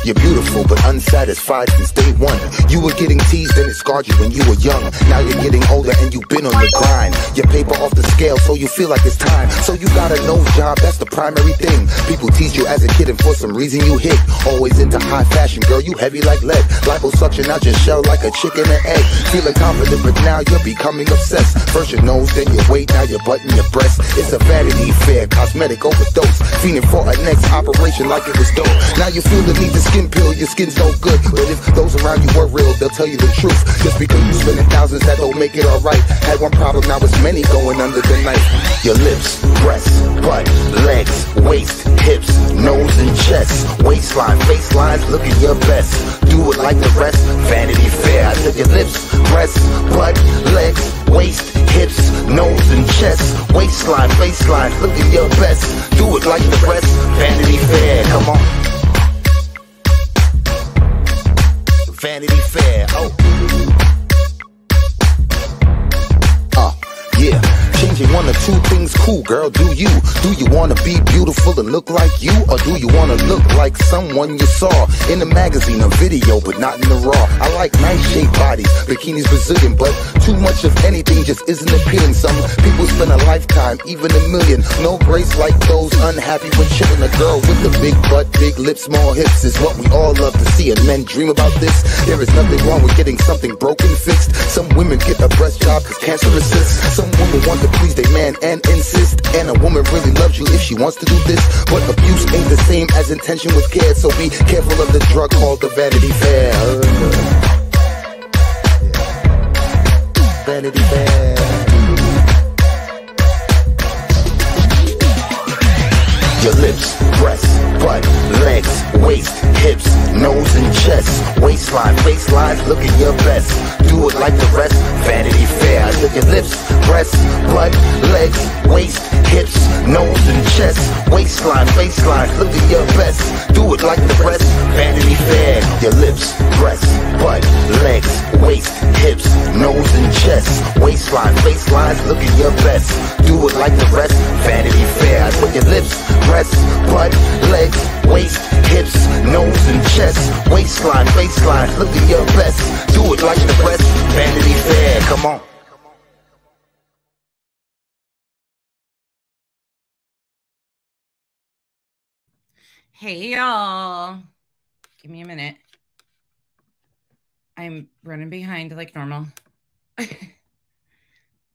You're beautiful but unsatisfied since day one. You were getting teased and it scarred you when you were young. Now you're getting older and you've been on the grind. Your paper off the scale so you feel like it's time. So you got a nose job, that's the primary thing. People teased you as a kid and for some reason you hit. Always into high fashion, girl, you heavy like lead. Liposuction out your shell like a chicken and egg. Feeling confident but now you're becoming obsessed. First your nose, then your weight, now your butt and your breast. It's a vanity fair, cosmetic overdose. Fiending for a next operation like it was dope. Now you feel the need to skin peel, your skin's no good. But if those around you were real, they'll tell you the truth. Just because you spending thousands, that don't make it alright. Had one problem, now it's many going under the knife. Your lips, breasts, butt, legs, waist, hips, nose and chest, waistline, face lines, looking your best. Do it like the rest, Vanity Fair. I said your lips, breasts, butt, legs, waist, hips, nose and chest, waistline, face lines, looking your best. Do it like the rest, Vanity Fair. Come on. Vanity Fair, yeah. Changing one or two things, cool girl, do you? Do you wanna be beautiful and look like you? Or do you wanna look like someone you saw in a magazine or video, but not in the raw? I like nice shaped bodies, bikinis Brazilian, but too much of anything just isn't appealing. Some people spend a lifetime, even a million. No grace like those unhappy when chilling. A girl with a big butt, big lips, small hips is what we all love to see, and men dream about this. There is nothing wrong with getting something broken fixed. Some women get a breast job cause cancer assists. Some women want to please their man and insist. And a woman really loves you if she wants to do this. But abuse ain't the same as intention with care. So be careful of the drug called the Vanity Fair. Vanity Fair. Your lips, breasts, butt, legs, waist, hips, nose and chest, waistline, face lines, looking your best. Do it like the rest, Vanity Fair. I said your lips, breasts, butt, legs, waist, hips, nose and chest, waistline, face lines, looking your best. Do it like the rest, Vanity Fair. Your lips, breasts, butt, legs, waist, hips, nose and chest, waistline, face lines, looking your best. Do it like the rest, Vanity Fair. I said your lips, breasts, butt, legs, waist, hips, nose and chest, waistline, face lines, look at your best. Do it like the rest, Vanity Fair. Come on. Hey y'all, give me a minute. I'm running behind like normal. Let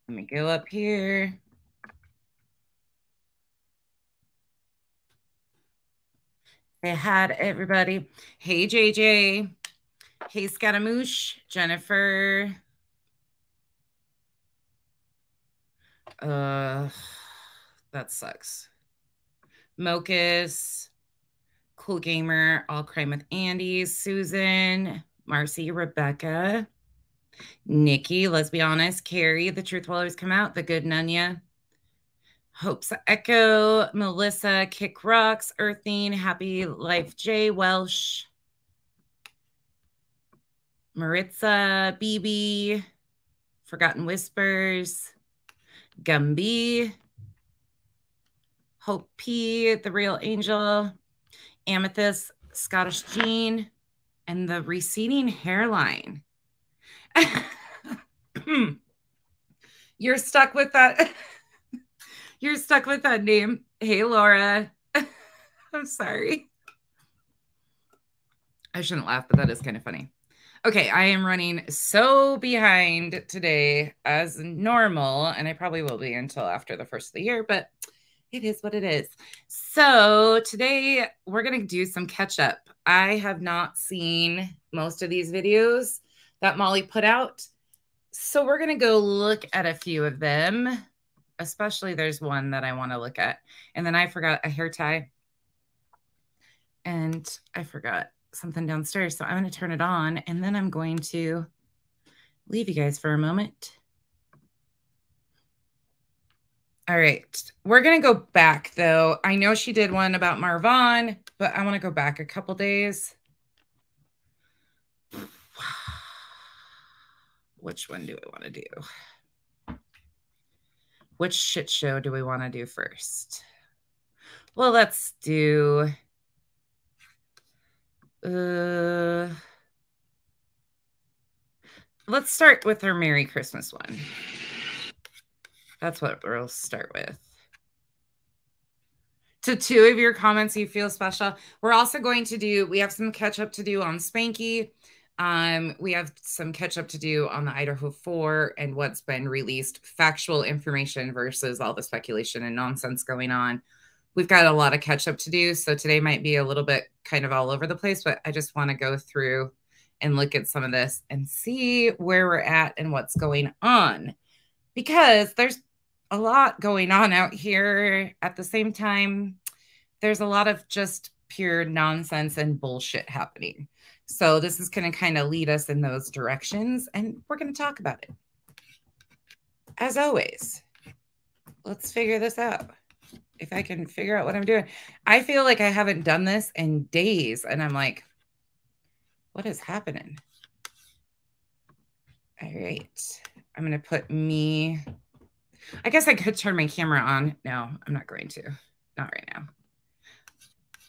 me go up here. Say hi to everybody. Hey JJ. Hey Scaramouche. Jennifer. That sucks. Mocus. Cool Gamer. All Crime with Andy. Susan. Marcy. Rebecca. Nikki. Let's be honest. Carrie. The Truth Will Always Come Out. The Good Nunya. Hope's Echo, Melissa, Kick Rocks, Earthing, Happy Life J, Welsh, Maritza, BB, Forgotten Whispers, Gumby, Hope P, The Real Angel, Amethyst, Scottish Jean, and the Receding Hairline. You're stuck with that. You're stuck with that name. Hey, Laura. I'm sorry. I shouldn't laugh, but that is kind of funny. Okay, I am running so behind today as normal, and I probably will be until after the first of the year, but it is what it is. So today we're going to do some catch up. I have not seen most of these videos that Molly put out, so we're going to go look at a few of them. Especially there's one that I want to look at. And then I forgot a hair tie. And I forgot something downstairs. So I'm going to turn it on. And then I'm going to leave you guys for a moment. All right. We're going to go back, though. I know she did one about Marvon, but I want to go back a couple days. Which one do we want to do? Which shit show do we want to do first? Well, let's do Let's start with our Merry Christmas one. That's what we'll start with. To 2 of your comments, you feel special. We're also going to do, we have some catch up to do on Spanky. We have some catch up to do on the Idaho 4 and what's been released, factual information versus all the speculation and nonsense going on. We've got a lot of catch up to do. So today might be a little bit kind of all over the place, but I just want to go through and look at some of this and see where we're at and what's going on, because there's a lot going on out here. At the same time, there's a lot of just pure nonsense and bullshit happening. So this is going to kind of lead us in those directions, and we're going to talk about it. As always, let's figure this out. If I can figure out what I'm doing. I feel like I haven't done this in days, and I'm like, what is happening? All right. I'm going to put me. I guess I could turn my camera on. No, I'm not going to. Not right now.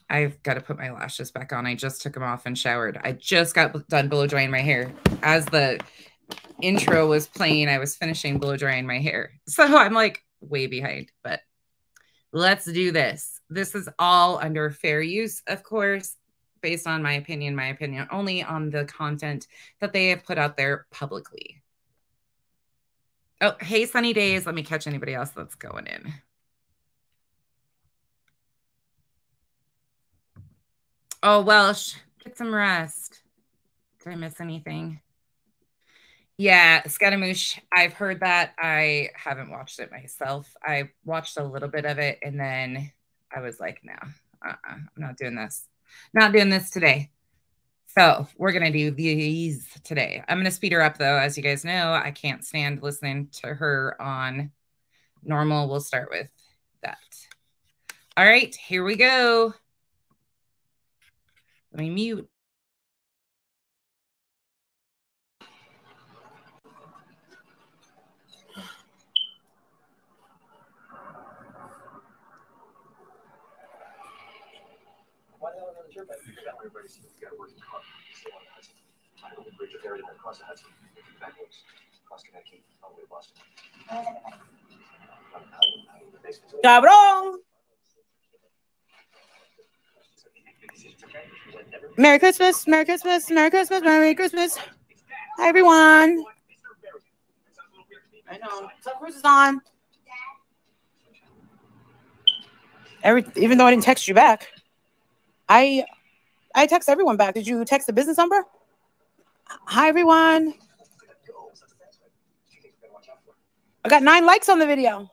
I've got to put my lashes back on. I just took them off and showered. I just got done blow drying my hair. As the intro was playing, I was finishing blow drying my hair. So I'm like way behind, but let's do this. This is all under fair use, of course, based on my opinion only on the content that they have put out there publicly. Oh, hey, Sunny Days. Let me catch anybody else that's going in. Oh, Welsh, get some rest. Did I miss anything? Yeah, Scaramouche. I've heard that. I haven't watched it myself. I watched a little bit of it, and then I was like, no, I'm not doing this. Not doing this today. So we're going to do these today. I'm going to speed her up, though. As you guys know, I can't stand listening to her on normal. We'll start with that. All right, here we go. Let me mute. Cabrón. Merry Christmas, Merry Christmas, Merry Christmas, Merry Christmas. Hi, everyone. I know. Tom Cruise is on. Even though I didn't text you back, I text everyone back. Did you text the business number? Hi, everyone. I got 9 likes on the video.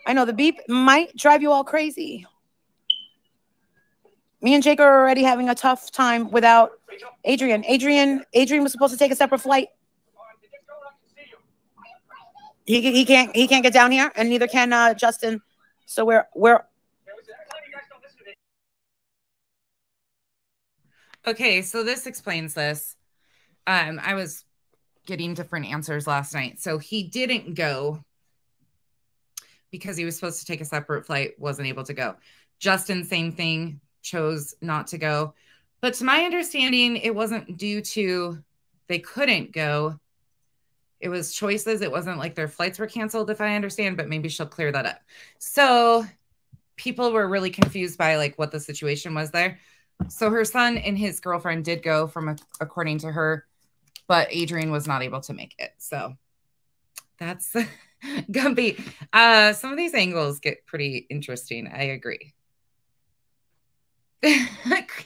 I know the beep might drive you all crazy. Me and Jake are already having a tough time without Adrian. Adrian was supposed to take a separate flight. He can't get down here, and neither can Justin. So we're okay. So this explains this. I was getting different answers last night. So he didn't go because he was supposed to take a separate flight, wasn't able to go. Justin, same thing, chose not to go. But to my understanding, it wasn't due to they couldn't go. It was choices. It wasn't like their flights were canceled, if I understand, but maybe she'll clear that up. So people were really confused by like what the situation was there. So her son and his girlfriend did go according to her, but Adrian was not able to make it. So that's Gumpy. Some of these angles get pretty interesting. I agree.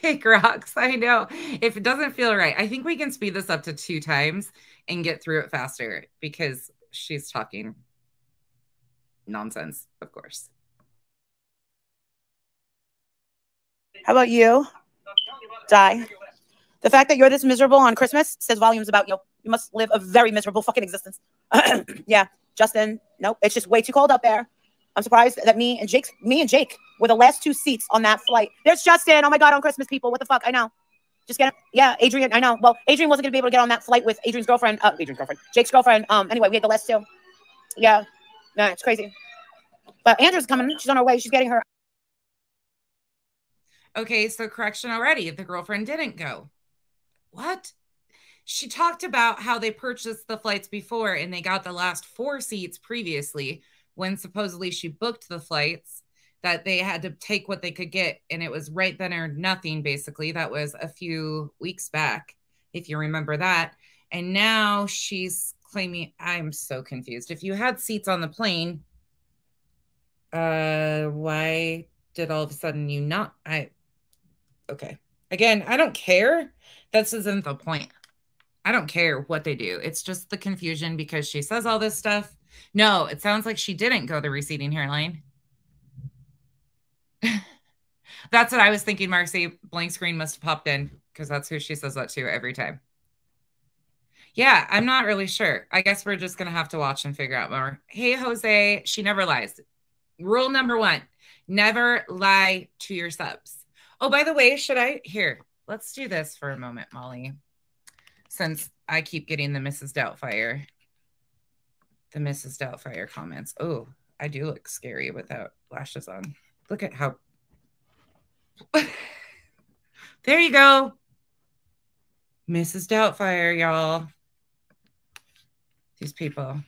Kick rocks. I know. If it doesn't feel right, I think we can speed this up to 2 times and get through it faster because she's talking nonsense, of course. How about you? Die. The fact that you're this miserable on Christmas says volumes about you. You must live a very miserable fucking existence. Yeah, Justin. Nope. It's just way too cold up there. I'm surprised that me and Jake were the last 2 seats on that flight. There's Justin. Oh my God, on Christmas, people. What the fuck? I know. Just get him. Yeah, Adrian. I know. Well, Adrian wasn't going to be able to get on that flight with Jake's girlfriend. Jake's girlfriend. Anyway, we had the last 2. Yeah. Nah, it's crazy. But Andrew's coming. She's on her way. She's getting her. Okay, so correction already. The girlfriend didn't go. What? She talked about how they purchased the flights before and they got the last 4 seats previously when supposedly she booked the flights, that they had to take what they could get. And it was right then or nothing, basically. That was a few weeks back, if you remember that. And now she's claiming, I'm so confused. If you had seats on the plane, why did all of a sudden you not? Okay. Again, I don't care. This isn't the point. I don't care what they do. It's just the confusion because she says all this stuff. No, it sounds like she didn't go the receding hairline. That's what I was thinking, Marcy. Blank screen must have popped in because that's who she says that to every time. Yeah, I'm not really sure. I guess we're just going to have to watch and figure out more. Hey, Jose, she never lies. Rule number 1, never lie to your subs. Oh, by the way, here, let's do this for a moment, Molly. Since I keep getting the Mrs. Doubtfire comments. Oh, I do look scary without lashes on. Look at how. There you go. Mrs. Doubtfire, y'all. These people.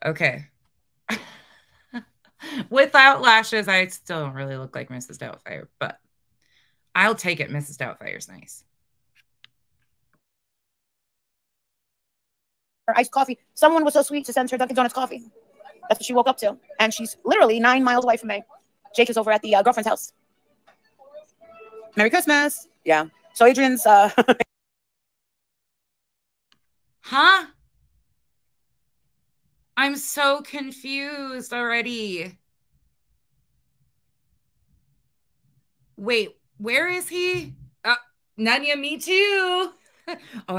Okay. Without lashes, I still don't really look like Mrs. Doubtfire, but I'll take it. Mrs. Doubtfire's nice. Iced coffee. Someone was so sweet to send her Dunkin' Donuts coffee. That's what she woke up to. And she's literally 9 miles away from me. Jake is over at the girlfriend's house. Merry Christmas. Yeah. So Adrian's... Huh? I'm so confused already. Wait, where is he? Nanya, me too. Oh,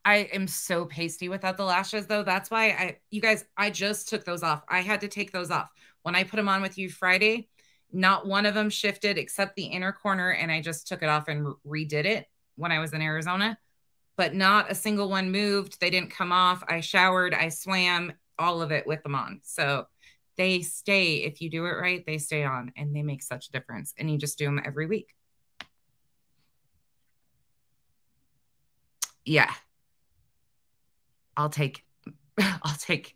I am so pasty without the lashes though. That's why you guys, I just took those off. I had to take those off. When I put them on with you Friday, not one of them shifted except the inner corner. And I just took it off and redid it when I was in Arizona, but not a single one moved. They didn't come off. I showered, I swam, all of it with them on. So they stay, if you do it right, they stay on and they make such a difference. And you just do them every week. Yeah. I'll take Mrs.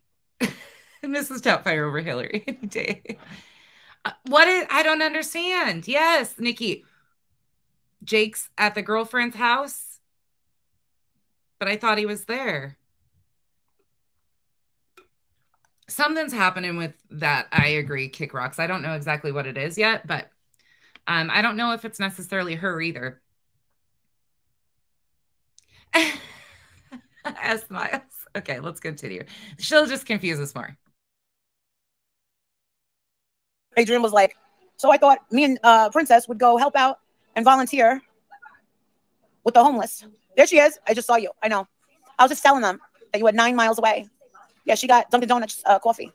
Doubtfire over Hillary any day. I don't understand. Yes, Nikki. Jake's at the girlfriend's house, but I thought he was there. Something's happening with that. I agree, Kick Rocks. I don't know exactly what it is yet, but I don't know if it's necessarily her either. S Miles. Okay, let's continue. She'll just confuse us more. Adrian was like, so I thought me and Princess would go help out and volunteer with the homeless. There she is. I just saw you. I know. I was just telling them that you were 9 miles away. Yeah, she got Dunkin' Donuts coffee.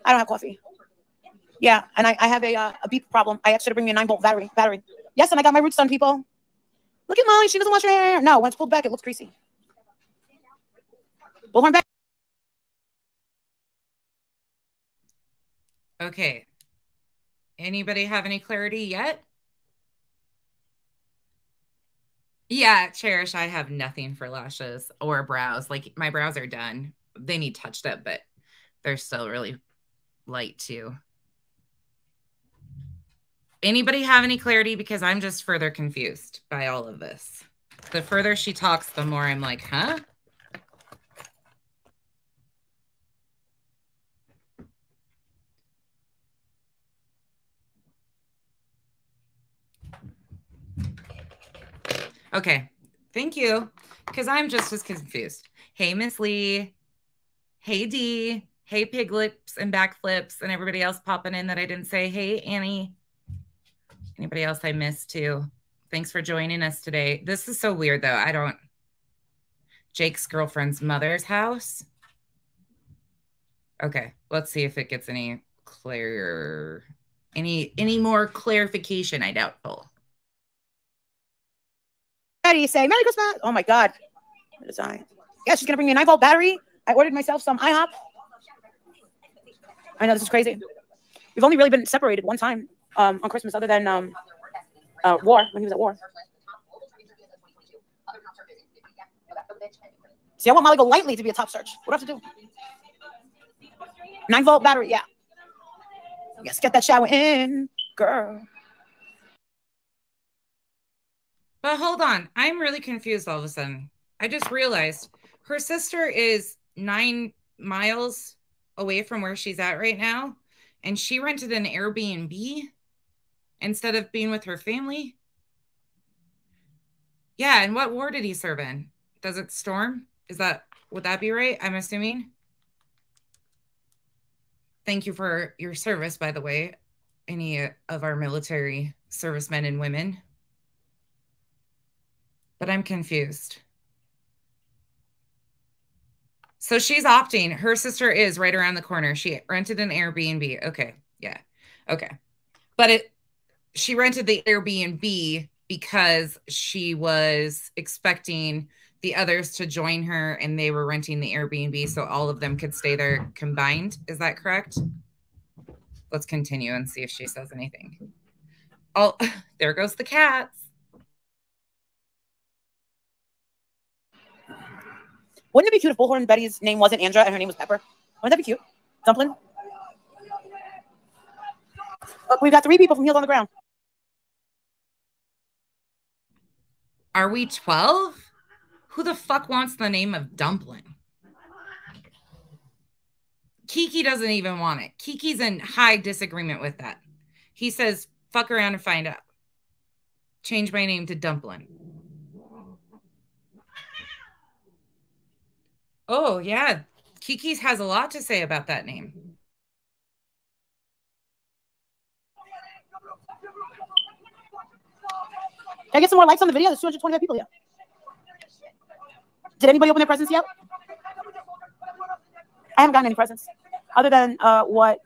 I don't have coffee. Yeah, and I have a beep problem. I asked her to bring me a 9-volt battery. Yes, and I got my roots done, people. Look at Molly. She doesn't wash her hair. No, when it's pulled back, it looks greasy. Bullhorn back. Okay. Anybody have any clarity yet? Yeah, Cherish, I have nothing for lashes or brows. Like, my brows are done. They need touched up, but they're still really light too. Anybody have any clarity? Because I'm just further confused by all of this. The further she talks, the more I'm like, huh? Okay, thank you. Because I'm just as confused. Hey, Miss Lee. Hey, Dee. Hey, Piglips and Backflips and everybody else popping in that I didn't say. Hey, Annie. Anybody else I missed too? Thanks for joining us today. This is so weird though. Jake's girlfriend's mother's house. Okay, let's see if it gets any clearer. Any more clarification, I doubtful. Say Merry Christmas. Oh my God. What is I? Yeah, she's gonna bring me a 9-volt battery. I ordered myself some IHOP. I know this is crazy. We've only really been separated one time on Christmas, other than war, when he was at war. See, I want Molly Go Lightly to be a top search. What do I have to do? 9-volt battery, yeah. Yes, get that shower in, girl. But hold on. I'm really confused all of a sudden. I just realized her sister is 9 miles away from where she's at right now, and she rented an Airbnb instead of being with her family. Yeah, and what war did he serve in? Desert Storm? Would that be right? I'm assuming. Thank you for your service, by the way, any of our military servicemen and women. But I'm confused. So she's opting. Her sister is right around the corner. She rented an Airbnb. Okay. Yeah. Okay. But she rented the Airbnb because she was expecting the others to join her, and they were renting the Airbnb so all of them could stay there combined. Is that correct? Let's continue and see if she says anything. Oh, there goes the cats. Wouldn't it be cute if Bullhorn Betty's name wasn't Andra and her name was Pepper? Wouldn't that be cute? Dumpling? Look, we've got 3 people from Heels on the Ground. Are we 12? Who the fuck wants the name of Dumpling? Kiki doesn't even want it. Kiki's in high disagreement with that. He says, fuck around and find out. Change my name to Dumpling. Oh, yeah. Kiki's has a lot to say about that name. Can I get some more likes on the video? There's 225 people yet. Did anybody open their presents yet? I haven't gotten any presents. Other than what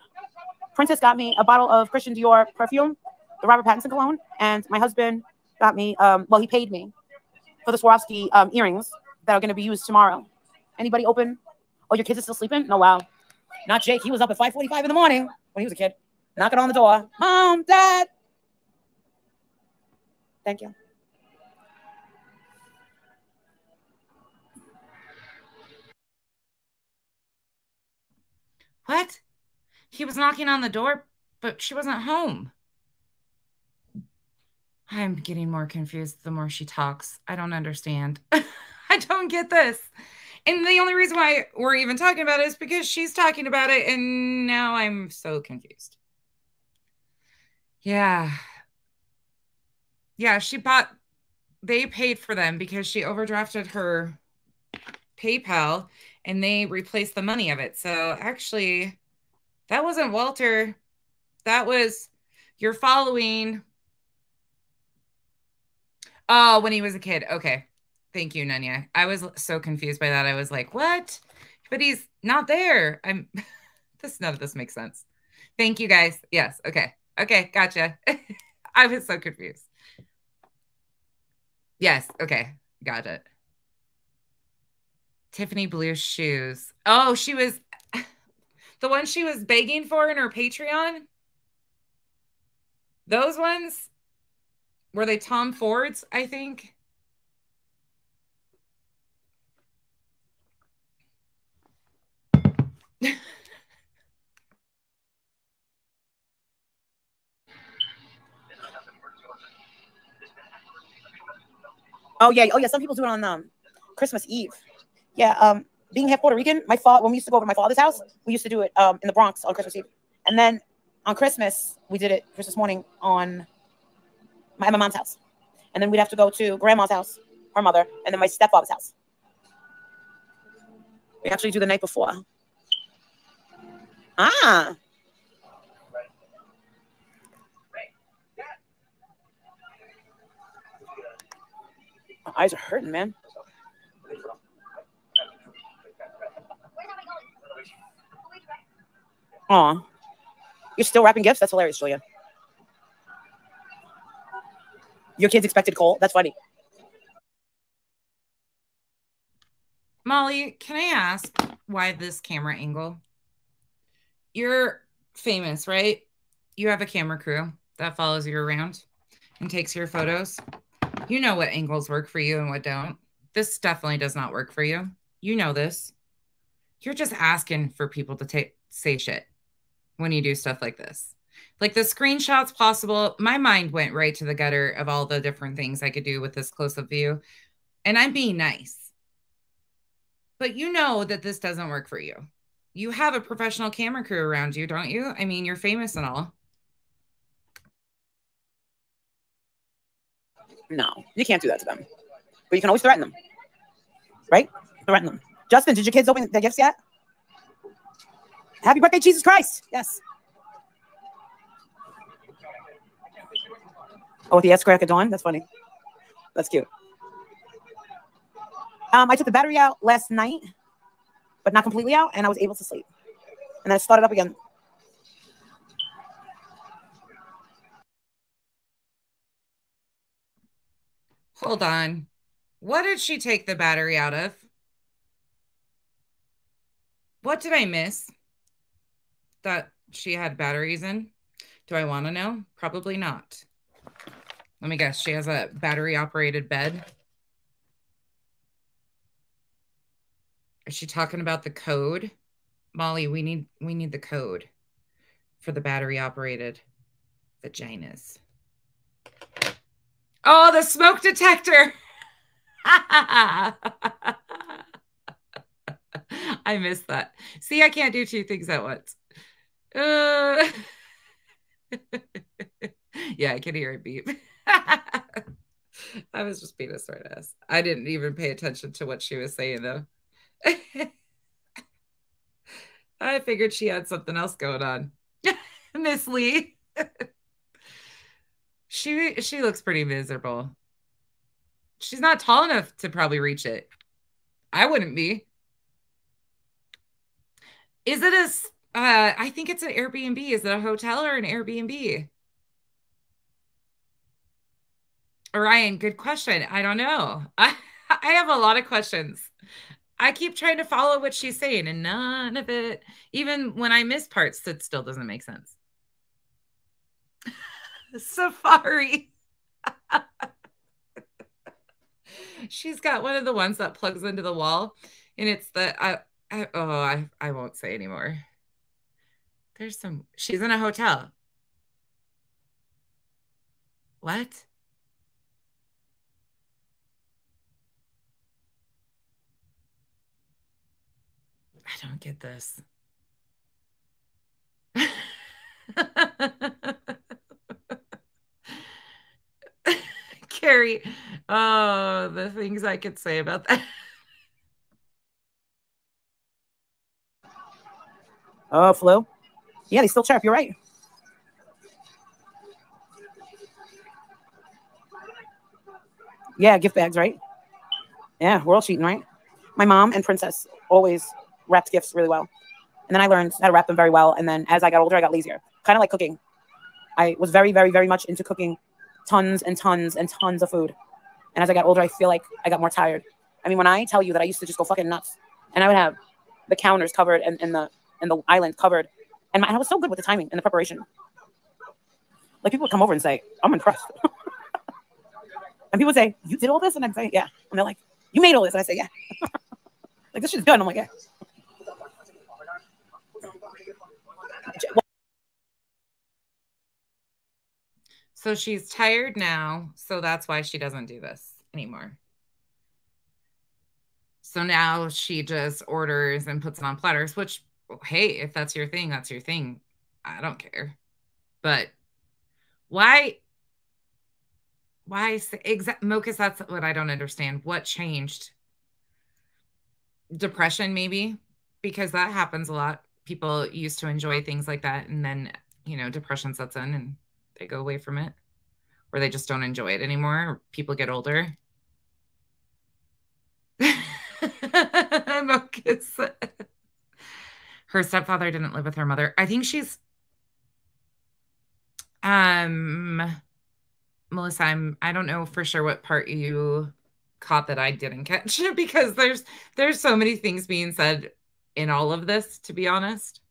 Princess got me, a bottle of Christian Dior perfume, the Robert Pattinson cologne, and my husband got me, well, he paid me for the Swarovski earrings that are going to be used tomorrow. Anybody open? Oh, your kids are still sleeping? No, wow. Not Jake. He was up at 5:45 in the morning when he was a kid, knocking on the door. Mom, Dad. Thank you. What? He was knocking on the door, but she wasn't home. I'm getting more confused the more she talks. I don't understand. I don't get this. And the only reason why we're even talking about it is because she's talking about it, and now I'm so confused. Yeah. Yeah, they paid for them because she overdrafted her PayPal, and they replaced the money of it. So actually, that wasn't Walter. That was you're following. Oh, when he was a kid. Okay. Thank you, Nanya. I was so confused by that. I was like, what? But he's not there. None of this makes sense. Thank you, guys. Yes. Okay. Okay. Gotcha. I was so confused. Yes. Okay. Got it. Tiffany blue shoes. Oh, she was the one she was begging for in her Patreon. Those ones, were they Tom Ford's, I think? Oh yeah. Some people do it on Christmas Eve. Yeah. Being half Puerto Rican, when we used to go over to my father's house, we used to do it in the Bronx on Christmas Eve, and then on Christmas we did it Christmas morning on my mom's house, and then we'd have to go to grandma's house, her mother, and then my stepfather's house. We actually do the night before. Ah. My eyes are hurting, man. Aw. You're still wrapping gifts? That's hilarious, Julia. Your kids expected coal? That's funny. Molly, can I ask why this camera angle? You're famous, right? You have a camera crew that follows you around. and takes your photos. You know what angles work for you and what don't. This definitely does not work for you. You know this. You're just asking for people to say shit when you do stuff like this. Like the screenshots possible, my mind went right to the gutter of all the different things I could do with this close-up view. And I'm being nice. But you know that this doesn't work for you. You have a professional camera crew around you, don't you? I mean, you're famous and all. No, you can't do that to them. But you can always threaten them. Right? Threaten them. Justin, did your kids open their gifts yet? Happy birthday, Jesus Christ. Yes. Oh, with the S-crack at dawn? That's funny. That's cute. I took the battery out last night, but not completely out, and I was able to sleep. And then I started up again. Hold on. What did she take the battery out of? What did I miss that she had batteries in? Do I want to know? Probably not. Let me guess. She has a battery-operated bed. Is she talking about the code? Molly, we need the code for the battery-operated vaginas. Oh, the smoke detector. I missed that. See, I can't do two things at once. Yeah, I can hear it beep. I was just being a smart ass. I didn't even pay attention to what she was saying, though. I figured she had something else going on. Miss Lee. She looks pretty miserable. She's not tall enough to probably reach it. I wouldn't be. Is it I think it's an Airbnb. Is it a hotel or an Airbnb? Orion, good question. I don't know. I have a lot of questions. I keep trying to follow what she's saying, and none of it, even when I miss parts, it still doesn't make sense. Safari. She's got one of the ones that plugs into the wall, and it's the I won't say anymore. She's in a hotel. What? I don't get this. Carrie, oh, the things I could say about that. Oh, flu. Yeah, they still chirp. You're right. Yeah, gift bags, right? Yeah, we're all cheating, right? My mom and Princess always wrapped gifts really well. And then I learned how to wrap them very well. And then as I got older, I got lazier. Kind of like cooking. I was very, very, very much into cooking tons and tons and tons of food. And as I got older, I feel like I got more tired. I mean, when I tell you that I used to just go fucking nuts, and I would have the counters covered and the island covered, and I was so good with the timing and the preparation. Like people would come over and say, "I'm impressed," and people would say, "You did all this?" And I'd say, "Yeah," and they're like, "You made all this?" And I say, "Yeah." Like this shit's done. I'm like, "Yeah." So she's tired now, so that's why she doesn't do this anymore. So now she just orders and puts it on platters, which, hey, if that's your thing, that's your thing. I don't care. But why Mochus, that's what I don't understand. What changed? Depression, maybe? Because that happens a lot. People used to enjoy things like that, and then, depression sets in and they go away from it, or they just don't enjoy it anymore, or people get older. Mochus. Her stepfather didn't live with her mother. I think she's Melissa, I don't know for sure what part you caught that I didn't catch, because there's so many things being said in all of this, to be honest.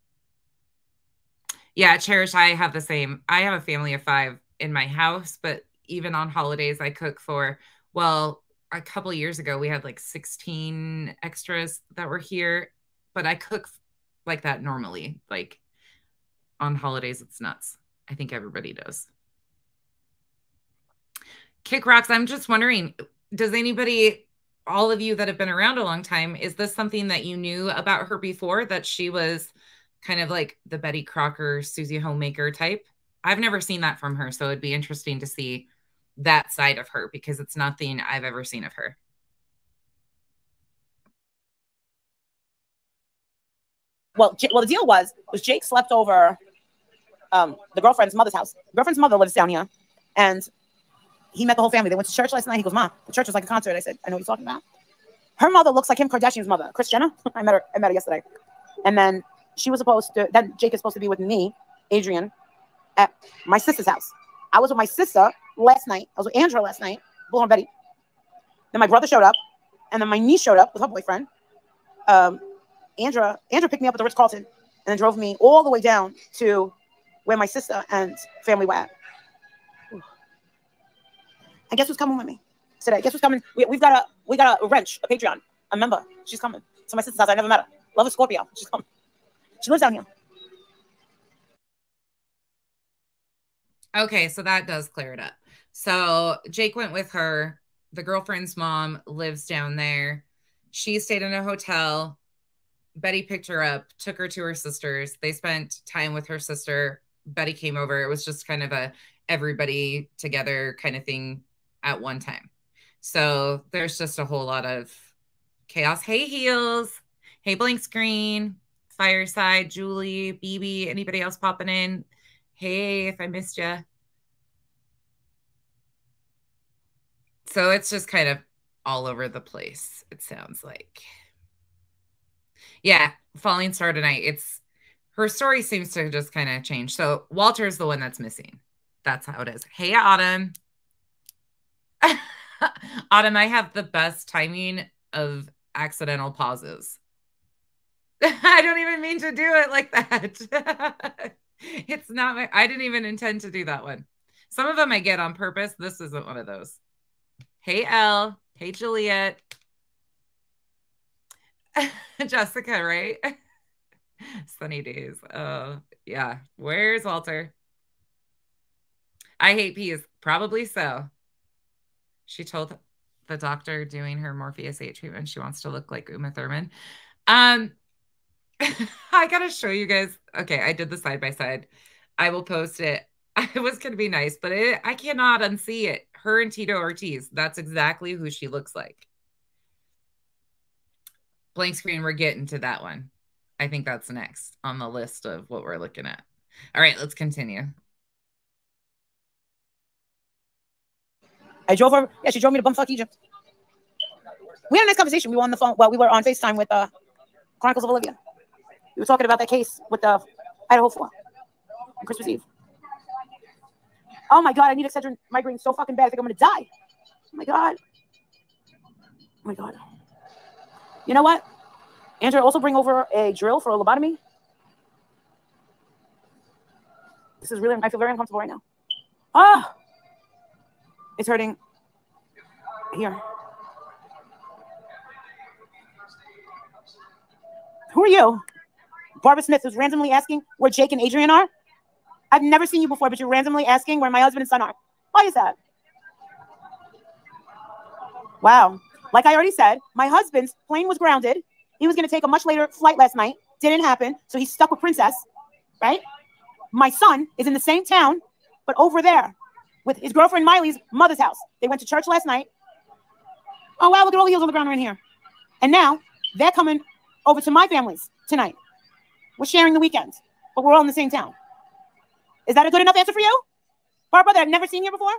Yeah, Cherish, I have the same. I have a family of 5 in my house, but even on holidays, I cook for, well, a couple years ago, we had like 16 extras that were here, but I cook like that normally. Like on holidays, it's nuts. I think everybody does. Kick Rocks, I'm just wondering, does anybody, all of you that have been around a long time, is this something that you knew about her before, that she was kind of like the Betty Crocker, Susie Homemaker type? I've never seen that from her, so it'd be interesting to see that side of her, because it's nothing I've ever seen of her. Well, the deal was Jake slept over the girlfriend's mother's house. The girlfriend's mother lives down here, and he met the whole family. They went to church last night. He goes, "Mom, the church was like a concert." I said, "I know what you're talking about." Her mother looks like Kim Kardashian's mother, Kris Jenner. I met her yesterday. And then she was supposed to, then Jake is supposed to be with me, Adrian, at my sister's house. I was with my sister last night. I was with Andrea last night, Bull and Betty. Then my brother showed up, and then my niece showed up with her boyfriend. Andrea picked me up at the Ritz-Carlton and then drove me all the way down to where my sister and family were at. And guess who's coming with me today? Guess who's coming? We got a wrench, a Patreon, a member. She's coming to my sister's house. I never met her. Love a Scorpio. She's coming. She lives down here. Okay, so that does clear it up. So Jake went with her. The girlfriend's mom lives down there. She stayed in a hotel. Betty picked her up, took her to her sister's. They spent time with her sister. Betty came over. It was just kind of a everybody together kind of thing at one time. So there's just a whole lot of chaos. Hey, Heels. Hey, Blank Screen. Fireside, Julie, BB, anybody else popping in? Hey, if I missed you. So it's just kind of all over the place, it sounds like. Yeah, Falling Star tonight. Her story seems to just kind of change. So Walter's the one that's missing. That's how it is. Hey, Autumn. Autumn, I have the best timing of accidental pauses. I don't even mean to do it like that. It's not I didn't even intend to do that one. Some of them I get on purpose. This isn't one of those. Hey, Elle. Hey, Juliet. Jessica, right? Sunny days. Oh, yeah. Where's Walter? I hate peas. Probably so. She told the doctor doing her Morpheus 8 treatment she wants to look like Uma Thurman. I gotta show you guys. Okay, I did the side by side. I will post it. It was gonna be nice, but I cannot unsee it. Her and Tito Ortiz. That's exactly who she looks like. Blank Screen, we're getting to that one. I think that's next on the list of what we're looking at. All right, let's continue. I drove her. Yeah, she drove me to bumfuck Egypt. We had a nice conversation. We were on the phone. Well, we were on FaceTime with Chronicles of Olivia. We were talking about that case with the Idaho 4 on Christmas Eve. Oh my God, I need Excedrin migraine so fucking bad. I think I'm going to die. Oh my God. Oh my God. You know what? Andrea, also bring over a drill for a lobotomy. This is really, I feel very uncomfortable right now. Ah! It's hurting here. Who are you? Barbara Smith, who's randomly asking where Jake and Adrian are. I've never seen you before, but you're randomly asking where my husband and son are. Why is that? Wow. Like I already said, my husband's plane was grounded. He was going to take a much later flight last night. Didn't happen. So he's stuck with Princess, right? My son is in the same town, but over there with his girlfriend Miley's mother's house. They went to church last night. Oh, wow, look at all the heels on the ground right here. And now they're coming over to my family's tonight. We're sharing the weekend, but we're all in the same town. Is that a good enough answer for you? Barbara, that I've never seen here before?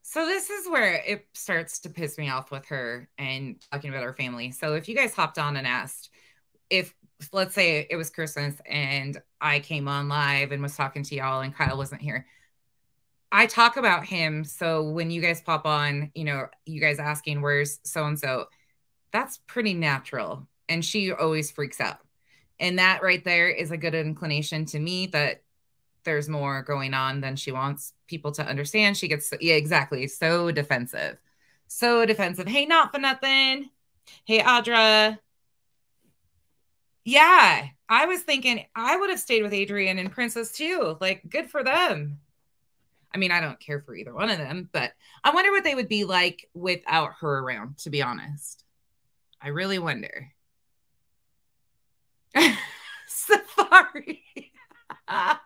So this is where it starts to piss me off with her and talking about her family. So if you guys hopped on and asked if, let's say it was Christmas and I came on live and was talking to y'all and Kyle wasn't here, I talk about him. So when you guys pop on, you know, you guys asking where's so-and-so, that's pretty natural. And she always freaks out. And that right there is a good inclination to me that there's more going on than she wants people to understand. She gets, yeah, exactly. So defensive. So defensive. Hey, not for nothing. Hey, Audra. Yeah, I was thinking I would have stayed with Adrian and Princess too. Like, good for them. I mean, I don't care for either one of them, but I wonder what they would be like without her around, to be honest. I really wonder. Safari. I've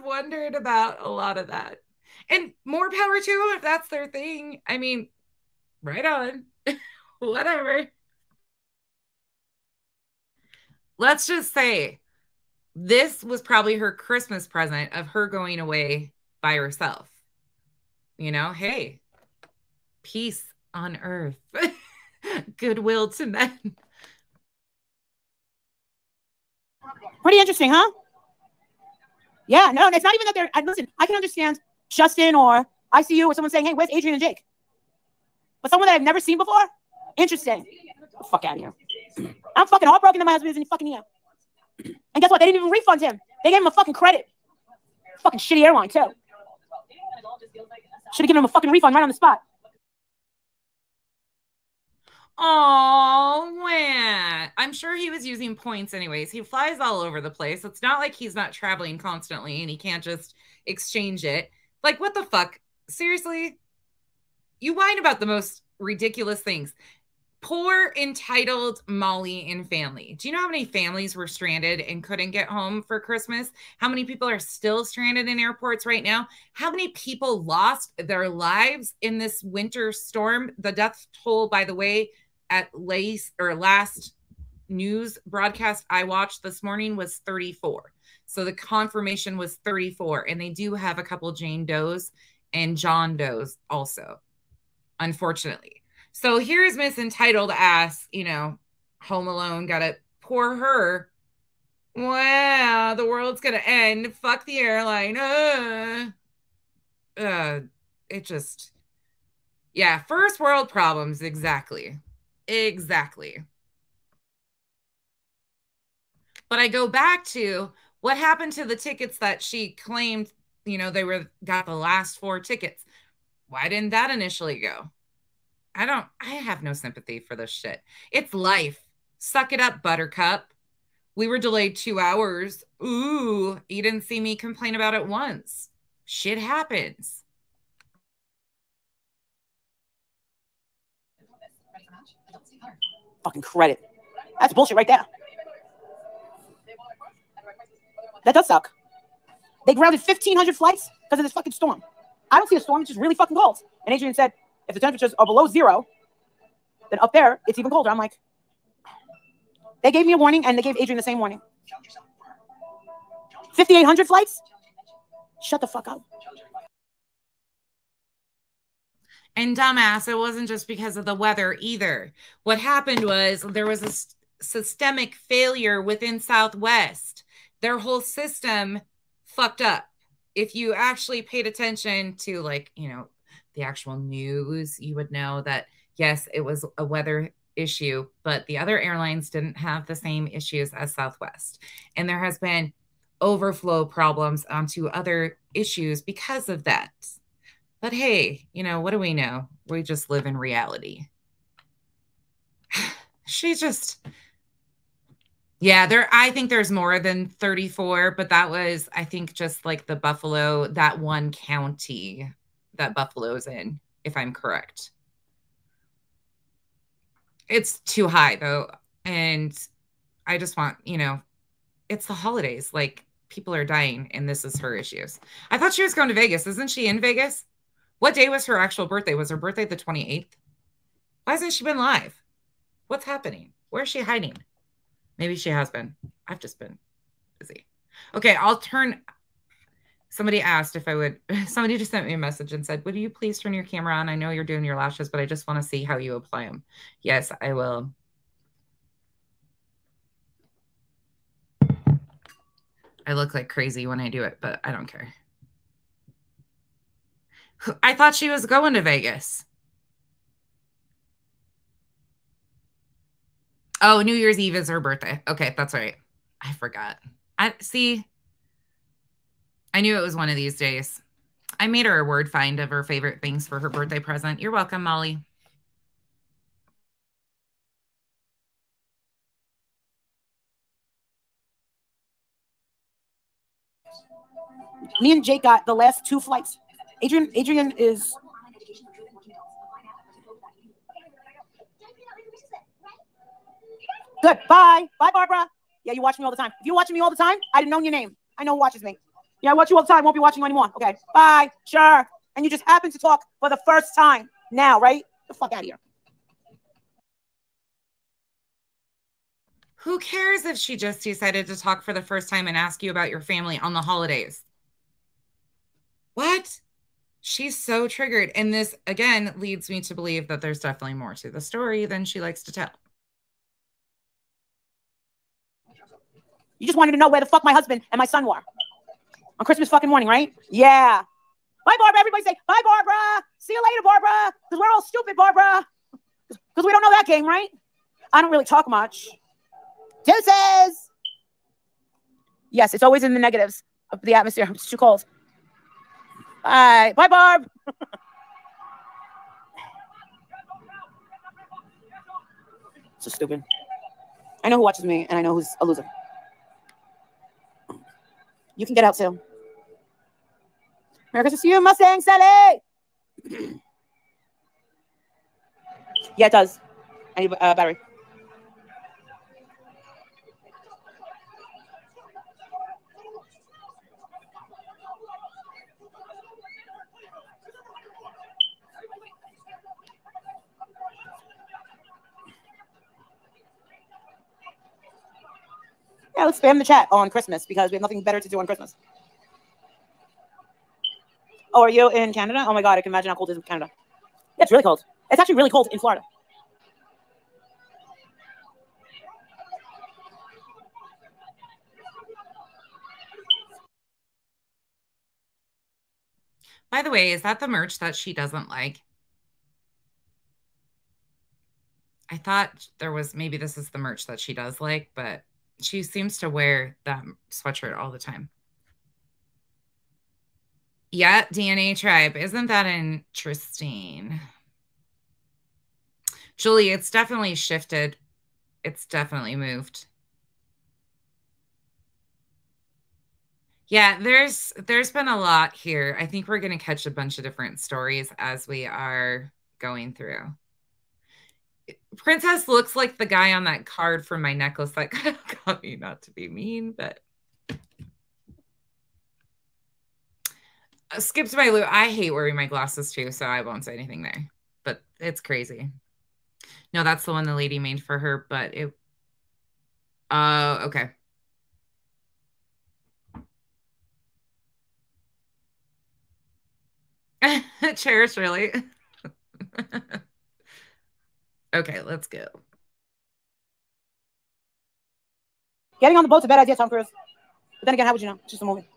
wondered about a lot of that. And more power to them if that's their thing. I mean, right on. Whatever. Let's just say this was probably her Christmas present of her going away by herself. You know, hey, peace on earth, goodwill to men. Pretty interesting, huh? Yeah, no, it's not even that they're, listen, I can understand Justin or ICU or someone saying, hey, where's Adrian and Jake? But someone that I've never seen before? Interesting. Get the fuck out of here. I'm fucking heartbroken that my husband is in fucking here. And guess what? They didn't even refund him. They gave him a fucking credit. Fucking shitty airline, too. Should have given him a fucking refund right on the spot. Oh, man. I'm sure he was using points anyways. He flies all over the place. It's not like he's not traveling constantly and he can't just exchange it. Like, what the fuck? Seriously? You whine about the most ridiculous things. Poor, entitled Molly and family. Do you know how many families were stranded and couldn't get home for Christmas? How many people are still stranded in airports right now? How many people lost their lives in this winter storm? The death toll, by the way, at last news broadcast I watched this morning was 34. So the confirmation was 34. And they do have a couple Jane Does and John Does also, unfortunately. So here's Miss Entitled ass, you know, home alone, gotta poor her. Wow, the world's gonna end. Fuck the airline. It just, yeah, first world problems. Exactly. Exactly. But I go back to what happened to the tickets that she claimed, you know, got the last 4 tickets. Why didn't that initially go? I have no sympathy for this shit. It's life. Suck it up, Buttercup. We were delayed 2 hours. Ooh, you didn't see me complain about it once. Shit happens. Fucking credit. That's bullshit right there. That does suck. They grounded 1,500 flights because of this fucking storm. I don't see a storm. It's just really fucking cold. And Adrian said, if the temperatures are below 0, then up there, it's even colder. I'm like, they gave me a warning, and they gave Adrian the same warning. 5,800 flights? Shut the fuck up. And dumbass, it wasn't just because of the weather either. What happened was there was a systemic failure within Southwest. Their whole system fucked up. If you actually paid attention to, like, you know, the actual news, you would know that, yes, it was a weather issue, but the other airlines didn't have the same issues as Southwest. And there has been overflow problems onto other issues because of that. But hey, you know, what do we know? We just live in reality. She just, yeah, I think there's more than 34, but that was, I think, just like the Buffalo, that one county that Buffalo's in, if I'm correct. It's too high though. And I just want, you know, it's the holidays. Like, people are dying and this is her issues. I thought she was going to Vegas. Isn't she in Vegas? What day was her actual birthday? Was her birthday the 28th? Why hasn't she been live? What's happening? Where's she hiding? Maybe she has been. I've just been busy. Okay, I'll turn. Somebody asked if I would. Somebody just sent me a message and said, would you please turn your camera on? I know you're doing your lashes, but I just want to see how you apply them. Yes, I will. I look like crazy when I do it, but I don't care. I thought she was going to Vegas. Oh, New Year's Eve is her birthday. Okay, that's right. I forgot. I see. I knew it was one of these days. I made her a word find of her favorite things for her birthday present. You're welcome, Molly. Me and Jake got the last 2 flights. Adrian is. Good. Bye. Bye, Barbara. Yeah, you watch me all the time. If you're watching me all the time, I didn't know your name. I know who watches me. Yeah, I watch you all the time. Won't be watching you anymore. Okay. Bye. Sure. And you just happen to talk for the first time now, right? Get the fuck out of here. Who cares if she just decided to talk for the first time and ask you about your family on the holidays? What? She's so triggered. And this, again, leads me to believe that there's definitely more to the story than she likes to tell. You just wanted to know where the fuck my husband and my son were on Christmas fucking morning, right? Yeah. Bye, Barbara. Everybody say, bye, Barbara. See you later, Barbara. Because we're all stupid, Barbara. Because we don't know that game, right? I don't really talk much. Deuces. Yes, it's always in the negatives of the atmosphere. It's too cold. Bye. Bye, Barb. So stupid. I know who watches me, and I know who's a loser. You can get out too. Merry Christmas to you, Mustang Sally. Yeah, it does. I need a battery. Yeah, let's spam the chat on Christmas because we have nothing better to do on Christmas. Oh, are you in Canada? Oh my God, I can imagine how cold it is in Canada. Yeah, it's really cold. It's actually really cold in Florida. By the way, is that the merch that she doesn't like? I thought there was, maybe this is the merch that she does like, but she seems to wear that sweatshirt all the time. Yeah, DNA Tribe. Isn't that interesting? Julie, it's definitely shifted. It's definitely moved. Yeah, there's been a lot here. I think we're going to catch a bunch of different stories as we are going through. Princess looks like the guy on that card from my necklace that kind of got me, not to be mean, but skipped my loop. I hate wearing my glasses too, so I won't say anything there. But it's crazy. No, that's the one the lady made for her, but it. Okay. Cherish, really? Okay, let's go. Getting on the boat's a bad idea, Tom Cruise. But then again, how would you know? It's just a movie.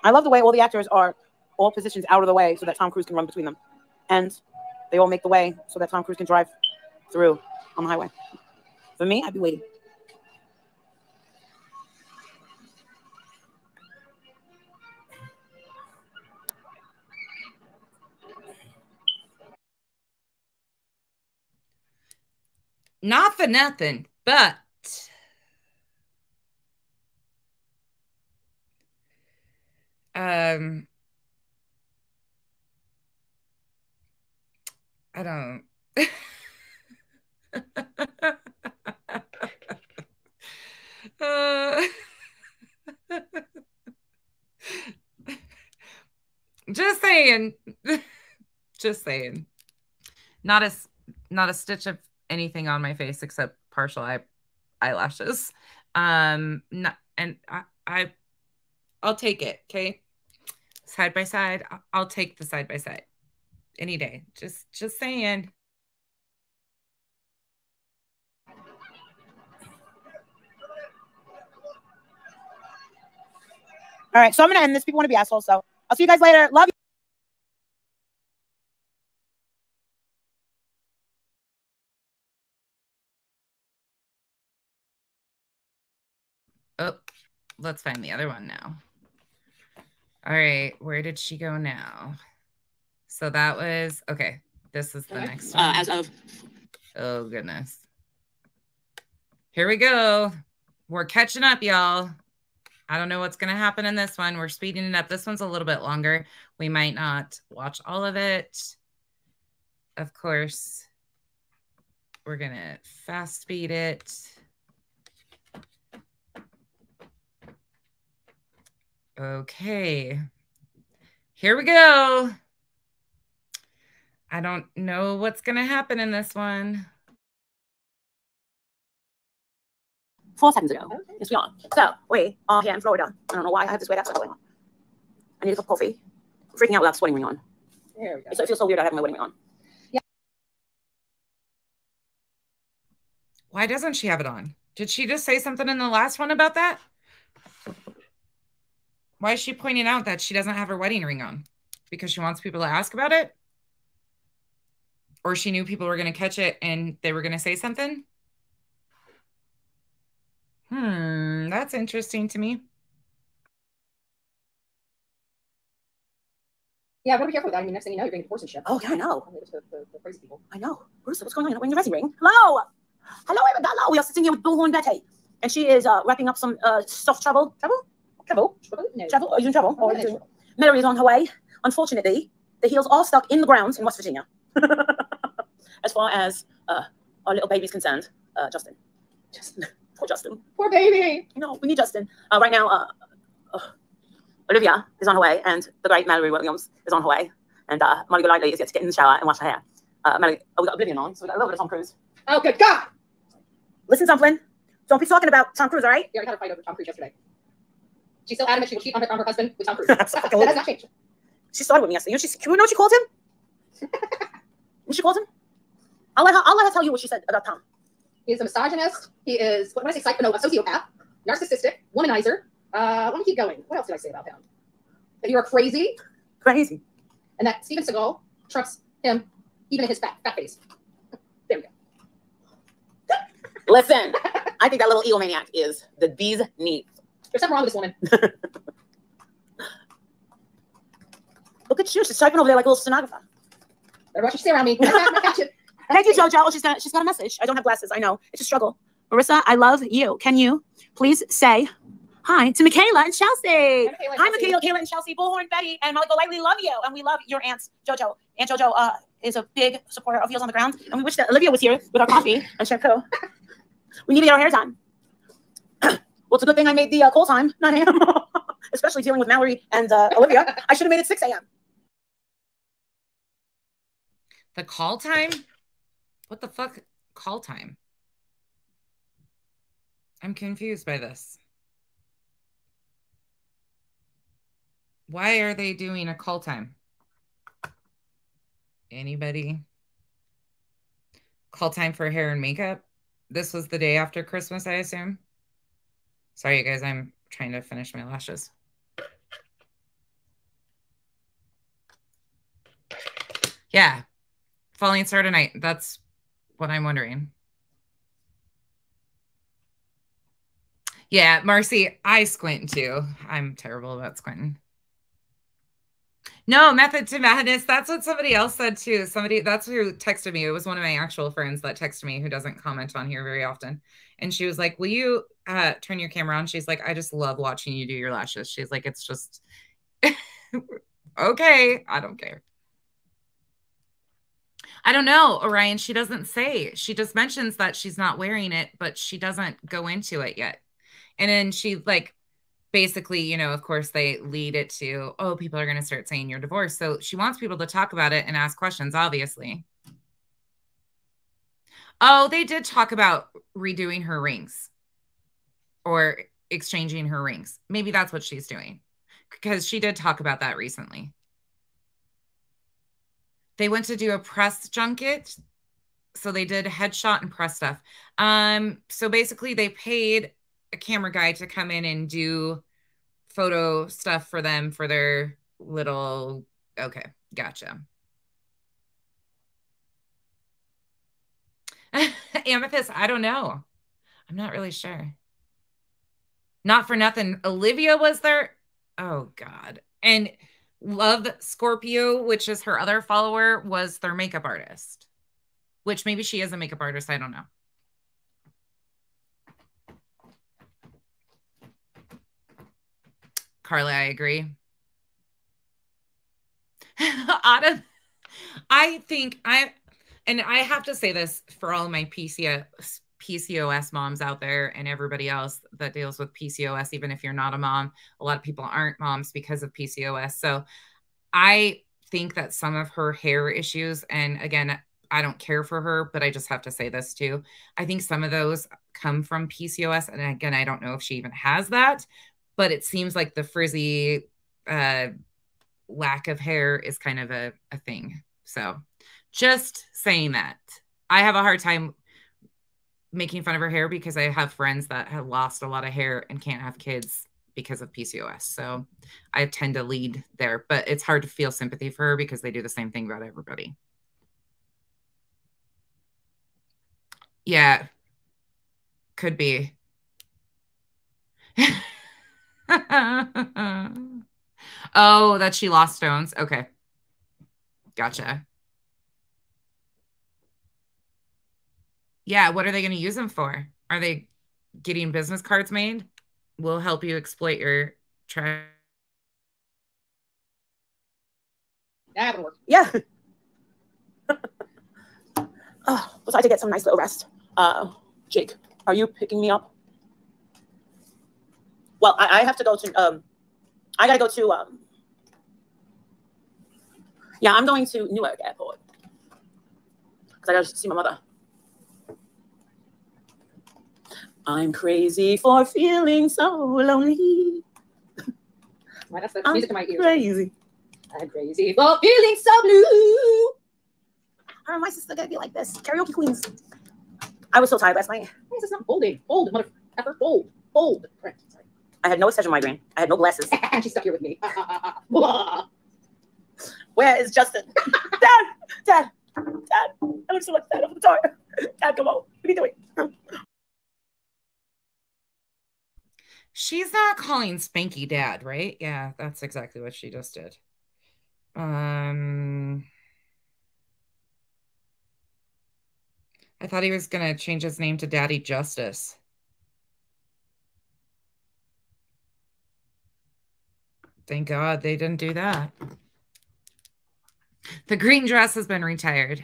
I love the way all the actors are all positioned out of the way so that Tom Cruise can run between them. And they all make the way so that Tom Cruise can drive through on the highway. For me, I'd be waiting. Not for nothing, but I don't. Just saying. Just saying. Not a stitch of anything on my face except partial eyelashes. Not, and I'll take it. Okay, side by side. I'll take the side by side any day. Just saying. All right, so I'm gonna end this. People want to be assholes, so I'll see you guys later. Love you. Oh, let's find the other one now. All right, where did she go now? So that was, okay, this is the next one. As of... Oh, goodness. Here we go. We're catching up, y'all. I don't know what's going to happen in this one. We're speeding it up. This one's a little bit longer. We might not watch all of it. Of course, we're going to fast speed it. Okay. Here we go. I don't know what's going to happen in this one. 4 seconds ago. Yes, we are. So, we are here in Florida. I don't know why I have this weird accent going on. I need a cup of coffee. I'm freaking out without the wedding ring on. There we go. So it feels so weird I have my wedding ring on. Yeah. Why doesn't she have it on? Did she just say something in the last one about that? Why is she pointing out that she doesn't have her wedding ring on? Because she wants people to ask about it? Or she knew people were going to catch it and they were going to say something? That's interesting to me. Yeah, gotta be careful with that. I mean, next thing you know, you're getting divorced and shit. Oh, yeah, I know. The crazy people. I know. Marissa, what's going on? You're not wearing your wedding ring. Hello. Hello, everybody. We are sitting here with Bullhorn Betty. And she is wrapping up some stuff travel. Travel? Travel? No. Travel? Are you doing travel? Or doing... Mary is on her way. Unfortunately, the heels are stuck in the ground in West Virginia. As far as our little baby is concerned, Justin. Poor Justin. Poor baby. No, we need Justin. Right now, Olivia is on her way, and the great Mallory Williams is on her way. And Molly Golightly is yet to get in the shower and wash her hair. We got Oblivion on, so we got a little bit of Tom Cruise. Oh, good God. Listen, Dumplin', don't be talking about Tom Cruise, all right? We already had a fight over Tom Cruise yesterday. She's still adamant she will cheat on her husband with Tom Cruise. That has not changed. She started with me yesterday. You know what she called him? What she called him? I'll let her tell you what she said about Tom. He is a misogynist. He is, what did I say, a sociopath, narcissistic, womanizer. Let me keep going. What else did I say about him? That you are crazy. Crazy. And that Steven Seagal trusts him even in his fat face. There we go. Listen, I think that little egomaniac is the bee's knees. There's something wrong with this woman. Look at you. She's typing over there like a little stenographer. Better watch what you say around me. Thank you, JoJo. Oh, she's got a message. I don't have glasses. I know. It's a struggle. Marissa, I love you. Can you please say hi to Michaela and Chelsea? Hi, Michaela, Kayla, and Chelsea. Bullhorn, Betty, and Molly Golightly love you. And we love your aunts, JoJo. Aunt JoJo is a big supporter of Heels on the Ground. And we wish that Olivia was here with our coffee and shampoo. We need to get our hair done. Well, it's a good thing I made the call time, 9 a.m. Especially dealing with Mallory and Olivia. I should have made it 6 a.m. The call time? What the fuck? Call time? I'm confused by this. Why are they doing a call time? Anybody? Call time for hair and makeup? This was the day after Christmas, I assume. Sorry, you guys, I'm trying to finish my lashes. Yeah. Falling star tonight. That's what I'm wondering. Yeah, Marcy, I squint too. I'm terrible about squinting. No, Method to Madness. That's what somebody else said too. That's who texted me. It was one of my actual friends that texted me who doesn't comment on here very often. And she was like, will you turn your camera on? She's like, I just love watching you do your lashes. She's like, it's just, okay, I don't care. I don't know, Orion. She doesn't say. She just mentions that she's not wearing it, but she doesn't go into it yet. And then she like, basically, you know, of course they lead it to, oh, people are going to start saying you're divorced. So she wants people to talk about it and ask questions, obviously. Oh, they did talk about redoing her rings or exchanging her rings. Maybe that's what she's doing because she did talk about that recently. They went to do a press junket. So they did headshot and press stuff. So basically they paid a camera guy to come in and do photo stuff for them for their little, okay, gotcha. Amethyst, I don't know. I'm not really sure. Not for nothing. Olivia was there. Oh, God. And Love Scorpio, which is her other follower, was their makeup artist. Which maybe she is a makeup artist. I don't know. Carly, I agree. Autumn, I think and I have to say this for all my PCOS moms out there and everybody else that deals with PCOS, even if you're not a mom. A lot of people aren't moms because of PCOS. So I think that some of her hair issues, and again, I don't care for her, but I just have to say this too. I think some of those come from PCOS. And again, I don't know if she even has that, but it seems like the frizzy lack of hair is kind of a thing. So just saying that. I have a hard time making fun of her hair because I have friends that have lost a lot of hair and can't have kids because of PCOS. So I tend to lead there, but it's hard to feel sympathy for her because they do the same thing about everybody. Yeah, could be. Oh, that she lost stones. Okay. Gotcha. Yeah, what are they going to use them for? Are they getting business cards made? We'll help you exploit your trash. That would work. Yeah. Oh, so I did get some nice little rest. Jake, are you picking me up? Well, I have to go to, I gotta go to, yeah, I'm going to Newark Airport. Because I gotta see my mother. I'm crazy for feeling so lonely. Why, that's the music in my ears. Crazy. I'm crazy for feeling so blue. Oh, my sister gotta be like this. Karaoke queens. I was so tired last night. Why is this not folding? Fold, motherfucker. Fold. Fold. Right. Sorry. I had no schedule migraine. I had no glasses. And she's stuck here with me. Where is Justin? Dad. I look so upset over the door. Dad, come on. What are you doing? She's not calling Spanky dad, right? Yeah, that's exactly what she just did. I thought he was going to change his name to Daddy Justice. Thank God they didn't do that. The green dress has been retired.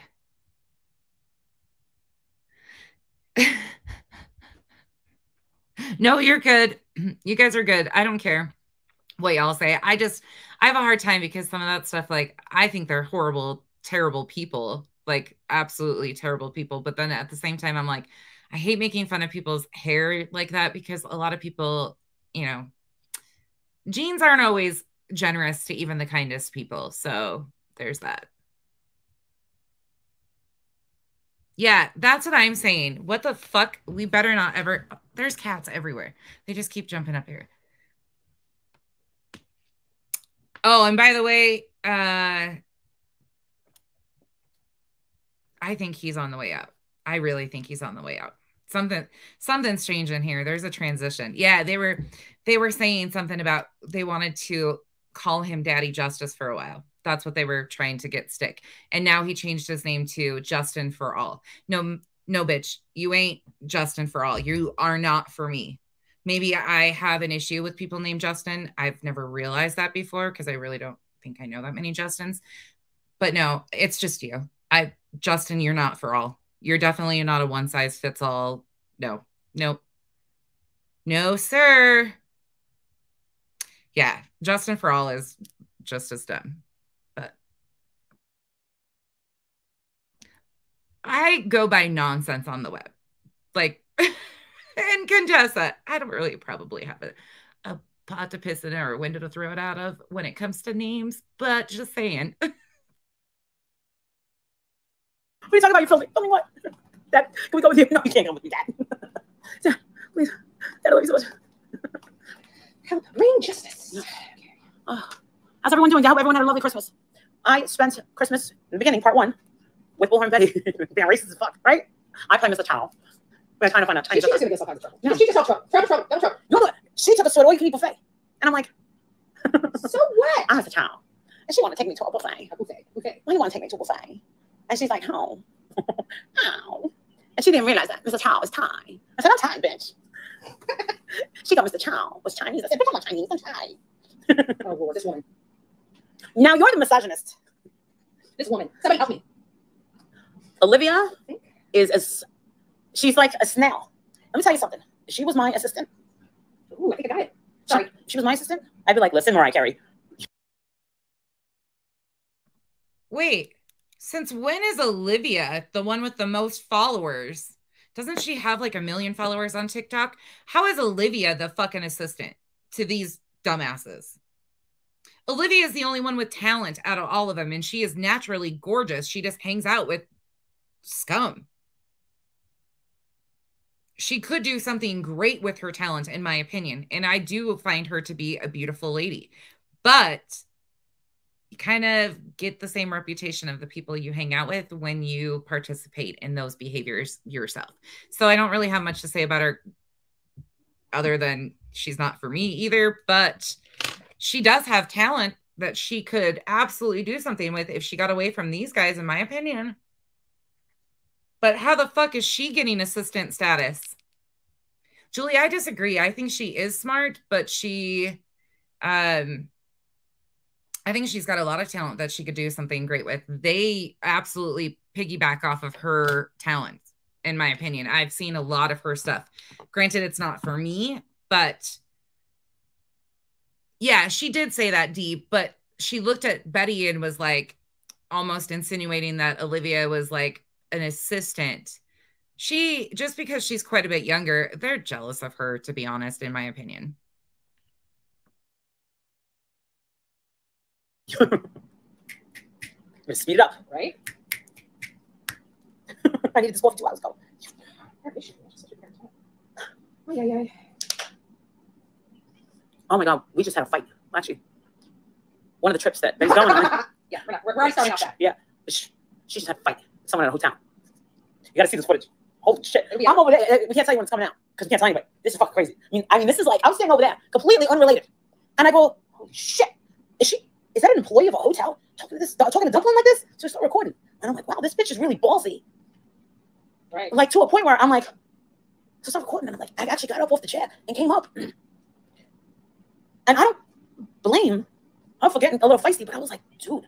No, you're good. You guys are good. I don't care what y'all say. I have a hard time because some of that stuff, like, I think they're horrible, terrible people, like absolutely terrible people. But then at the same time, I'm like, I hate making fun of people's hair like that because a lot of people, you know, genes aren't always generous to even the kindest people. So there's that. Yeah, that's what I'm saying. What the fuck? We better not ever. There's cats everywhere. They just keep jumping up here. Oh, and by the way, I think he's on the way out. I really think he's on the way out. Something's strange in here. There's a transition. Yeah, they were saying something about they wanted to call him Daddy Justice for a while. That's what they were trying to get stick. And now he changed his name to Justin for All. No, bitch, you ain't Justin for All. You are not for me. Maybe I have an issue with people named Justin. I've never realized that before because I really don't think I know that many Justins. But no, it's just you. Justin, you're not for all. You're definitely not a one size fits all. No, nope. No, sir. Yeah, Justin for All is just as dumb. But I go by nonsense on the web. Like, and Contessa, I don't really probably have a pot to piss in or a window to throw it out of when it comes to names, but just saying. What are you talking about? You're filming. Filming what? Dad, can we go with you? No, you can't come with me, Dad. Please. Dad, I love you so much. Help bring justice. How's everyone doing? I hope everyone had a lovely Christmas. I spent Christmas in the beginning, part 1, with Bullhorn Betty being racist as fuck, right? I play Mr. Chow. We're trying to find out. She's going to get us all kinds of trouble. Yeah. She just helped Trump. Trump. No, She took us to an all-you-can-eat buffet. And I'm like, So what? I was a child. And she wanted to take me to a buffet. A buffet. Okay. Why do you want to take me to a buffet? And she's like, how? How? And she didn't realize that Mr. Chow is Thai. I said, I'm Thai, bitch. She got Mr. Chow was Chinese. I said, bitch, I'm not Chinese, I'm Thai. Oh, Lord, this woman. Now you're the misogynist. This woman. Somebody help me. Olivia she's like a snail. Let me tell you something. If she was my assistant. Ooh, I think I got it. Sorry. If she was my assistant, I'd be like, listen, Mariah Carey. Wait, since when is Olivia the one with the most followers? Doesn't she have like 1 million followers on TikTok? How is Olivia the fucking assistant to these dumbasses? Olivia is the only one with talent out of all of them, and she is naturally gorgeous. She just hangs out with scum. She could do something great with her talent, in my opinion, and I do find her to be a beautiful lady. But you kind of get the same reputation of the people you hang out with when you participate in those behaviors yourself. So I don't really have much to say about her other than she's not for me either, but she does have talent that she could absolutely do something with if she got away from these guys, in my opinion. But how the fuck is she getting assistant status? Julie, I disagree. I think she is smart, but I think she's got a lot of talent that she could do something great with. They absolutely piggyback off of her talent, in my opinion. I've seen a lot of her stuff. Granted, it's not for me, but yeah, she did say that deep, but she looked at Betty and was like almost insinuating that Olivia was like an assistant. Just because she's quite a bit younger, they're jealous of her, to be honest, in my opinion. I'm gonna speed it up, Right? I needed this coffee 2 hours ago. Oh, yeah. Oh my God, we just had a fight. Actually, one of the trips that Betty's going on. Yeah, we're already starting off that. Yeah, she just had a fight with someone at a hotel. You gotta see this footage. Holy shit. Yeah. I'm over there. We can't tell you when it's coming out because we can't tell anybody. This is fucking crazy. I mean, this is like, I was standing over there, completely unrelated. And I go, holy shit. Is that an employee of a hotel talking to Dumpling like this? So I start recording. And I'm like, wow, this bitch is really ballsy. Right. Like to a point where I'm like, so I start recording and I'm like, I actually got up off the chair and came up. And I don't blame her for getting a little feisty, but I was like, dude,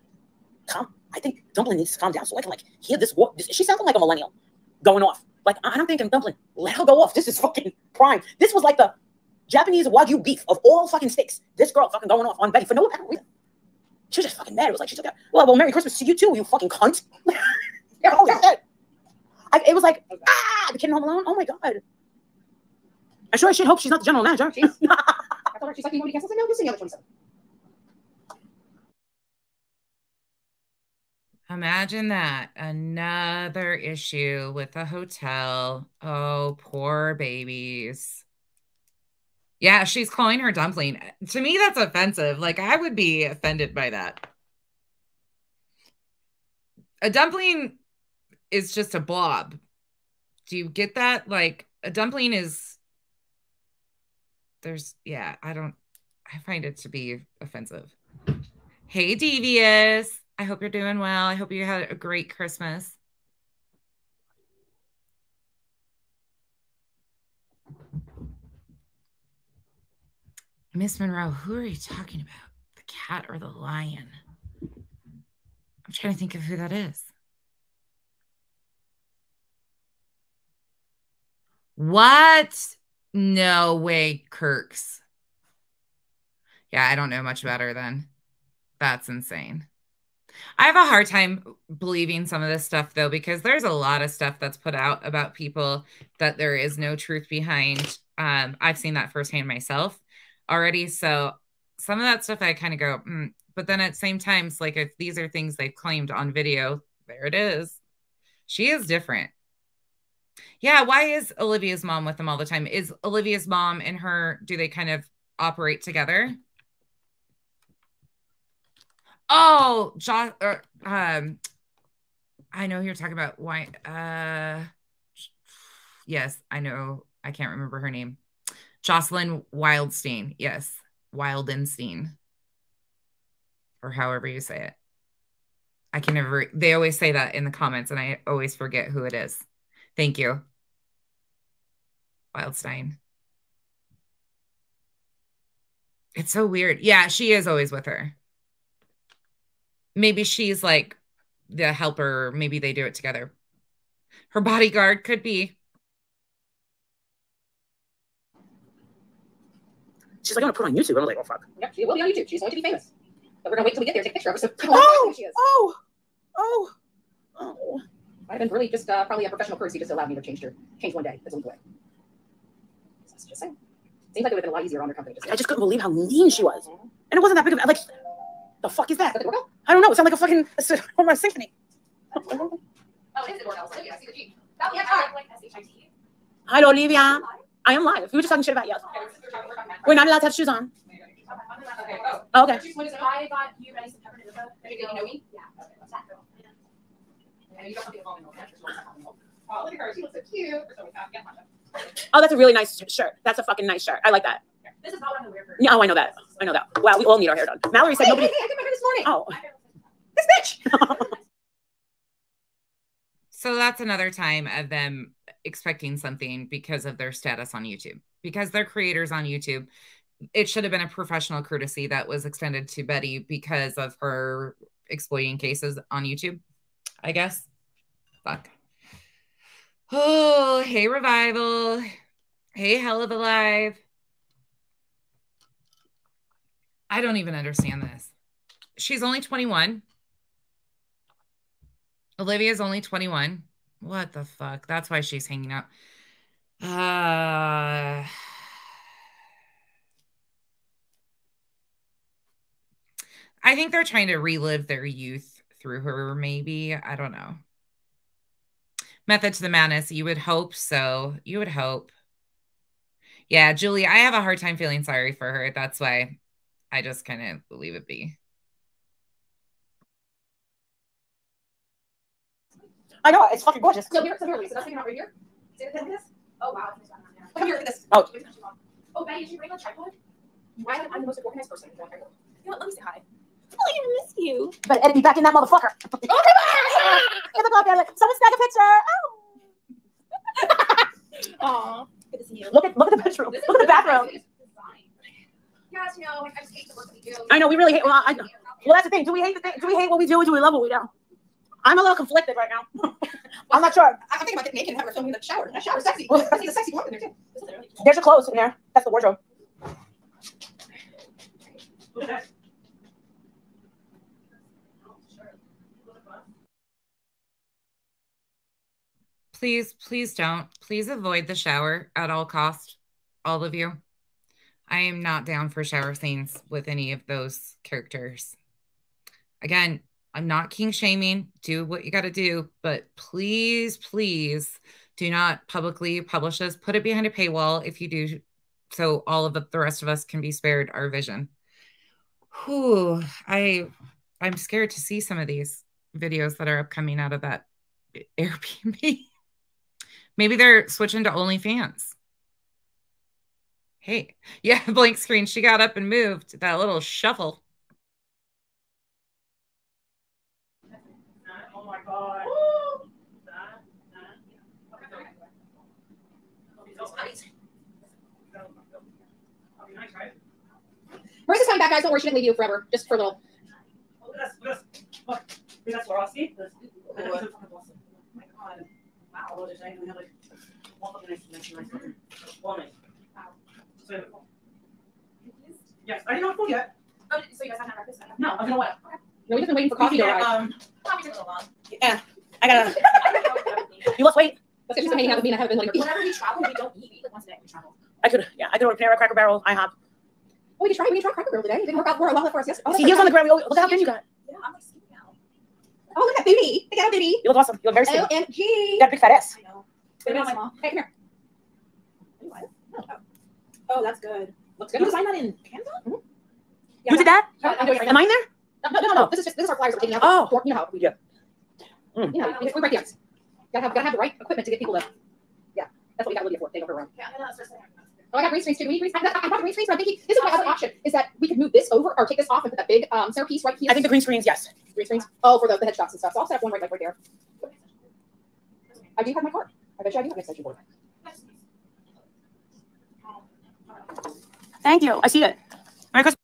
I think Dumpling needs to calm down so I can like hear this. She sounded like a millennial going off. Like, I'm thinking, Dumpling, let her go off. This is fucking prime. This was like the Japanese Wagyu beef of all fucking steaks. This girl fucking going off on Betty for no apparent reason. She was just fucking mad. It was like, she took out, well, Merry Christmas to you too, you fucking cunt. Yeah, holy shit. It was like, the kid in Home Alone. Oh my God. I sure as shit hope she's not the general manager. I told her, she's like, you want me to cancel? I was like, no, we'll see you on the 27th. Imagine that. Another issue with a hotel. Oh, poor babies. Yeah, she's calling her Dumpling. To me, that's offensive. Like, I would be offended by that. A dumpling is just a blob. Do you get that? Like, a dumpling is... I find it to be offensive. Hey, Devious. I hope you're doing well. I hope you had a great Christmas. Miss Monroe, who are you talking about? The cat or the lion? I'm trying to think of who that is. What? No way, Kirks. Yeah, I don't know much about her then. That's insane. I have a hard time believing some of this stuff, though, because there's a lot of stuff that's put out about people that there is no truth behind. I've seen that firsthand myself already. So some of that stuff I kind of go, but then at the same time, it's like if these are things they've claimed on video, there it is. She is different. Yeah, why is Olivia's mom with them all the time? Is Olivia's mom and her, do they kind of operate together? Oh, I know who you're talking about. Why? Yes, I know. I can't remember her name. Jocelyn Wildstein. Yes. Wildenstein. Or however you say it. I can never, they always say that in the comments and I always forget who it is. Thank you. Wildstein. It's so weird. Yeah, she is always with her. Maybe she's like the helper. Maybe they do it together. Her bodyguard could be. She's like, I'm going to put on YouTube. I'm like, oh, fuck. Yeah, she will be on YouTube. She's going to be famous. But we're going to wait till we get there to take a picture of her. So might have been really just probably a professional courtesy just to allow me to change one day. That's a week away. So just saying. Seems like it would have been a lot easier on their company. I just couldn't believe how mean she was. And it wasn't that big of like, the fuck is that? Is that the doorbell? I don't know. It sounded like a fucking Homer symphony. Oh, it is the doorbell. So, yeah, I see the G. Hi, Olivia. I am live. We were just talking shit about you. We're not allowed to have shoes on. Okay. Oh, okay. I got you ready some peppermint. You know me? Yeah. What's that girl? And you got something to call me. Oh, look at her. She looks so cute. Oh, that's a really nice shirt. That's a fucking nice shirt. I like that. This is not what I'm wearing. Yeah, oh, I know that. I know that. Wow, we all need our hair done. Mallory said nobody. Hey, I did my hair this morning. Oh, This bitch. So that's another time of them expecting something because of their status on YouTube. Because they're creators on YouTube. It should have been a professional courtesy that was extended to Betty because of her exploiting cases on YouTube, I guess. Fuck. Oh, hey, Revival. Hey, Hell of Alive. I don't even understand this. She's only 21. Olivia's only 21. What the fuck? That's why she's hanging out. I think they're trying to relive their youth through her, maybe. I don't know. Method to the Madness. You would hope so. You would hope. Yeah, Julie, I have a hard time feeling sorry for her. That's why I just kind of leave it be. I know. It's fucking gorgeous. So here, Lisa. That's taken out right here. See this? Oh wow. Come here, look at this. Oh. Oh, Betty, did you bring a tripod? I'm the most organized person. You know what? Let me say hi. Oh, I miss you. But Eddie be back in that motherfucker. Oh, come on! Get the dog like, someone snag a picture. Oh. Aw. Good to see you. Look at the bedroom. Look at the bathroom. Yes, no, I just hate the work that we do. I know we really hate. Well, that's the thing. Do we hate the thing? Do we hate what we do, or do we love what we do? I'm a little conflicted right now. I'm not sure. I'm thinking about getting naked and having her film me in the shower. That shower's sexy. I see the sexy woman in there too. There's your clothes in there. That's the wardrobe. Please don't. Please avoid the shower at all costs, all of you. I am not down for shower scenes with any of those characters. Again, I'm not king shaming. Do what you got to do, but please do not publicly publish this. Put it behind a paywall if you do, so all of the rest of us can be spared our vision. Whew, I'm scared to see some of these videos that are upcoming out of that Airbnb. Maybe they're switching to OnlyFans. Hey, yeah, blank screen. She got up and moved. That little shuffle. Oh my God. Marissa's coming back, guys. Don't worry, she didn't leave you forever. Just for a little. That's Swarovski. Oh my God. Wow. Yes, I didn't have food yet. Oh, so you guys haven't had breakfast? No, I'm gonna what? No, we've just been waiting for coffee to arrive. Coffee took a little long. Yeah, I gotta. You lost weight. That's just hanging out with me and I haven't been letting her eat. Whenever we travel, we don't eat. We eat like once a day. We travel. I could order Panera, Cracker Barrel, IHOP. Oh, we can try Cracker Barrel today. It didn't work out well for us yesterday. Oh, See, he was on the ground. Look how thin you got. Yeah, I'm like skinny now. oh, look at booty. They got a booty. You look awesome. You look very skinny. OMG. You got a big fat ass. I know. Hey, What about my mom? come here. Oh, that's good. Looks good. You designed that in Canva? You did that? Yeah, I'm doing it right Am now. I in there? No. This is our flyers we're taking out. Oh. You know how we do. You know, we break the ice. Gotta have the right equipment to get people to. Yeah, that's what we got Lydia for. Take over her run. Okay, I'm gonna start setting up. Oh, I got green screens too. Do we need green screens? I brought green screens, but I'm thinking this is my other option, is that we could move this over or take this off and put that big centerpiece right here. I think the green screens, yes. Green screens? Oh, for the headshots and stuff. So I'll set up one right there. I do have my card. I bet you I do have an extension board. Thank you. I see it. Merry Christmas.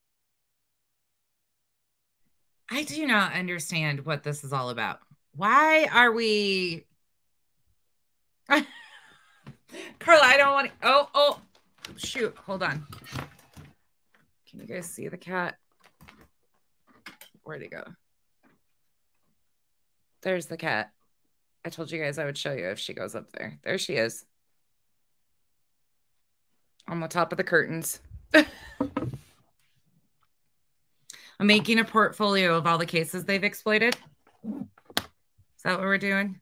I do not understand what this is all about. Why are we... Carla, I don't want to... Oh, shoot. Hold on. Can you guys see the cat? Where'd he go? There's the cat. I told you guys I would show you if she goes up there. There she is. On the top of the curtains. I'm making a portfolio of all the cases they've exploited. Is that what we're doing?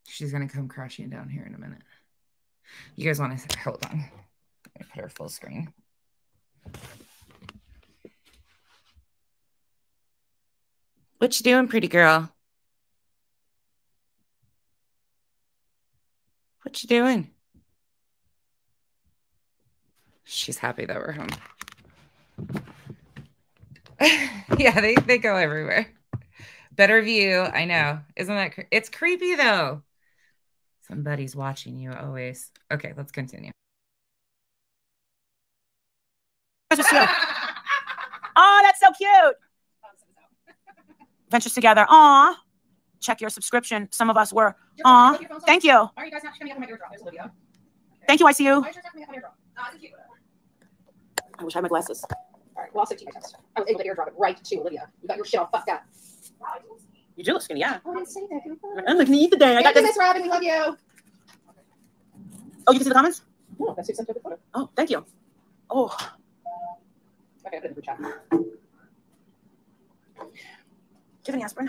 She's going to come crashing down here in a minute. You guys want to... Hold on. Let me put her full screen. What you doing, pretty girl? What you doing? She's happy that we're home. Yeah, they go everywhere. Better view. I know. Isn't that... It's creepy, though. Somebody's watching you always. Okay, let's continue. Oh, that's so cute. Ventures together. Aw. Check your subscription. Some of us were. Aw. Thank you. Are you guys not coming up on my airdrop? There's Olivia. Thank you. I see you. Why is yours not coming up on airdrop? Thank you. I wish I had my glasses. All right, well, I'll send to you my text. I was able to airdrop it right to Olivia. You got your shit all fucked up. You do look skinny, yeah. Oh, I didn't say that. I'm looking to eat today. I got Thank you, this. Miss Robin. We love you. Oh, you can see the comments? Oh, that's who sent over the photo. Oh, thank you. Oh. Okay, I put it in the chat. Do you have any aspirin?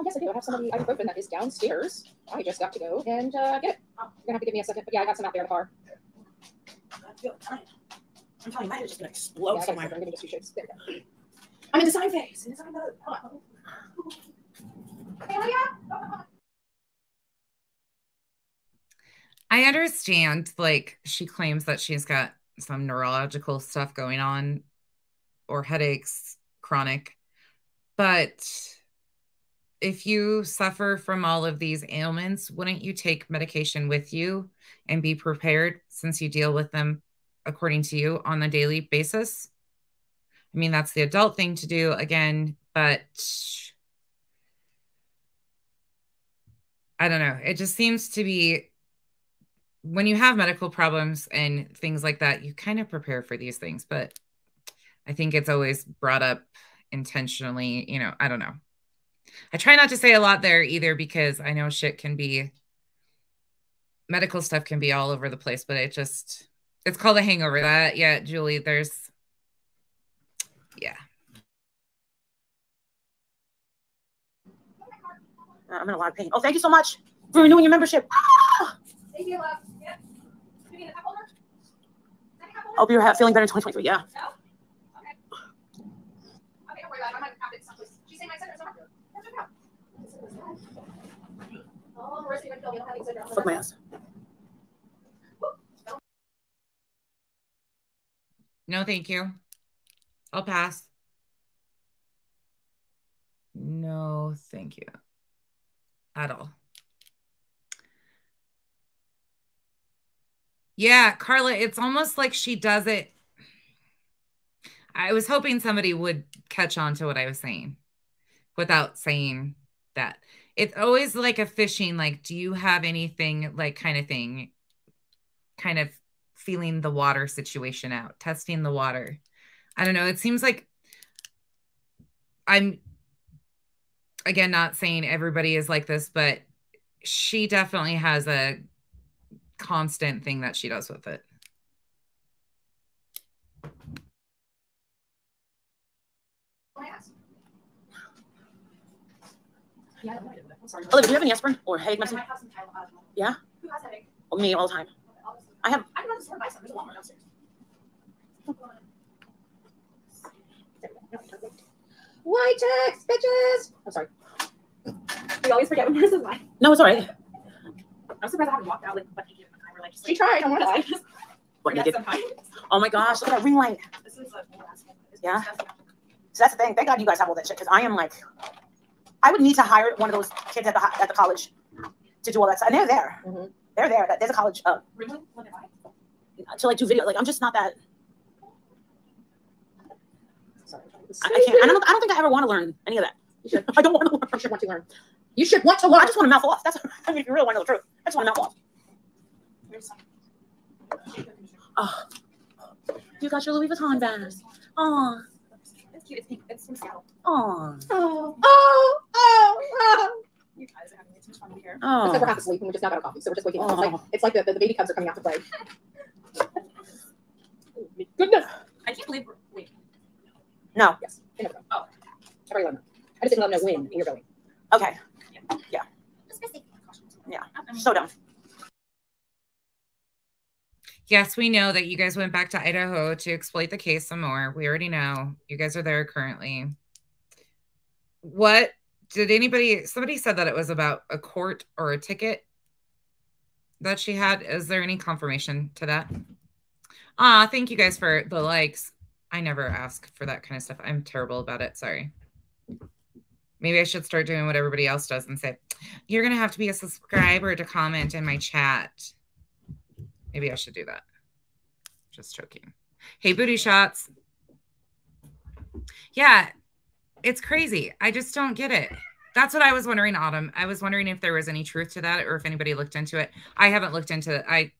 Yes, I do. I have somebody, ibuprofen that is downstairs. I just got to go and get it. You're going to have to give me a second. But yeah, I got some out there in the car. I'm telling you, my head is just going to explode somewhere. I'm giving you 2 shakes. There we go. I'm in design phase. I understand, like, she claims that she's got some neurological stuff going on or headaches, chronic. But if you suffer from all of these ailments, wouldn't you take medication with you and be prepared since you deal with them, according to you, on a daily basis? I mean, that's the adult thing to do, again, but I don't know. It just seems to be, when you have medical problems and things like that, you kind of prepare for these things. But I think it's always brought up intentionally. You know, I don't know. I try not to say a lot there either, because I know shit can be, medical stuff can be all over the place, but it's called a hangover. That, yeah, Julie, yeah. I'm in a lot of pain. Oh, thank you so much for renewing your membership. Ah! Thank you, love. Yep. You need a cup holder? Is that a cup holder? Hope you're feeling better in 2023. Yeah. No? Okay. Okay, don't worry about it. I might have it someplace. She's saying my center's not good. Where's your cup? Oh, Marissa, you're gonna kill me. I don't have any center. Fuck my ass. No, thank you. I'll pass. No, thank you. At all. Yeah, Carla, it's almost like she does it. I was hoping somebody would catch on to what I was saying without saying that. It's always like a fishing, like, do you have anything, like, kind of thing, kind of feeling the water situation out, testing the water. I don't know. It seems like, I'm, again, not saying everybody is like this, but she definitely has a constant thing that she does with it. Yeah, I'm sorry. Olivia, do you have any aspirin or headache I medicine? might have some Tylenol. Yeah? Who has headache? Oh, me all the time. I have. I can run the store and buy some. There's a Walmart downstairs. White text, bitches. I'm sorry. We always forget when Marissa's live. No, it's all right. I'm surprised I haven't walked out like butt naked. We're like, she tried on one side. Oh my gosh, look at that ring light. This is like, Yeah. So that's the thing. Thank God you guys have all that shit, because I am like, I would need to hire one of those kids at the college to do all that stuff. And they're there. Mm-hmm. They're there. There's a college Really? to like do video. Like I'm just not that. Sorry. I can't. I don't think I ever want to learn any of that. You should. I don't want to learn. You should want to learn. You should want to learn. I just want to mouth off. That's. I mean, if you really want to know the truth, I just want to mouth off. Oh, you got your Louis Vuitton bag. Oh, It's cute. It's from Seattle. oh, You guys are having too much fun over here. oh. Except we're half asleep and we just now got our coffee, so we're just waking up. It's like the baby cubs are coming out to play. Goodness. I can't believe we're wait. No. Yes. Oh. I've already let them know. I just didn't let them know when you're going. Okay. Yeah. Just for safety precautions. Yeah. I mean, So dumb. Yes, we know that you guys went back to Idaho to exploit the case some more. We already know. You guys are there currently. What did somebody said that it was about a court or a ticket that she had. Is there any confirmation to that? Thank you guys for the likes. I never ask for that kind of stuff. I'm terrible about it. Sorry. Maybe I should start doing what everybody else does and say, you're going to have to be a subscriber to comment in my chat. Maybe I should do that. Just joking. Hey, booty shots. Yeah, it's crazy. I just don't get it. That's what I was wondering, Autumn. I was wondering if there was any truth to that or if anybody looked into it. I haven't looked into it.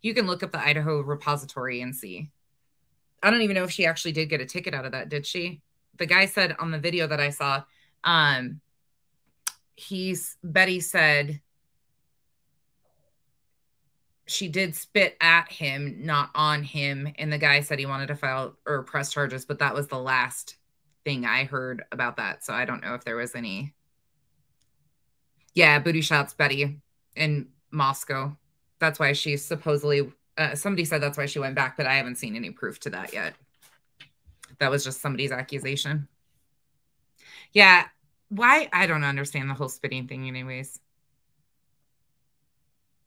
You can look up the Idaho repository and see. I don't even know if she actually did get a ticket out of that, did she? The guy said on the video that I saw, Betty said she did spit at him, not on him. And the guy said he wanted to file or press charges, but that was the last thing I heard about that. So I don't know if there was any. Yeah, booty shots, Betty in Moscow. That's why she supposedly, somebody said that's why she went back, but I haven't seen any proof to that yet. That was just somebody's accusation. Yeah, why? I don't understand the whole spitting thing anyways.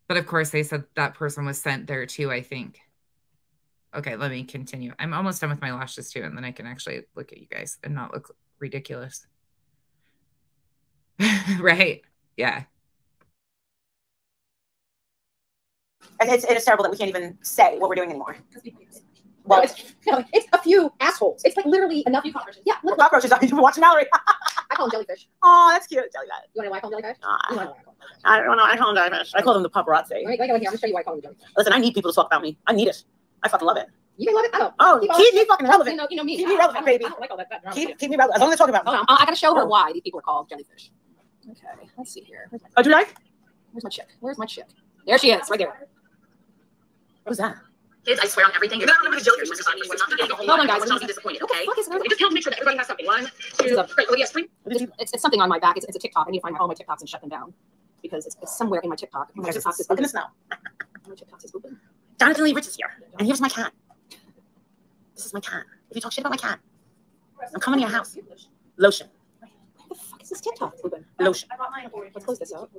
But of course, they said that person was sent there too, I think. Okay, let me continue. I'm almost done with my lashes too, and then I can actually look at you guys and not look ridiculous. Right? Yeah. And it's terrible that we can't even say what we're doing anymore. Well, it's a few assholes. It's like literally enough. Few cockroaches. Yeah, Well, cockroaches. You've been watching Mallory. I call them jellyfish. Oh, that's cute. Jellyfish. You want to know why I call them jellyfish? You want to know why I call them jellyfish? I don't know. I call them jellyfish. I call them the paparazzi. Let me go in here. I'm going to show you why I call them jellyfish. Listen, I need people to talk about me. I need it. I fucking love it. You can love it. I don't. Oh, keep me fucking relevant. You know me. Keep me relevant, baby. I don't like all that drama. Keep me relevant. As long as they talk about me. Hold on. I got to show her why these people are called jellyfish. Okay. Let's see here. Oh, do you like? Where's my chick? Where's my chick? There she is, right there. What was that? Kids, I swear on everything. You're gonna remember the jellyfish was on you. We're not getting a whole Hold lot. on, guys. We're not disappointed, okay? What the fuck is that? We just have to make sure that everybody has something. 1, 2, 3. Oh, yes, 3. It's something on my back. It's a TikTok. I need to find all my TikToks and shut them down because it's somewhere in my TikTok. My TikTok is Look in the snow. My TikTok is open. Jonathan Lee Rich is here. And here's my cat. This is my cat. If you talk shit about my cat, I'm coming to your house. Lotion. Where the fuck is this TikTok open? Lotion. Let's close this out.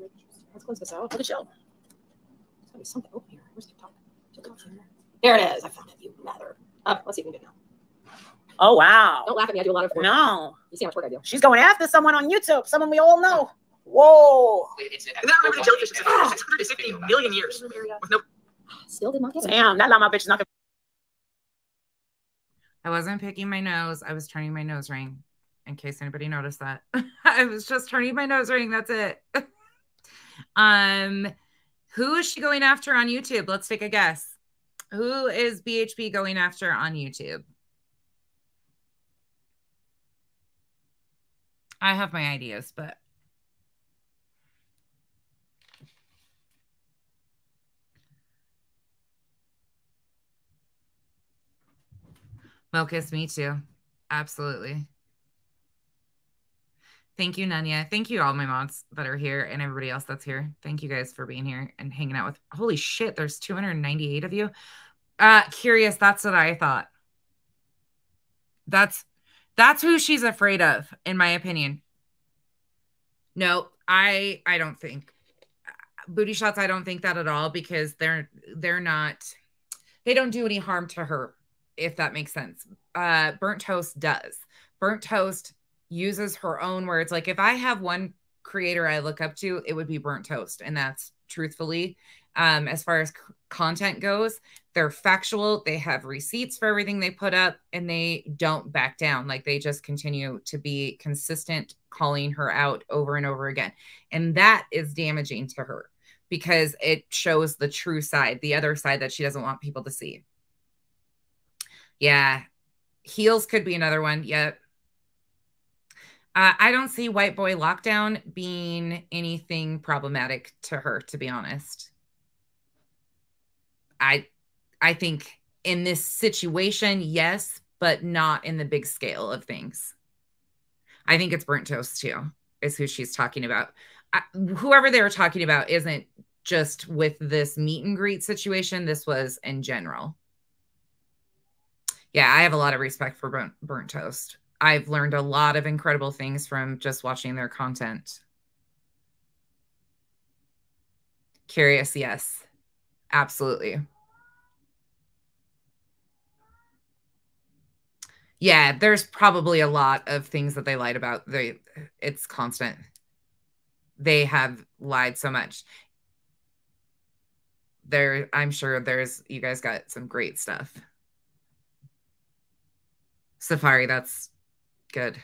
Let's close this out. Look at you. There's gotta be something open here. Where's TikTok? TikTok's in there. There it is. I found it. You mother. Let's see if we can do it now. Oh, wow. Don't laugh at me. I do a lot of work. No. You see how much work I do. She's going after someone on YouTube. Someone we all know. Whoa. And then remember the jellyfish. It's 650 million years. With no. Still did not get it. Damn, that llama bitch is not gonna. I wasn't picking my nose. I was turning my nose ring, in case anybody noticed that. I was just turning my nose ring. That's it. Who is she going after on YouTube? Let's take a guess. Who is BHP going after on YouTube? I have my ideas, but Milkus, me too. Absolutely. Thank you, Nanya. Thank you, all my mods that are here and everybody else that's here. Thank you guys for being here and hanging out with. Holy shit, there's 298 of you. Curious, that's what I thought. That's who she's afraid of, in my opinion. No, I don't think booty shots. I don't think that at all, because they're not, they don't do any harm to her, if that makes sense. Burnt Toast does. Burnt Toast uses her own words. Like, if I have one creator I look up to, it would be Burnt Toast. And that's truthfully, as far as content goes, they're factual. They have receipts for everything they put up, and they don't back down. Like, they just continue to be consistent, calling her out over and over again. And that is damaging to her, because it shows the true side, the other side that she doesn't want people to see. Yeah. Heels could be another one. Yep. I don't see White Boy Lockdown being anything problematic to her, to be honest. I think in this situation, yes, but not in the big scale of things. I think it's Burnt Toast too, is who she's talking about. Whoever they were talking about isn't just with this meet and greet situation. This was in general. Yeah, I have a lot of respect for Burnt Toast. I've learned a lot of incredible things from just watching their content. Curious, yes. Absolutely. Yeah, there's probably a lot of things that they lied about. It's constant. They have lied so much. I'm sure you guys got some great stuff. Safari, that's good.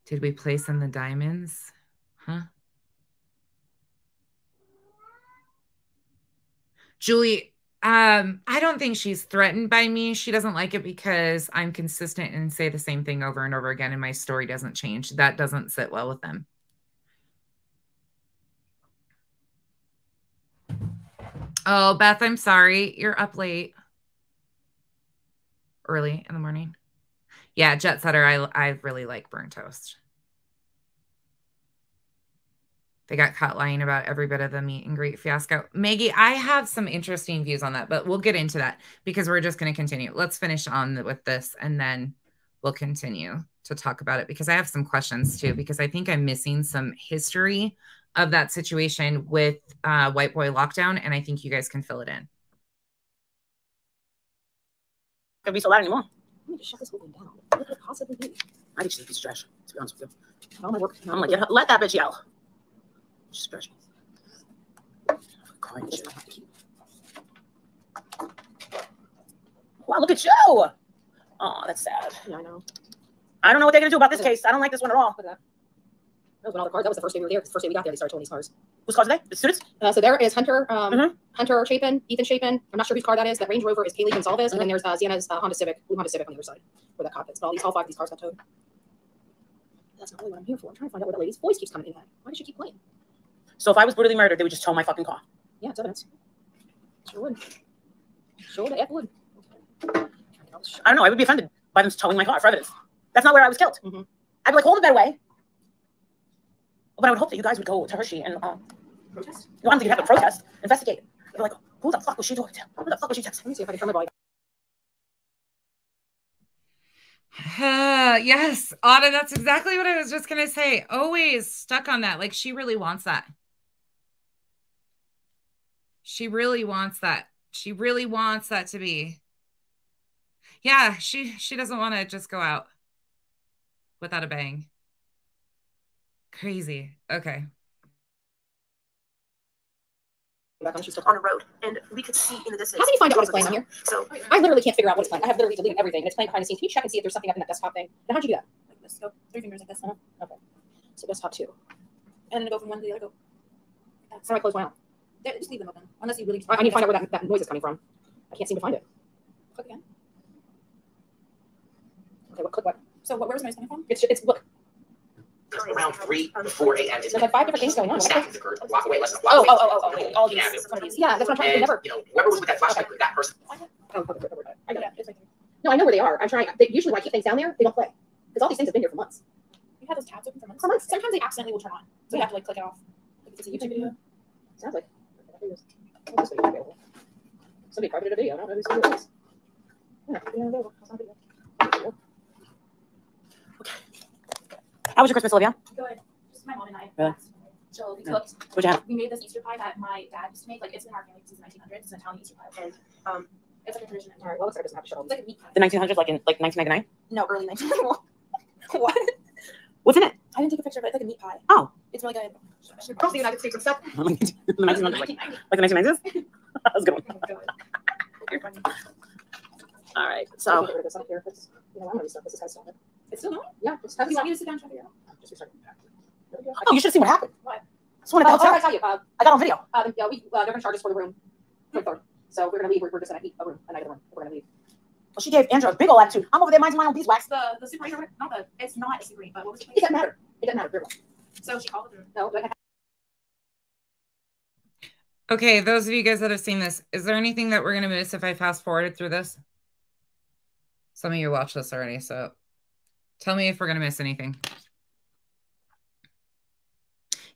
Did we place in the diamonds? Huh? Julie, I don't think she's threatened by me. She doesn't like it because I'm consistent and say the same thing over and over again, and my story doesn't change. That doesn't sit well with them. Oh, Beth, I'm sorry. You're up late. Early in the morning. Yeah, Jet Setter, I really like Burnt Toast. They got caught lying about every bit of the meet and greet fiasco. Maggie, I have some interesting views on that, but we'll get into that because we're just going to continue. Let's finish on with this, and then we'll continue to talk about it, because I have some questions too, because I think I'm missing some history of that situation with White Boy Lockdown, and I think you guys can fill it in. Could be so loud anymore. Let me just shut this whole thing down. What could it possibly be? I think she's a piece of trash, to be honest with you. All my work. I'm like, let that bitch yell. She's trash. Wow, look at you. Oh, that's sad. Yeah, I know. I don't know what they're going to do about this case. I don't like this one at all. Look at that. That was when all the cards. That was the first day we were there. The first day we got there, they started showing these cards. Whose cards are they? The students? So there is Hunter, Hunter Chapin, Ethan Chapin. I'm not sure whose card that is. That Range Rover is Kaylee Gonzalez, and then there's Sienna's Honda Civic, blue Honda Civic on the other side, where that cop is. But all 5 of these cards got towed. That's not really what I'm here for. I'm trying to find out where that lady's voice keeps coming in at. Why does she keep playing? So if I was brutally murdered, they would just tow my fucking car. Yeah, it's evidence. Sure would. Sure the F would. I don't know. I would be offended by them towing my car for evidence. That's not where I was killed. I'd be like, hold it that way. But I would hope that you guys would go to Hershey and protest. You want to have a protest, investigate. You're like, who the fuck was she talking to? Who the fuck was she texting? Let me see if I can remember. Yes, Autumn, that's exactly what I was just going to say. Always stuck on that. Like, she really wants that. She really wants that. She really wants that to be. Yeah, she doesn't want to just go out without a bang. Crazy. Okay. She's still on the road, and we could see in the distance. How can you find out what it's playing on here? So I literally can't figure out what it's playing. I have literally deleted everything, and it's playing behind the scenes. Can you check and see if there's something up in that desktop thing? Now, how'd you do that? Like this. Go 3 fingers like this. Okay. So desktop 2, and then go from one to the other. Go. So I close one out. Just leave them open, unless you really. I need to find out where that noise is coming from. I can't seem to find it. Click again. Okay. Click what? So where was the noise coming from? It's look. Around 3 to 4 a.m. There's like 5 different things going on. Staffing occurred a block away, less than a block away. All these. Yeah, that's what I'm trying to never. You know, whoever was with that flashlight, that person. I got it. No, I know where they are. I'm trying. Usually when I keep things down there, they don't play. Because all these things have been here for months. You have those tabs open for months? For months. Sometimes they accidentally will turn on. So you have to like click it off. Like if it's a YouTube video. Sounds like. Somebody privated a video. I don't know who's doing this. Yeah, video available. That's not video. How was your Christmas, Olivia? Good. Just my mom and I. Really? So we cooked. What'd you have? We made this Easter pie that my dad used to make. Like, it's in our family since the 1900s. It's an Italian Easter pie. And it's like a tradition. All right, well, looks like it doesn't have to show. It's like a meat pie. The 1900s, like in 1999. No, early 1900s. What? What's in it? I didn't take a picture of it. It's like a meat pie. Oh. It's really good. Across the United States and stuff. the 1900s, like the 1990s. That was a good one. You're funny. All right, So so get rid of this up here. It's, you know, I'm gonna stuff. This is kind of stupid. It's still going? Yeah, it's You want me to sit down and try to figure it out? just a second. There we go. oh, you should have seen what happened. What? Just wanted to Oh, tell I tell you, I got on video. yeah, they're gonna charge us for the room. For the third. So we're gonna leave. We're just gonna eat a room, a night of the room. We're gonna leave. Well, she gave Andrew a big old attitude. I'm over there minding my own beeswax. The Super 8 or not the, it's not a Super 8, but what was it? It doesn't matter. It doesn't matter. Very well. So she called it. No, like, Okay, those of you guys that have seen this, is there anything that we're going to miss if I fast forwarded through this? Some of you watched this already, so tell me if we're going to miss anything.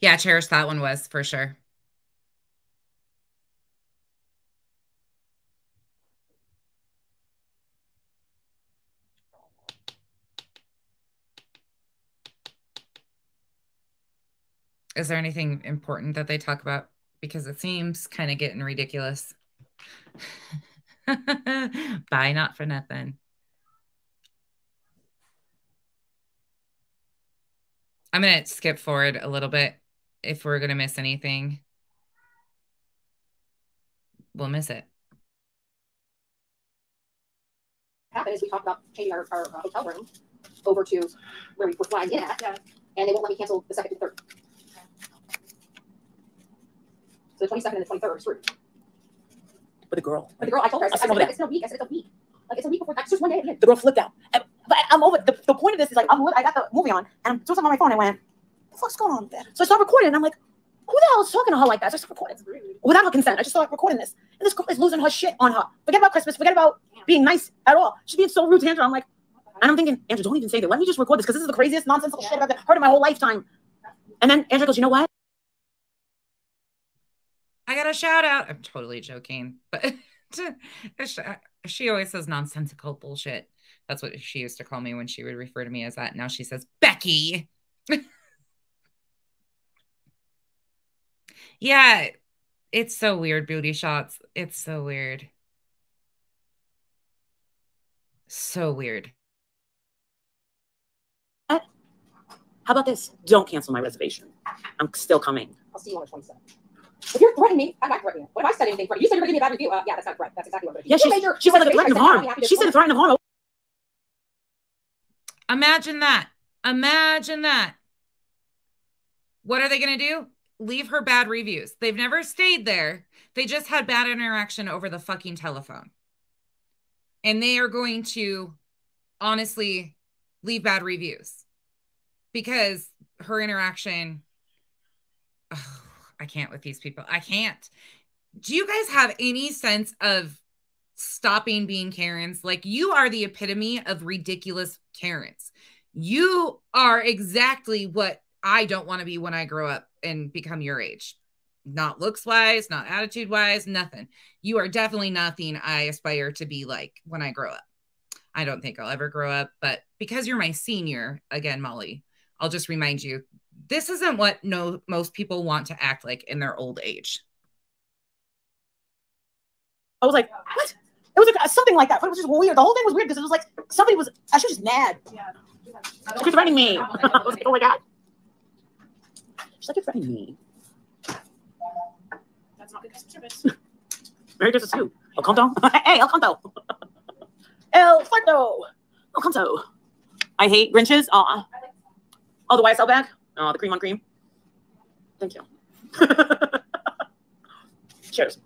Yeah, Cherish, that one was for sure. Is there anything important that they talk about? Because it seems kind of getting ridiculous. Bye, not for nothing. I'm going to skip forward a little bit. If we're going to miss anything, we'll miss it. happened is we talked about changing our hotel room over to where we were flying in at, and they won't let me cancel the 2nd and 3rd. So the 22nd and the 23rd is free. With the girl. But the girl, I told her, I said, over there. it's a week. I said, it's a week. Like, it's a week before, that's just one day at the end. The girl flipped out. But I'm over. The point of this is like, I got the movie on, and I'm doing something on my phone. And I went, what the fuck's going on with that? So I started recording, and I'm like, who the hell is talking to her like that? So I started recording without her consent. I just started recording this. And this girl is losing her shit on her. Forget about Christmas. Forget about being nice at all. She's being so rude to Andrew. I'm like, and I'm thinking, Andrew, don't even say that. Let me just record this because this is the craziest nonsensical shit I've ever heard in my whole lifetime. And then Andrew goes, you know what? I got a shout out. I'm totally joking, but she always says nonsensical bullshit. That's what she used to call me when she would refer to me as that. Now she says, Becky. Yeah, it's so weird, booty shots. It's so weird. So weird. How about this? Don't cancel my reservation. I'm still coming. I'll see you on the 27th. If you're threatening me, I'm not threatening you. What if I said anything for you? You said you're going to give me a bad review. Yeah, that's not correct. That's exactly what I'm going to do. Yeah, she said like a threat of harm. She said a threat of harm. Imagine that. Imagine that. What are they going to do? Leave her bad reviews. They've never stayed there. They just had bad interaction over the fucking telephone. And they are going to honestly leave bad reviews because her interaction, oh, I can't with these people. I can't. Do you guys have any sense of stopping being Karens? Like, you are the epitome of ridiculous Karens. You are exactly what I don't want to be when I grow up and become your age. Not looks wise, not attitude wise, nothing. You are definitely nothing I aspire to be like when I grow up. I don't think I'll ever grow up, but because you're my senior, again, Molly, I'll just remind you, this isn't what most people want to act like in their old age. I was like, what? It was like something like that. But it was just weird. The whole thing was weird because it was like somebody was actually just mad. Yeah. She's threatening me. I was like, oh my God. She's like, you're threatening me. That's not good customer service. Merry Christmas too. El Conto. Hey, El Conto. El Farto. El Conto. I hate Grinches. Oh, the YSL bag. Oh, the cream on cream. Thank you. Cheers.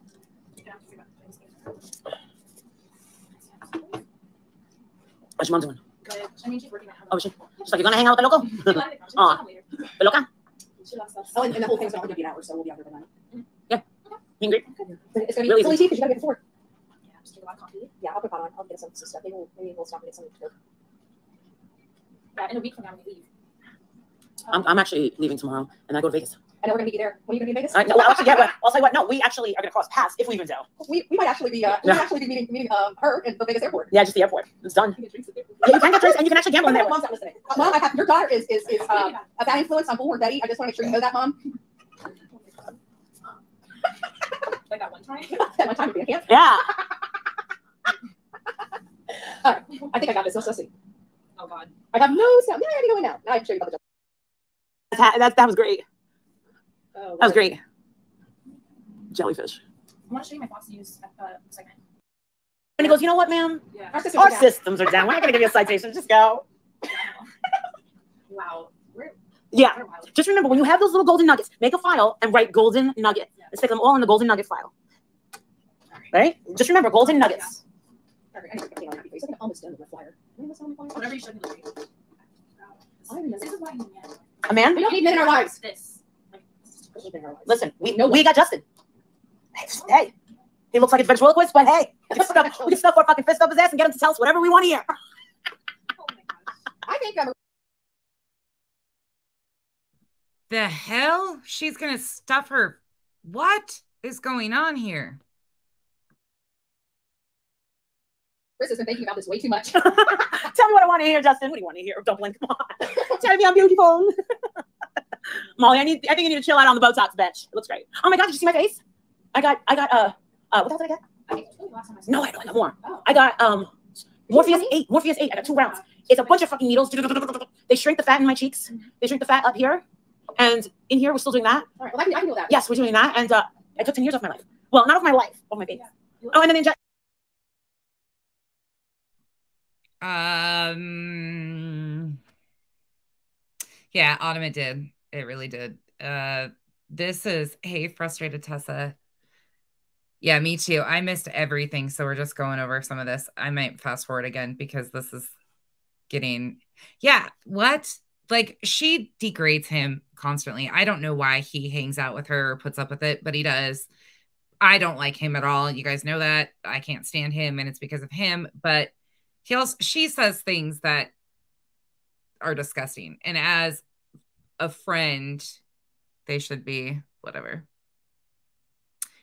What's your mom doing? Good. I mean, she's working at home. Oh, she's like, you're gonna hang out with the loco? Oh, the loca? She loves us. Oh, and the whole thing's going to be an hour, so we'll be out here by 9. Hungry? It's going to be Really fully tea because you got to get before. Yeah, just drink a lot of coffee. Yeah, I'll put pot on. I'll get some stuff. Maybe we'll stop and get some. Yeah, in a week from now we leave. I'm actually leaving tomorrow, and I go to Vegas. I know we're gonna meet you there. When are you gonna be in Vegas? No, I'll actually get one. I'll tell you what. No, we actually are gonna cross paths if we even do. We might actually be meeting her at the Vegas airport. Yeah, just the airport. It's done. Yeah, you can get drinks and you can actually gamble in there. Mom's not listening. Mom, your daughter is a bad influence on Bullhorn Betty. I just want to make sure you know that, Mom. Like that one time. That one time would be a camp. Yeah. All right. I think I got this. Let's see. Oh God. I have no sound. Yeah, I can go in now. Now I can show you about the That was great. Oh, That was great. Jellyfish. I want to show you my Fox News segment. And he goes, you know what, ma'am? Yeah. Our systems are down. We're not gonna give you a citation. Just go. Wow. Yeah. Just remember, when you have those little golden nuggets, make a file and write golden nugget. Yeah. Let's take them all in the golden nugget file. Right? Just remember, golden nuggets. Yeah. Almost done with my flyer. Whatever you show me. This is why you need A man? We don't need men in our lives. this. Listen, we got Justin. Hey, he looks like a ventriloquist, but hey, we can stuff our fucking fist up his ass and get him to tell us whatever we want to hear. Oh my gosh. I think I'm The hell? She's gonna stuff her. What is going on here? Chris has been thinking about this way too much. Tell me what I want to hear, Justin. What do you want to hear? Dumpling, come on. Tell me I'm beautiful. Molly, I think you need to chill out on the Botox bench. It looks great. Oh my God, did you see my face? I got what the hell did I get? I think it was last time I saw No, I got more. Oh. I got Morpheus 8. Morpheus 8. I got 2 rounds. It's a bunch of fucking needles. They shrink the fat in my cheeks. They shrink the fat up here. And in here, we're still doing that. All right, well, I can do that. Yes, we're doing that. And I took 10 years off my life. Well, not of my life, of my baby. Yeah. Oh, and then they inject. Yeah, Autumn, it did. It really did. This is, hey, frustrated Tessa. Yeah, me too. I missed everything, so we're just going over some of this. I might fast forward again because this is getting, yeah, what? Like, she degrades him constantly. I don't know why he hangs out with her or puts up with it, but he does. I don't like him at all. You guys know that. I can't stand him, and it's because of him. But she says things that are disgusting. And as a friend, they should be whatever.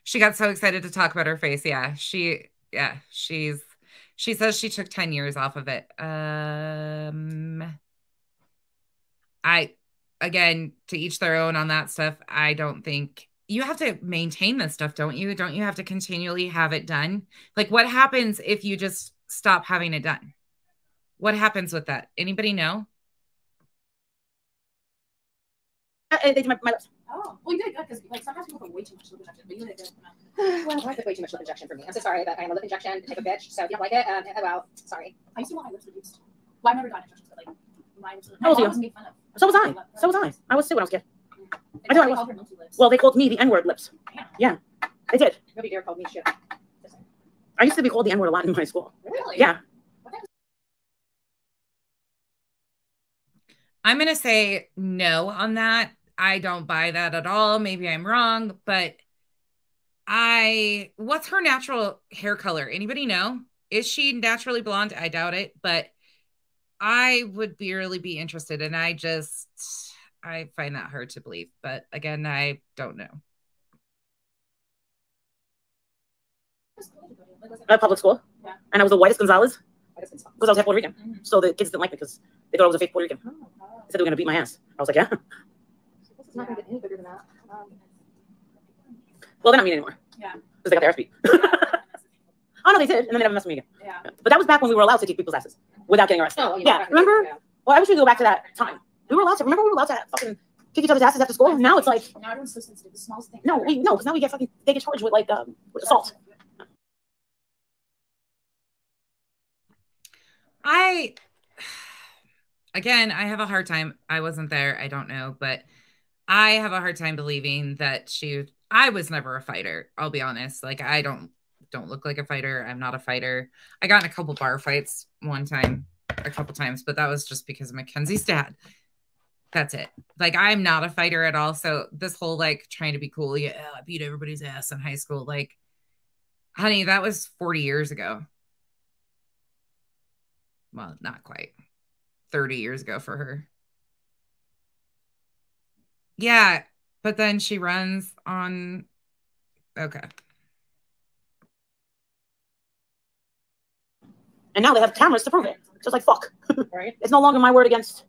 She got so excited to talk about her face. Yeah, she says she took 10 years off of it. Again, to each their own on that stuff. I don't think you have to maintain this stuff, don't you? Don't you have to continually have it done? Like, what happens if you just stop having it done? What happens with that? Anybody know? They did my lips. Oh, well, you did good because like sometimes people put way too much lip injection, but you did good. Well, I put way too much lip injection for me. I'm so sorry that I am a lip injection type of bitch. So if you don't like it, well, sorry. I used to want my lips reduced. Well, I've never gotten injections, but like my lips. How old are you? Was made fun of. So was I. So was I. I was too when I was a kid. I know I was. called her milky lips. Well, they called me the N-word lips. Yeah, they did. Nobody dare call me shit. I used to be called the N-word a lot in my school. Really? Yeah. I'm going to say no on that. I don't buy that at all. Maybe I'm wrong, but what's her natural hair color? Anybody know? Is she naturally blonde? I doubt it, but I would really be interested. And I find that hard to believe. But again, I don't know. Public school. Yeah. And I was the whitest Gonzalez because I was half Puerto Rican. Mm-hmm. So the kids didn't like me because they thought I was a fake Puerto Rican. They said they were going to beat my ass. I was like, yeah. It's not going to get any bigger than that. Well, they're not mean anymore. Yeah. Because they got their ass beat. Oh, no, they did. And then they never messed with me again. Yeah. But that was back when we were allowed to kick people's asses without getting arrested. Oh, yeah. Remember? Yeah. Well, I wish we could go back to that time. We were allowed to fucking kick each other's asses after school. Now it's like, now everyone's so sensitive. The smallest thing. no, because now they get charged with like with assault. Again, I have a hard time. I wasn't there. I don't know, but I have a hard time believing that I was never a fighter. I'll be honest. Like, I don't look like a fighter. I'm not a fighter. I got in a couple bar fights a couple times, but that was just because of Mackenzie's dad. That's it. Like, I'm not a fighter at all. So this whole like trying to be cool. Yeah, I beat everybody's ass in high school. Like, honey, that was 40 years ago. Well, not quite. 30 years ago for her. Yeah, but then she runs on. Okay. And now they have cameras to prove it. So it's like, fuck. Right? It's no longer my word against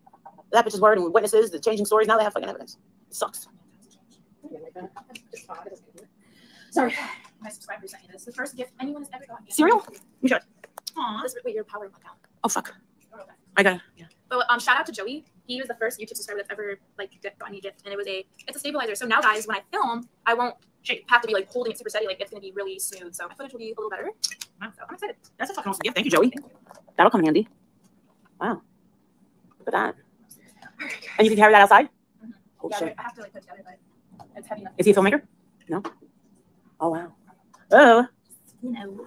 that bitch's word and witnesses, the changing stories. Now they have fucking evidence. It sucks. Sorry. My subscribers sent me this. The first gift anyone has ever gotten me. Cereal? You should. Aw. Wait, your power account. Oh, fuck. I got it. Yeah. But shout out to Joey. He was the first YouTube subscriber that's ever like gotten me a gift, and it's a stabilizer. So now, guys, when I film, I won't have to be like holding it super steady. Like it's gonna be really smooth. So my footage will be a little better. Wow. So I'm excited. That's a fucking awesome gift. Thank you, Joey. That'll come in handy. Wow. Look at that. And you can carry that outside? Mm-hmm. Oh, yeah, shit. I have to like put it together, but it's heavy enough. Is he a filmmaker? No. Oh, wow. Oh. You know.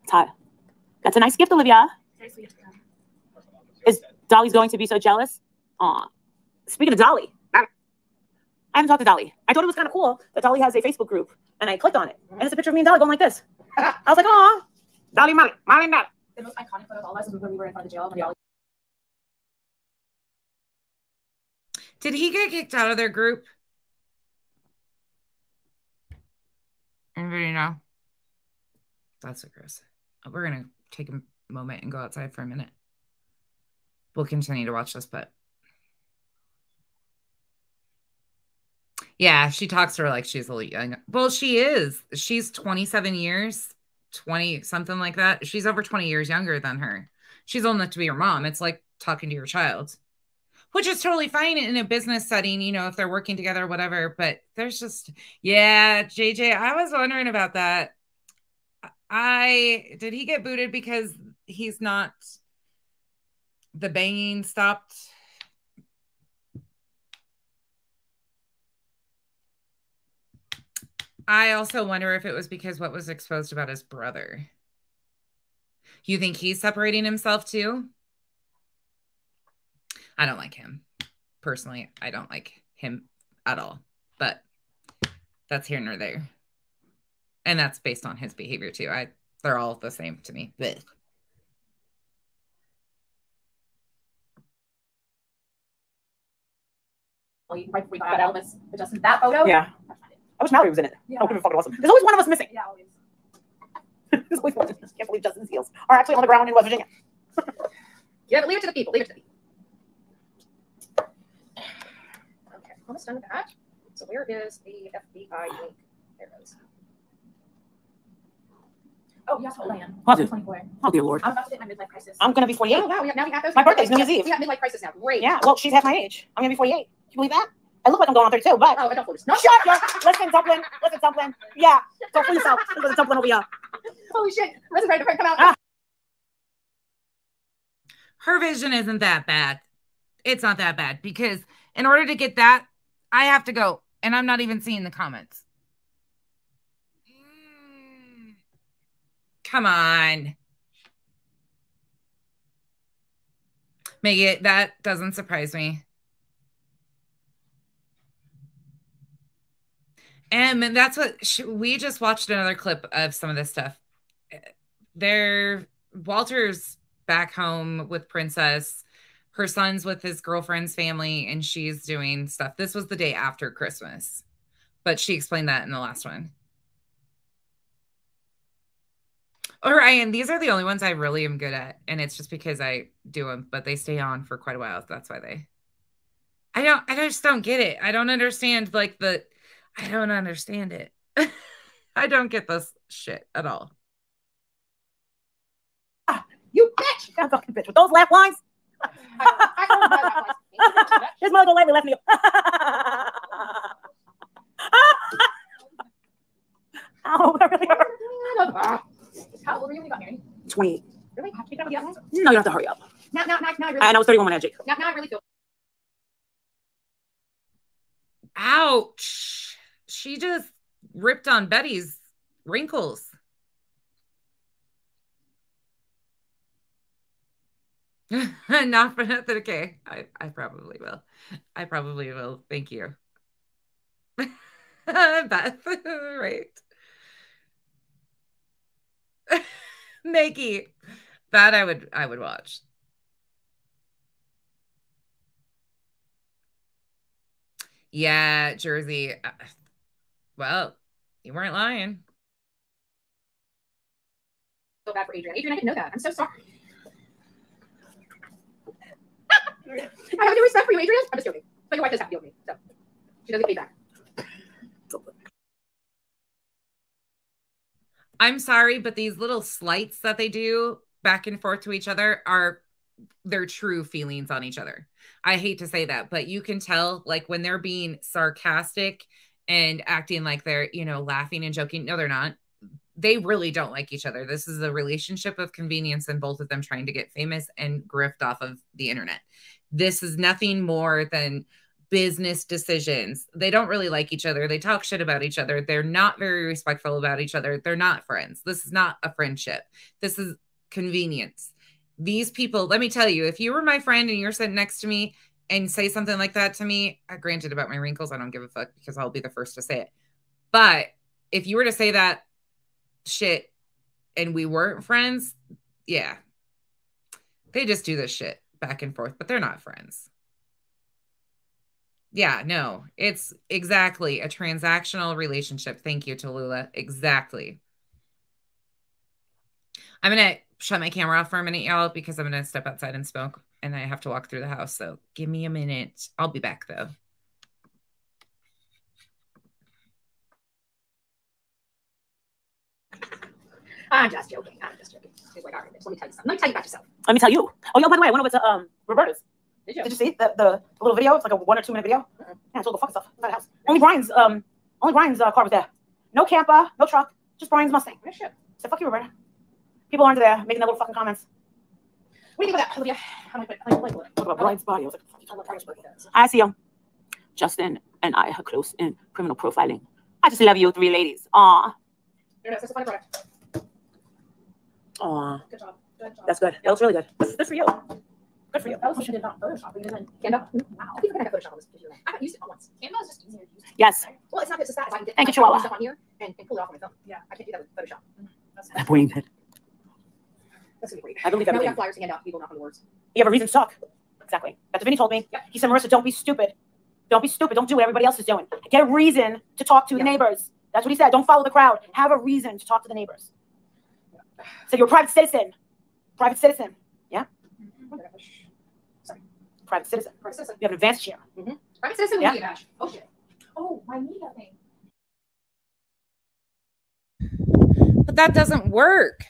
It's hot. That's a nice gift, Olivia. Very sweet. Is Dolly's going to be so jealous? Aw. Speaking of Dolly, I haven't talked to Dolly. I thought it was kind of cool that Dolly has a Facebook group, and I clicked on it, and it's a picture of me and Dolly going like this. I was like, aw. Dolly, Molly, Molly, Molly. The most iconic photo of all of us was when we were in front of the jail. When Did he get kicked out of their group? Anybody know? That's so gross. We're going to take a moment and go outside for a minute. We'll continue to watch this, but yeah, she talks to her like she's a little young. Well, she is. She's 27 years, 20, something like that. She's over 20 years younger than her. She's old enough to be your mom. It's like talking to your child, which is totally fine in a business setting, you know, if they're working together or whatever. But there's just, yeah, JJ, I was wondering about that. Did he get booted because he's not, the banging stopped? I also wonder if it was because what was exposed about his brother. You think he's separating himself too? I don't like him. Personally, I don't like him at all. But that's here nor there. And that's based on his behavior too. They're all the same to me. Blech. right before we got out of this, adjusting that photo. Yeah. I wish Mallory was in it. Yeah. That would have been fucking awesome. There's always one of us missing. Yeah, always. There's always one. I can't believe Justin's heels are actually on the ground in West Virginia. Yeah, leave it to the people. Leave it to the people. Okay, almost done with that. So where is the FBI link? There it is. Oh, yes, hold on. What? 24. Oh, dear Lord. I'm about to hit my midlife crisis. I'm going to be 48. Oh, wow. Now we have those. My birthday's New Year's Eve. We got midlife crisis now. Great. Yeah, well, she's half my age. I'm going to be 48. Can you believe that? I look like I'm going on 32, but... Oh, I don't focus. No, shut up! Listen, Dublin. Listen, Dublin. Yeah, don't fool yourself. There's a Dublin over here. Holy shit. Listen, ready to come out. Her vision isn't that bad. It's not that bad because in order to get that, I have to go, and I'm not even seeing the comments. Come on. Maggie, that doesn't surprise me. And that's what we just watched another clip of some of this stuff. Walter's back home with Princess. Her son's with his girlfriend's family, and she's doing stuff. This was the day after Christmas, but she explained that in the last one. All right, and these are the only ones I really am good at, and it's just because I do them, but they stay on for quite a while. That's why I just don't get it. I don't understand I don't understand it. I don't get this shit at all. You bitch! That fucking bitch with those laugh lines. His mother lightly left me. Ow, that really hurt. How old were you when you got married? 28. Really? No, you don't have to hurry up. Now I really. And I was 31 when I had Jake. Now I really feel. Ouch. She just ripped on Betty's wrinkles. Not for nothing. Okay. I probably will. I probably will. Thank you. Beth. Right. Maggie. That I would watch. Yeah, Jersey. Well, you weren't lying. So bad for Adrian. Adrian, I didn't know that. I'm so sorry. I have no respect for you, Adrian. I'm just joking. But your wife does have to deal with me, so she doesn't get paid back. I'm sorry, but these little slights that they do back and forth to each other are their true feelings on each other. I hate to say that, but you can tell, like, when they're being sarcastic and acting like they're, you know, laughing and joking. No, they're not. They really don't like each other. This is a relationship of convenience and both of them trying to get famous and grift off of the internet. This is nothing more than business decisions. They don't really like each other. They talk shit about each other. They're not very respectful about each other. They're not friends. This is not a friendship. This is convenience. These people, let me tell you, if you were my friend and you're sitting next to me and say something like that to me, granted about my wrinkles, I don't give a fuck because I'll be the first to say it. But if you were to say that shit and we weren't friends, yeah, they just do this shit back and forth, but they're not friends. Yeah, no, it's exactly a transactional relationship. Thank you, Tallulah. Exactly. I'm going to shut my camera off for a minute, y'all, because I'm going to step outside and smoke and I have to walk through the house. So give me a minute. I'll be back though. I'm just joking. I'm just joking. He's like, all right, let me tell you something. Let me tell you about yourself. Let me tell you. Oh, yo, by the way, I went over to Roberta's. Did you? Did you see the little video? It's like a 1 or 2 minute video. Yeah, it's all the fucking stuff inside the house. Only Brian's car was there. No camper, no truck, just Brian's Mustang. Oh, shit. So fuck you, Roberta. People aren't there making their little fucking comments. What do you think of that, Olivia? How do I put it? What about Brian's body? I was like, I see him. Justin and I are close in criminal profiling. I just love you 3 ladies. Aw. That's a funny product. Aw. Good job. Good job. That's good. That looks really good. Good for you. Good for you. That was what you did not Photoshop. You did in Canva. Wow. People can have Photoshop on this computer. I haven't used it once. Canva is just easier to use. Yes. Well, it's not just that. I can get Thank you, Chihuahua. stuff on here and pull it off on my phone. Yeah. I can't do that with Photoshop. That's That brain dead. going to be great. I believe Now we everything. have flyers to hand out. People knock on the words. You have a reason to talk. Exactly. That's what Vinny told me. Yeah. He said, Marissa, don't be stupid. Don't be stupid. Don't do what everybody else is doing. Get a reason to talk to the neighbors. That's what he said. Don't follow the crowd. Have a reason to talk to the neighbors. So you're a private citizen. Private citizen. Yeah? Sorry. Private citizen. Private citizen. You have an advantage here. Private citizen Yeah. media badge. Oh, shit. Oh, my media thing. But that doesn't work.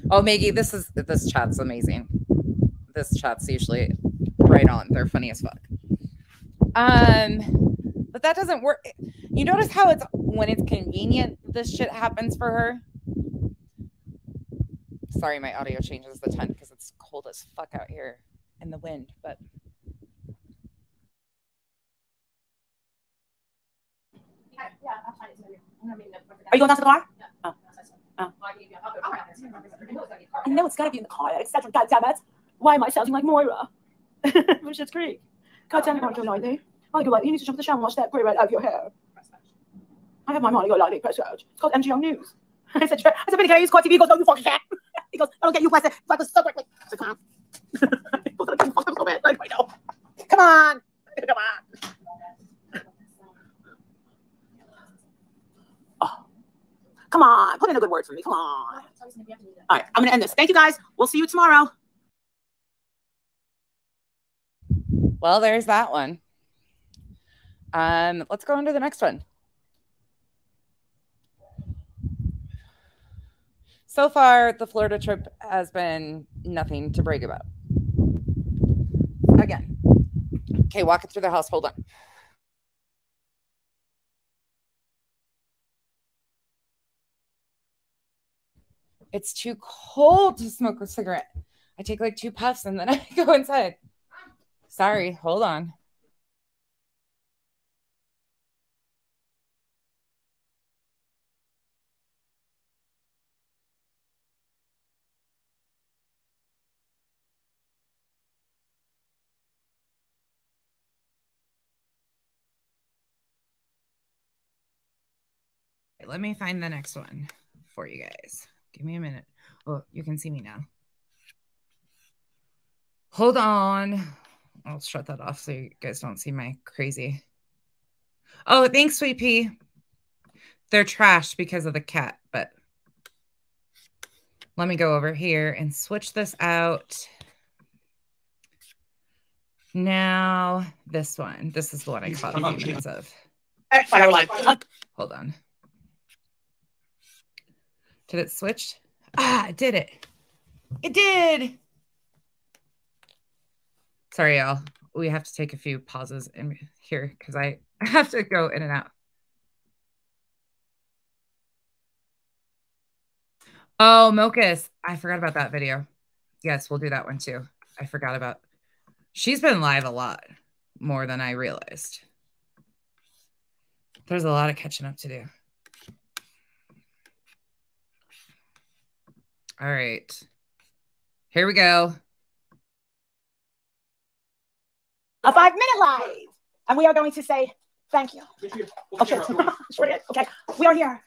Oh, Maggie, this chat's amazing. This chat's usually right on. They're funny as fuck. But that doesn't work. You notice how it's when it's convenient, this shit happens for her. Sorry, my audio changes the tent because it's cold as fuck out here in the wind, but Yeah, I'll find it to you. I'm gonna make a note for that. Are you going down to the car? Yeah. Oh. Oh. I know it's got to be in the car. Etc. God damn it. Why am I sounding like Moira? From Schitt's Creek. God damn it, Monica Liley. Monica Liley, you need to jump in the shower and wash that grey right out of your hair. I have my Monica Liley press search. It's called MGO News. I said, Vinny, can I use Core TV? He goes, no, you fucking can't. He goes, I don't get you blessed. Like this so quickly. I said, come on. Like, I know. Come on. Come on. Oh. Come on. Put in a good word for me. Come on. All right, I'm going to end this. Thank you, guys. We'll see you tomorrow. well, there's that one. Let's go on to the next one. So far, the Florida trip has been nothing to brag about. Again. Okay, walking through the house. Hold on. It's too cold to smoke a cigarette. I take like 2 puffs and then I go inside. Sorry, hold on. Let me find the next one for you guys. Give me a minute. Oh, you can see me now. Hold on. I'll shut that off so you guys don't see my crazy Oh, thanks, Sweet Pea. They're trashed because of the cat, but let me go over here and switch this out. Now, this one. This is the one I caught a few minutes of. Hold on. Did it switch? Ah, it did it. It did. Sorry, y'all. We have to take a few pauses in here because I have to go in and out. Oh, Mochus. I forgot about that video. Yes, we'll do that one too. I forgot about. She's been live a lot more than I realized. There's a lot of catching up to do. All right. Here we go. A 5-minute live. And we are going to say thank you. Okay. Okay. We are here.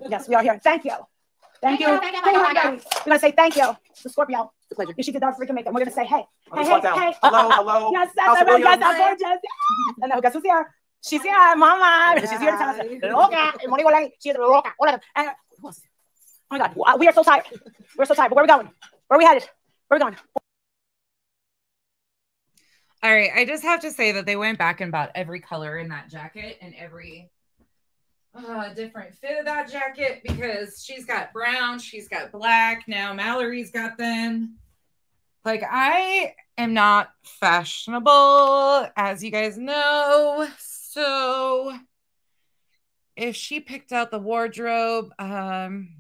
Yes, we are here. Thank you. Thank you. We're going to say thank you to Scorpio. It's a pleasure. She did our freaking makeup. We're going to say, hey. Hey. Hello. Yes, I'm gorgeous. And now, guess who's here? She's here, mama. She's here to tell us. Loca. She is loca. And, oh my God. We are so tired. We're so tired. But where are we going? Where are we headed? Where are we going? All right. I just have to say that they went back and bought every color in that jacket and every different fit of that jacket because she's got brown, she's got black. Now Mallory's got them. Like, I am not fashionable, as you guys know. So if she picked out the wardrobe, in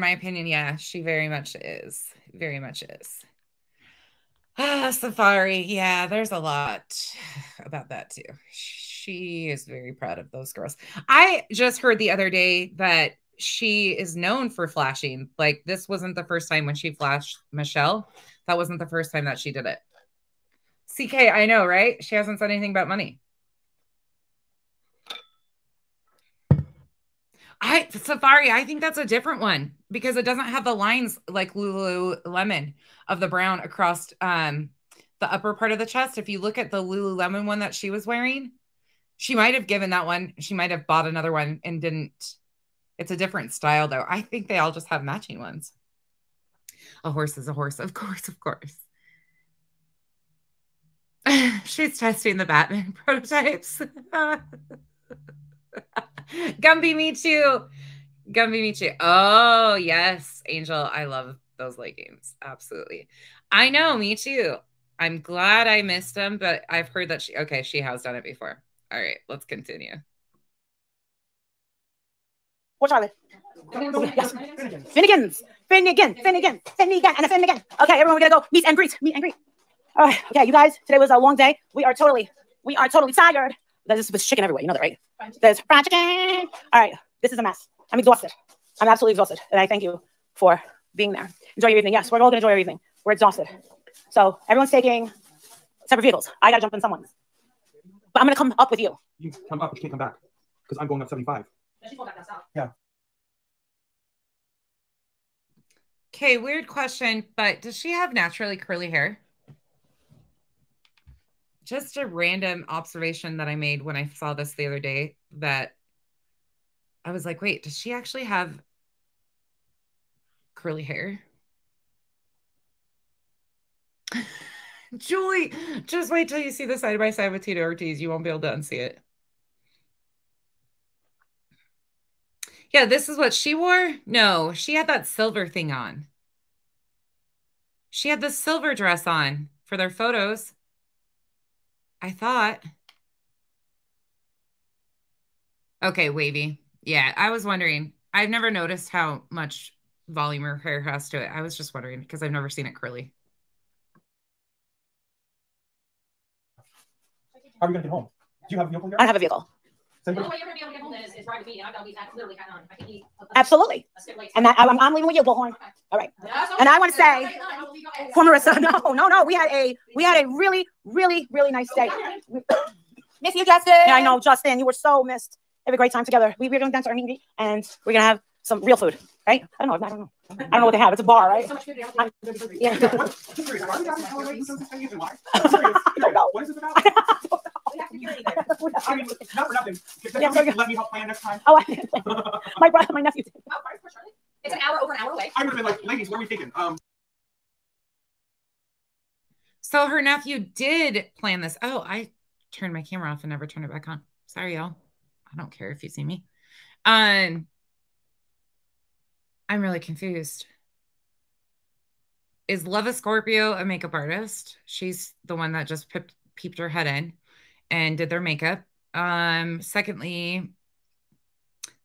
my opinion, yeah, she very much is. Very much is. Safari. Yeah, there's a lot about that too. She is very proud of those girls. I just heard the other day that she is known for flashing. Like, this wasn't the first time when she flashed Michelle. That wasn't the first time that she did it. CK, I know, right? She hasn't said anything about money. Safari, I think that's a different one because it doesn't have the lines like Lululemon of the brown across the upper part of the chest. If you look at the Lululemon one that she was wearing, she might have given that one. She might have bought another one and didn't. It's a different style, though. I think they all just have matching ones. A horse is a horse. Of course, of course. She's testing the Batman prototypes. Gumby, me too. Gumby, me too. Oh, yes, Angel. I love those leggings. Absolutely. I know, me too. I'm glad I missed them, but I've heard that she has done it before. All right, let's continue. What's wrong with it? Yes. Finnegan, and a Finnegan. Okay, everyone, we're gonna go meet and greet. All right, okay, you guys, today was a long day. We are totally tired. There's chicken everywhere, you know that, right? There's fried chicken. All right, this is a mess. I'm exhausted. I'm absolutely exhausted, and I thank you for being there. Enjoy your evening. Yes, we're all gonna enjoy our evening. We're exhausted. So everyone's taking separate vehicles. I gotta jump in someone's. But I'm gonna come up with you. You can come up, but you can't come back because I'm going up 75. Yeah. Okay, weird question, but does she have naturally curly hair? Just a random observation that I made when I saw this the other day that I was like, wait, does she actually have curly hair? Julie, just wait till you see the side-by-side with Tito Ortiz. You won't be able to unsee it. Yeah, this is what she wore? No, she had that silver thing on. She had the silver dress on for their photos. I thought. Okay, wavy. Yeah, I was wondering. I've never noticed how much volume her hair has to it. I was just wondering because I've never seen it curly. How are we going to get home? Do you have a vehicle here? I don't have a vehicle. The only way you're going to be able to get home is ride with me, and I've got to leave literally hat on. I can eat. Absolutely. And that, I'm leaving with you, Bullhorn. Okay. All right. And I want to say, for Marissa, no, we had a really, really, really nice day. Miss you, Justin. Yeah, I know, Justin. You were so missed. Have a great time together. We're going to dance our meet and we're going to have some real food, right? I don't know. I don't know what they have. It's a bar, right? So much food. Yeah. Why are we down how late so things and why? I don't know. What is this about? I don't know. I mean, not for nothing. Yeah, so Let me help plan next time. Oh, my brother, my nephew did. It's an hour, over an hour away. I would have been like, ladies, what are we thinking? So her nephew did plan this. Oh, I turned my camera off and never turned it back on. Sorry, y'all. I don't care if you see me. I'm really confused. Is Leva Scorpio a makeup artist? She's the one that just peeped her head in and did their makeup. Secondly,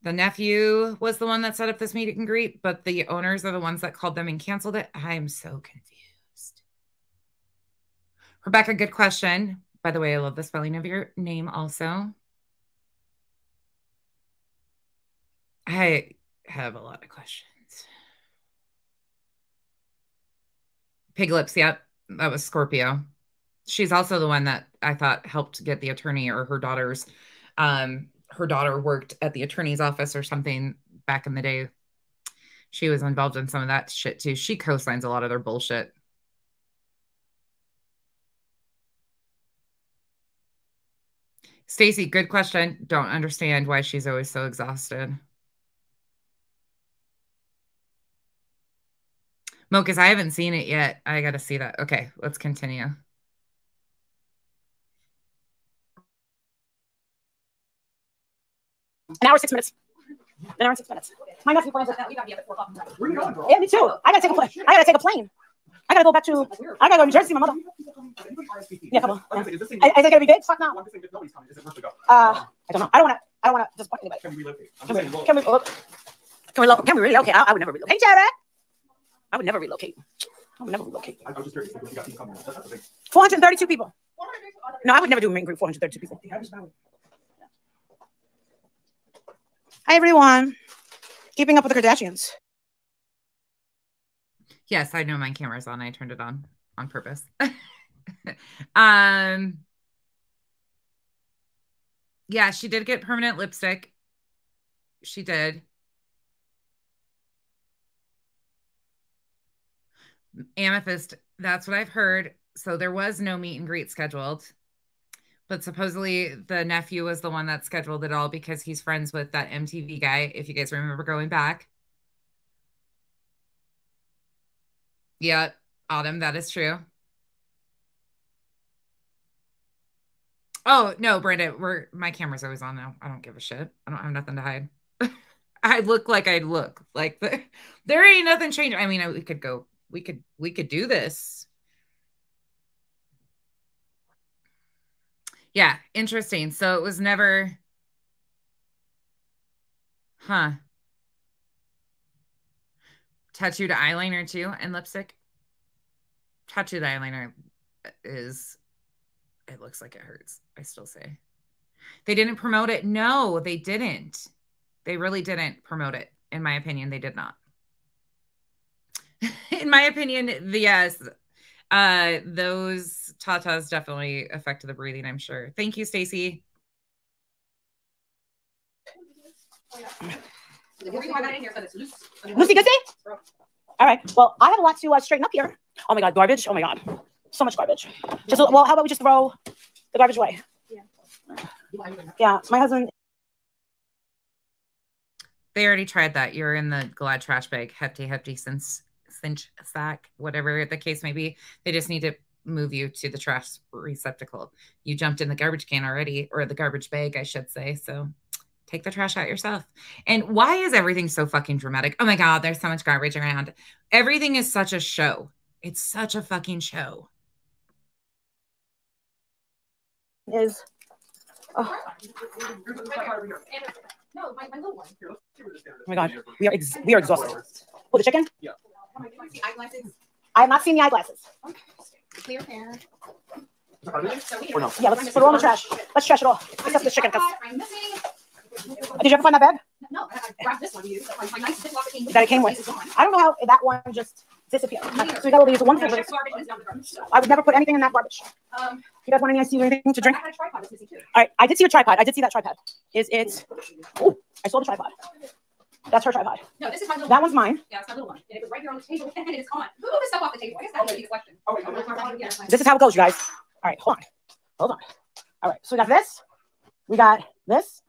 the nephew was the one that set up this meet and greet, but the owners are the ones that called them and canceled it. I'm so confused. Rebecca, good question. By the way, I love the spelling of your name also. I have a lot of questions. Pig Lips, yep. That was Scorpio. She's also the one that I thought helped get the attorney, or her daughter's. Her daughter worked at the attorney's office or something back in the day. She was involved in some of that shit too. She co-signs a lot of their bullshit. Stacy, good question. Don't understand why she's always so exhausted. Mochas, I haven't seen it yet. I got to see that. Okay, let's continue. An hour, 6 minutes. An hour, 6 minutes. My nephew plans it. We gotta be up at 4 o'clock. Where are you going, bro? Yeah, me too. I gotta take a plane. I gotta take a plane. I gotta go back to. I gotta go to New Jersey. See my mother. Yeah, come on. Yeah. Is it gonna be big? Fuck no. I don't know. I don't wanna disappoint anybody. Can we relocate? Can we relocate? I would never relocate. Hey, Jared. I would never relocate. I would never relocate. I was just curious. If you got people coming. 432 people. No, I would never do a meet and greet 432 people. Hi, everyone. Keeping up with the Kardashians. Yes, I know my camera's on. I turned it on purpose. Yeah, she did get permanent lipstick. She did. Amethyst, that's what I've heard. So there was no meet and greet scheduled. But supposedly the nephew was the one that scheduled it all because he's friends with that MTV guy, if you guys remember going back. Yeah, Autumn, that is true. Oh, no, Brenda, my camera's always on now. I don't give a shit. I don't have nothing to hide. I look like I look. Like there ain't nothing changed. I mean, we could do this. Yeah, interesting. So it was never, tattooed eyeliner too and lipstick. Tattooed eyeliner it looks like it hurts. I still say. They didn't promote it. No, they didn't. They really didn't promote it. In my opinion, they did not. In my opinion, yes. Those tatas definitely affected the breathing, I'm sure. Thank you, Stacy. Lucy, good day? All right. Well, I have a lot to straighten up here. Oh my God, garbage. Oh my God. So much garbage. How about we just throw the garbage away? Yeah, my husband. They already tried that. You're in the Glad trash bag. Hefty cinch sack, whatever the case may be. They just need to move you to the trash receptacle. You jumped in the garbage can already, or the garbage bag, I should say. So take the trash out yourself. And why is everything so fucking dramatic? Oh my God, there's so much garbage around. Everything is such a show. It's such a fucking show. Oh my God, we are exhausted. Oh, the chicken? Yeah. I have not seen the eyeglasses. Clear hair. Or no? Yeah, let's put it all in the trash. Let's trash it all. Except the chicken. I'm missing. Did you ever find that bag? No, I grabbed this one. My nice dishwasher came with That it came with. I don't know how that one just disappeared. So we got all these one thing. I would never put anything in that garbage. You guys want any ice tea or anything to drink? I had a tripod. It's missing too. All right, I did see a tripod. I did see that tripod. Is it? Oh, I saw the tripod. That's her tripod. No, this is my little That one's mine. Yeah, it's my little one. And it was right here on the table, and it's gone. Who moved this stuff off the table? I guess that would be the question. Oh, wait, This is how it goes, you guys. All right, hold on. Hold on. All right, so we got this. We got this.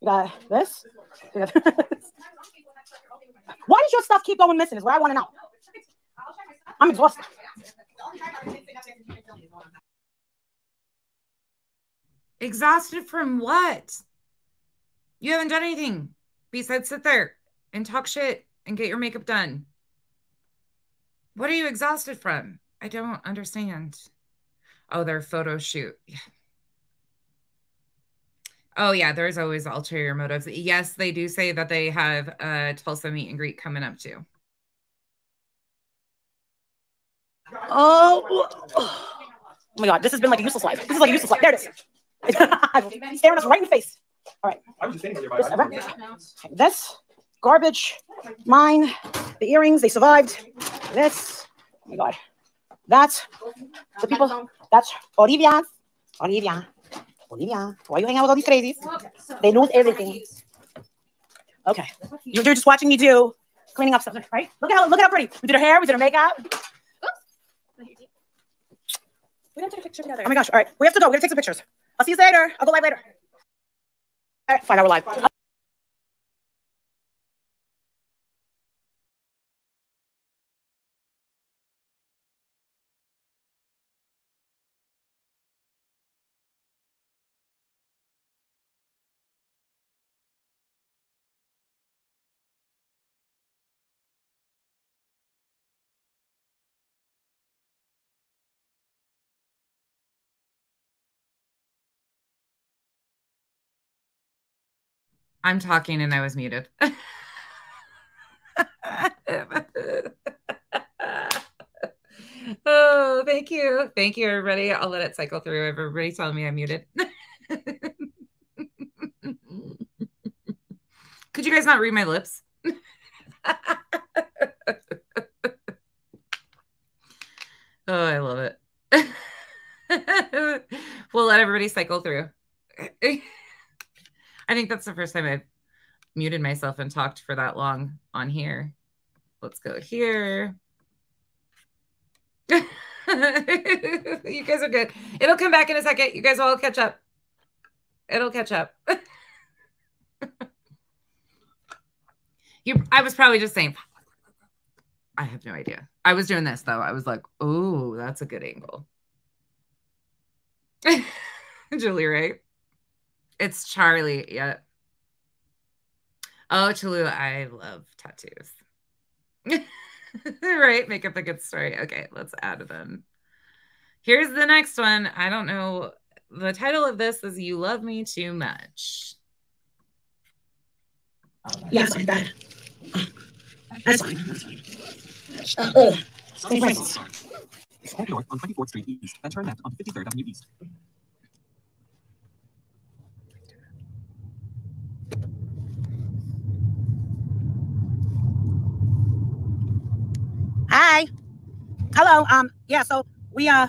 We got this. We got this. Why does your stuff keep going missing is what I want to know. I'm exhausted. Exhausted from what? You haven't done anything besides sit there and talk shit and get your makeup done. What are you exhausted from? I don't understand. Oh, their photo shoot. Oh, yeah, there's always ulterior motives. Yes, they do say that they have a Tulsa meet and greet coming up too. Oh my God, this has been like a useless life. This is like a useless life. There it is. Staring us right in the face. All right. I was just standing there. This garbage, mine, the earrings, they survived. This, oh my God. That's the people, that's Olivia. Olivia, why are you hanging out with all these crazies? They lose everything. Okay. You're just watching me do cleaning up stuff, right? Look at how pretty. We did her hair, we did her makeup. We gotta take a picture together. Oh my gosh. All right. We have to go. We're gonna take some pictures. I'll see you later. I'll go live later. All right, fine, I will live. I'm talking and I was muted. Oh, thank you. Thank you, everybody. I'll let it cycle through. Everybody's telling me I'm muted. Could you guys not read my lips? Oh, I love it. We'll let everybody cycle through. I think that's the first time I've muted myself and talked for that long on here. Let's go here. You guys are good. It'll come back in a second. You guys will all catch up. It'll catch up. I was probably just saying, I have no idea. I was doing this though. I was like, oh, that's a good angle. Julie, right? It's Charlie. Yeah. Oh, Chalua, I love tattoos. Right? Make up a good story. Okay, let's add them. Here's the next one. I don't know. The title of this is You Love Me Too Much. Yes, I'm bad. That's fine. That's fine. Head north on 24th Street East and turn left on 53rd Avenue East. Hi. Hello. Yeah, so we yeah.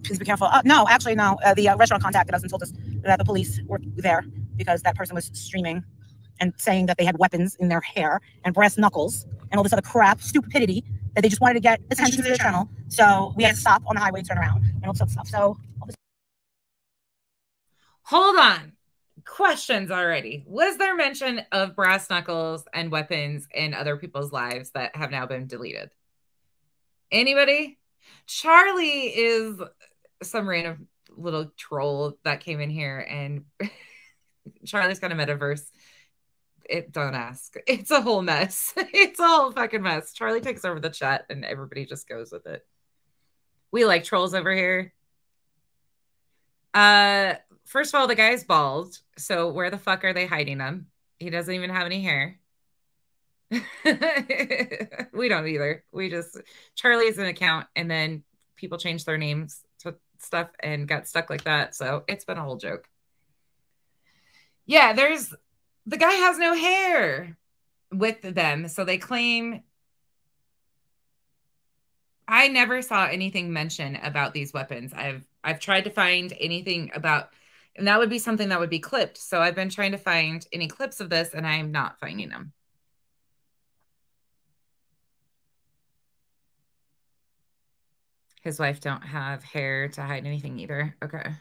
Please be careful. No, actually, no. The restaurant contacted us and told us that the police were there because that person was streaming and saying that they had weapons in their hair and brass knuckles and all this other crap, stupidity, that they just wanted to get attention to their channel. So we had to stop on the highway, turn around, and all this other stuff. So hold on. Questions already. Was there mention of brass knuckles and weapons in other people's lives that have now been deleted? Anybody? Charlie is some random little troll that came in here, and Charlie's got a metaverse. Don't ask. It's a whole mess. It's a whole fucking mess. Charlie takes over the chat and everybody just goes with it. We like trolls over here. First of all, the guy's bald. So where the fuck are they hiding him? He doesn't even have any hair. We don't either. Charlie is an account and then people changed their names to stuff and got stuck like that. So it's been a whole joke. Yeah, the guy has no hair with them. So they claim I never saw anything mention about these weapons. I've tried to find anything about, and that would be something that would be clipped. So I've been trying to find any clips of this, and I'm not finding them. His wife don't have hair to hide anything either. Okay.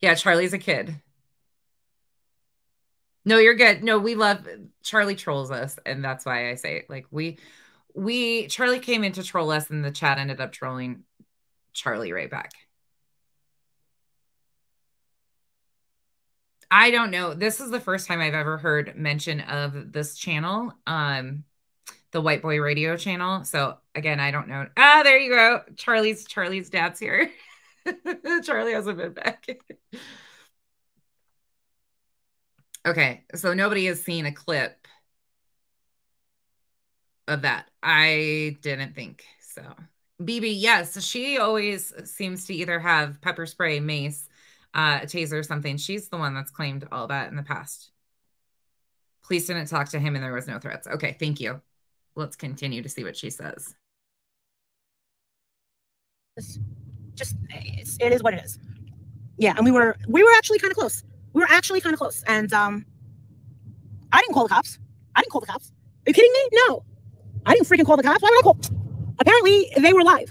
Yeah, Charlie's a kid. No, you're good. No, we love Charlie trolls us, and that's why I say it. Like Charlie came in to troll us, and the chat ended up trolling Charlie right back. I don't know. This is the first time I've ever heard mention of this channel, the White Boy Radio channel. So again, I don't know. Ah, there you go. Charlie's dad's here. Charlie hasn't been back. Okay, so nobody has seen a clip of that. I didn't think so. BB, yes, she always seems to either have pepper spray, mace, taser, something. She's the one that's claimed all that in the past. Police didn't talk to him and there was no threats. Okay, thank you. Let's continue to see what she says. It is what it is. Yeah, and we were actually kind of close. We were actually kind of close. And I didn't call the cops. Are you kidding me? No. I didn't freaking call the cops. Why would I call? Apparently, they were live.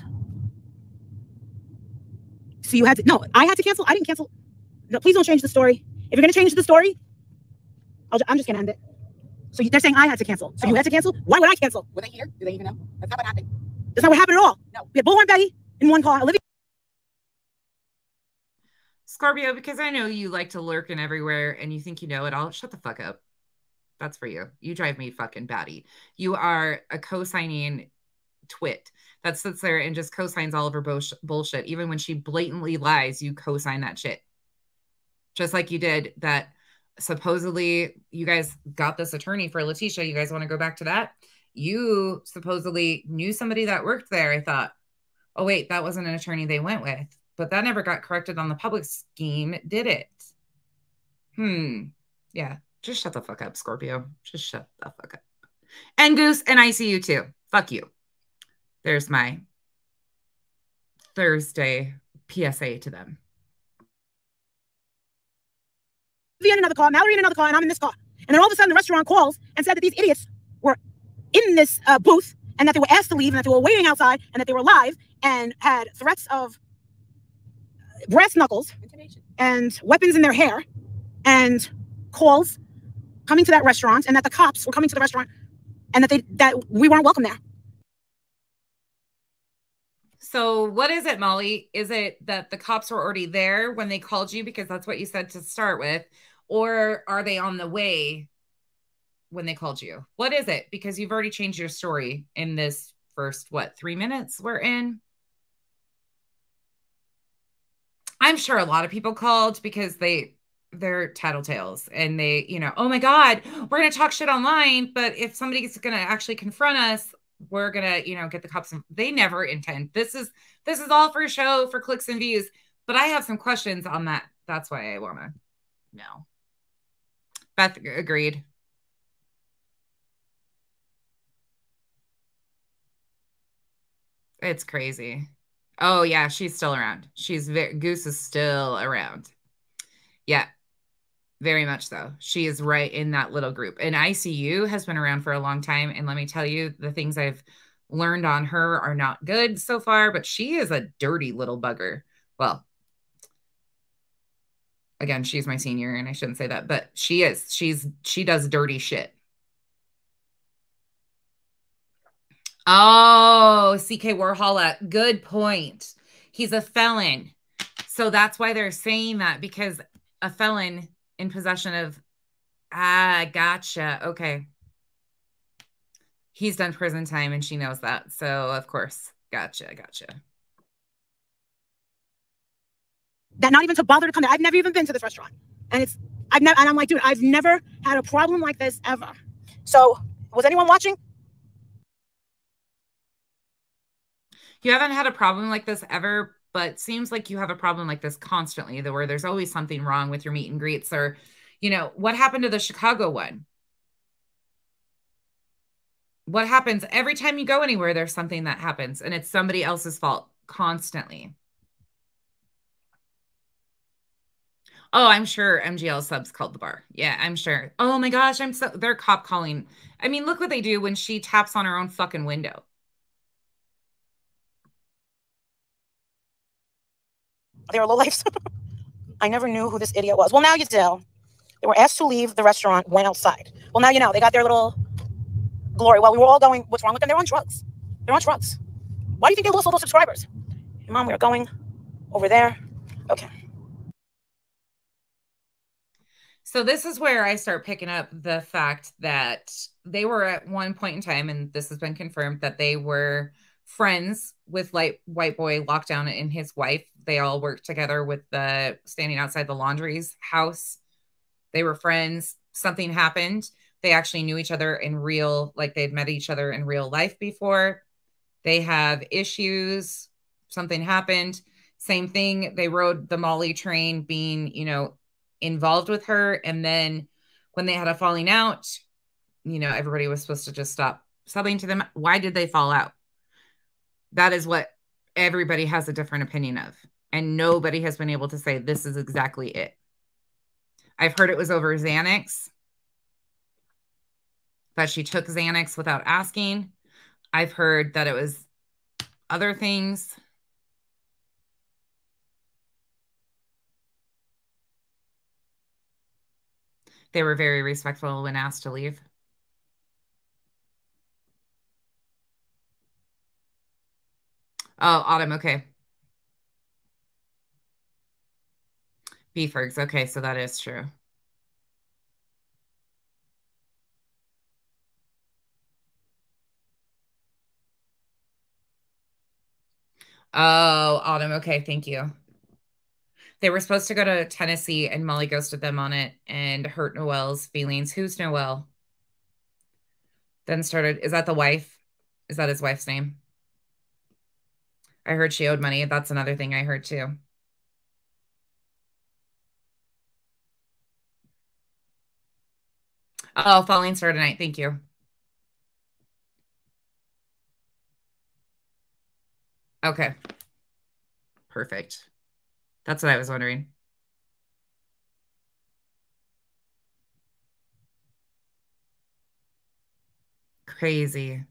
So you had to, no, I had to cancel. I didn't cancel. No, please don't change the story. If you're going to change the story, I'm just going to end it. So they're saying I had to cancel. So you had to cancel? Why would I cancel? Were they here? Do they even know? That's not what happened. That's not what happened at all. No. We had Bullhorn Betty in one car. Olivia. Scorpio, because I know you like to lurk in everywhere and you think you know it all. Shut the fuck up. That's for you. You drive me fucking batty. You are a co-signing twit that sits there and just co-signs all of her bullshit. Even when she blatantly lies, you co-sign that shit. Just like you did that. Supposedly, you guys got this attorney for Letitia. You guys want to go back to that? You supposedly knew somebody that worked there. I thought, oh, wait, that wasn't an attorney they went with. But that never got corrected on the public scheme, did it? Yeah. Just shut the fuck up, Scorpio. Just shut the fuck up. And Goose, and I see you too. Fuck you. There's my Thursday PSA to them. In another car, Mallory in another car, and I'm in this car. And then all of a sudden the restaurant calls and said that these idiots were in this booth and that they were asked to leave and that they were waiting outside and that they were live and had threats of brass knuckles and weapons in their hair and calls coming to that restaurant and that the cops were coming to the restaurant and that we weren't welcome there. So what is it, Molly? Is it that the cops were already there when they called you because that's what you said to start with? Or are they on the way when they called you? What is it? Because you've already changed your story in this first, 3 minutes we're in? I'm sure a lot of people called because they're tattletales and they, oh my God, we're going to talk shit online. But if somebody's going to actually confront us, we're going to, get the cops. They never intend. This is all for show, for clicks and views. But I have some questions on that. That's why I want to know. Beth agreed. It's crazy. Oh yeah, she's still around. Goose is still around. Yeah, very much so. She is right in that little group. And ICU has been around for a long time. And let me tell you, the things I've learned on her are not good so far, but she is a dirty little bugger. Well, again, she's my senior and I shouldn't say that, but she is. She does dirty shit. Oh, CK Warhol, good point. He's a felon. So that's why they're saying that, because a felon in possession of, gotcha. Okay. He's done prison time and she knows that. So of course, gotcha. That not even to bother to come there. I've never even been to this restaurant. And I'm like, dude, I've never had a problem like this ever. So was anyone watching? You haven't had a problem like this ever, but seems like you have a problem like this constantly, where there's always something wrong with your meet and greets, or, what happened to the Chicago one? What happens every time you go anywhere, there's something that happens, and it's somebody else's fault constantly. Oh, I'm sure MGL subs called the bar. Yeah, I'm sure. Oh my gosh, they're cop calling. I mean, look what they do when she taps on her own fucking window. They were lowlifes. I never knew who this idiot was. Well, now you do. They were asked to leave the restaurant, went outside. Well, now you know. They got their little glory. While we were all going, what's wrong with them? They're on drugs. They're on drugs. Why do you think they lost all those subscribers? Hey, Mom, we are going over there. Okay. So this is where I start picking up the fact that they were at one point in time, and this has been confirmed, that they were friends with White Boy Lockdown and his wife. They all worked together with the standing outside the laundry's house. They were friends. Something happened. They actually knew each other in real, like they'd met each other in real life before. They have issues. Something happened. Same thing. They rode the Molly train, being, you know, involved with her. And then when they had a falling out, you know, everybody was supposed to just stop subbing to them. Why did they fall out? That is what everybody has a different opinion of. And nobody has been able to say this is exactly it. I've heard it was over Xanax, that she took Xanax without asking. I've heard that it was other things. They were very respectful when asked to leave. Oh, Autumn, okay. Beefergs, okay, so that is true. Oh, Autumn, okay, thank you. They were supposed to go to Tennessee, and Molly ghosted them on it and hurt Noelle's feelings. Who's Noelle? Then started, is that the wife? Is that his wife's name? I heard she owed money. That's another thing I heard too. Oh, Falling Star tonight. Thank you. Okay. Perfect. That's what I was wondering. Crazy.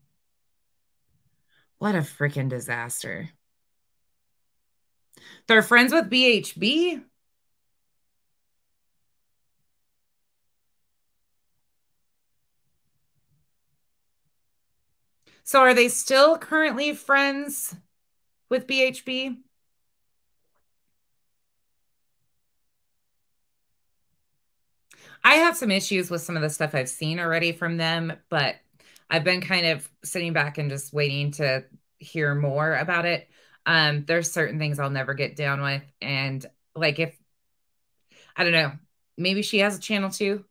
What a freaking disaster. They're friends with BHB? So are they still currently friends with BHB? I have some issues with some of the stuff I've seen already from them, but I've been kind of sitting back and just waiting to hear more about it. There's certain things I'll never get down with. And like, if, I don't know, maybe she has a channel too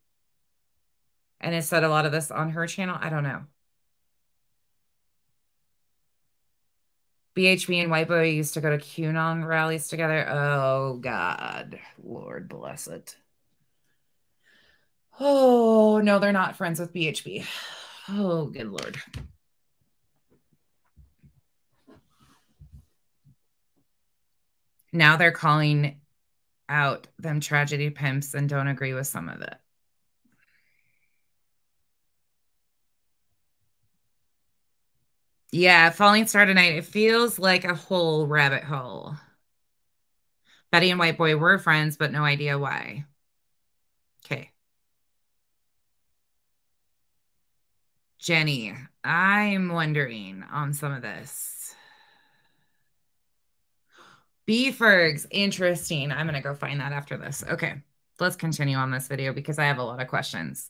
and has said a lot of this on her channel. I don't know. BHB and White Boy used to go to QAnon rallies together. Oh, God. Lord bless it. Oh, no, they're not friends with BHB. Oh, good Lord. Now they're calling out them tragedy pimps and don't agree with some of it. Yeah, Falling Star tonight. It feels like a whole rabbit hole. Betty and White Boy were friends, but no idea why. Okay. Jenny, I'm wondering on some of this. Beefergs, interesting. I'm going to go find that after this. Okay, let's continue on this video because I have a lot of questions.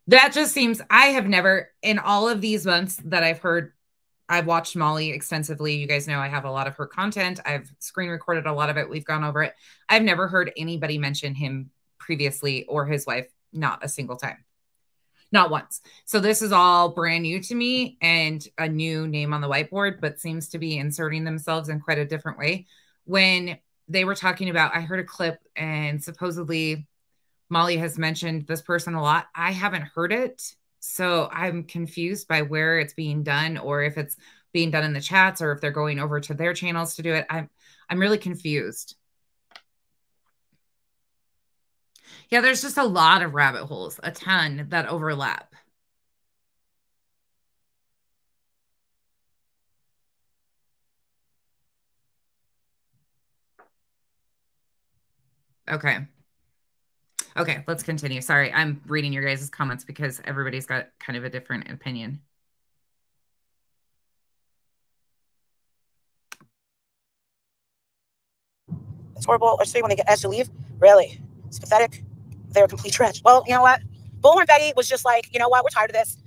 That just seems, I have never, in all of these months that I've watched Molly extensively. You guys know I have a lot of her content. I've screen recorded a lot of it. We've gone over it. I've never heard anybody mention him previously or his wife, not a single time. Not once. So this is all brand new to me and a new name on the whiteboard, but seems to be inserting themselves in quite a different way. When they were talking about, I heard a clip and supposedly Molly has mentioned this person a lot. I haven't heard it. So I'm confused by where it's being done, or if it's being done in the chats, or if they're going over to their channels to do it. I'm really confused. Yeah, there's just a lot of rabbit holes, a ton that overlap. Okay. Okay, let's continue. Sorry, I'm reading your guys' comments because everybody's got kind of a different opinion. It's horrible. Or say when they get asked to leave. Really, it's pathetic. They're complete trash. Well, you know what? Bullhorn Betty was just like, you know what? We're tired of this.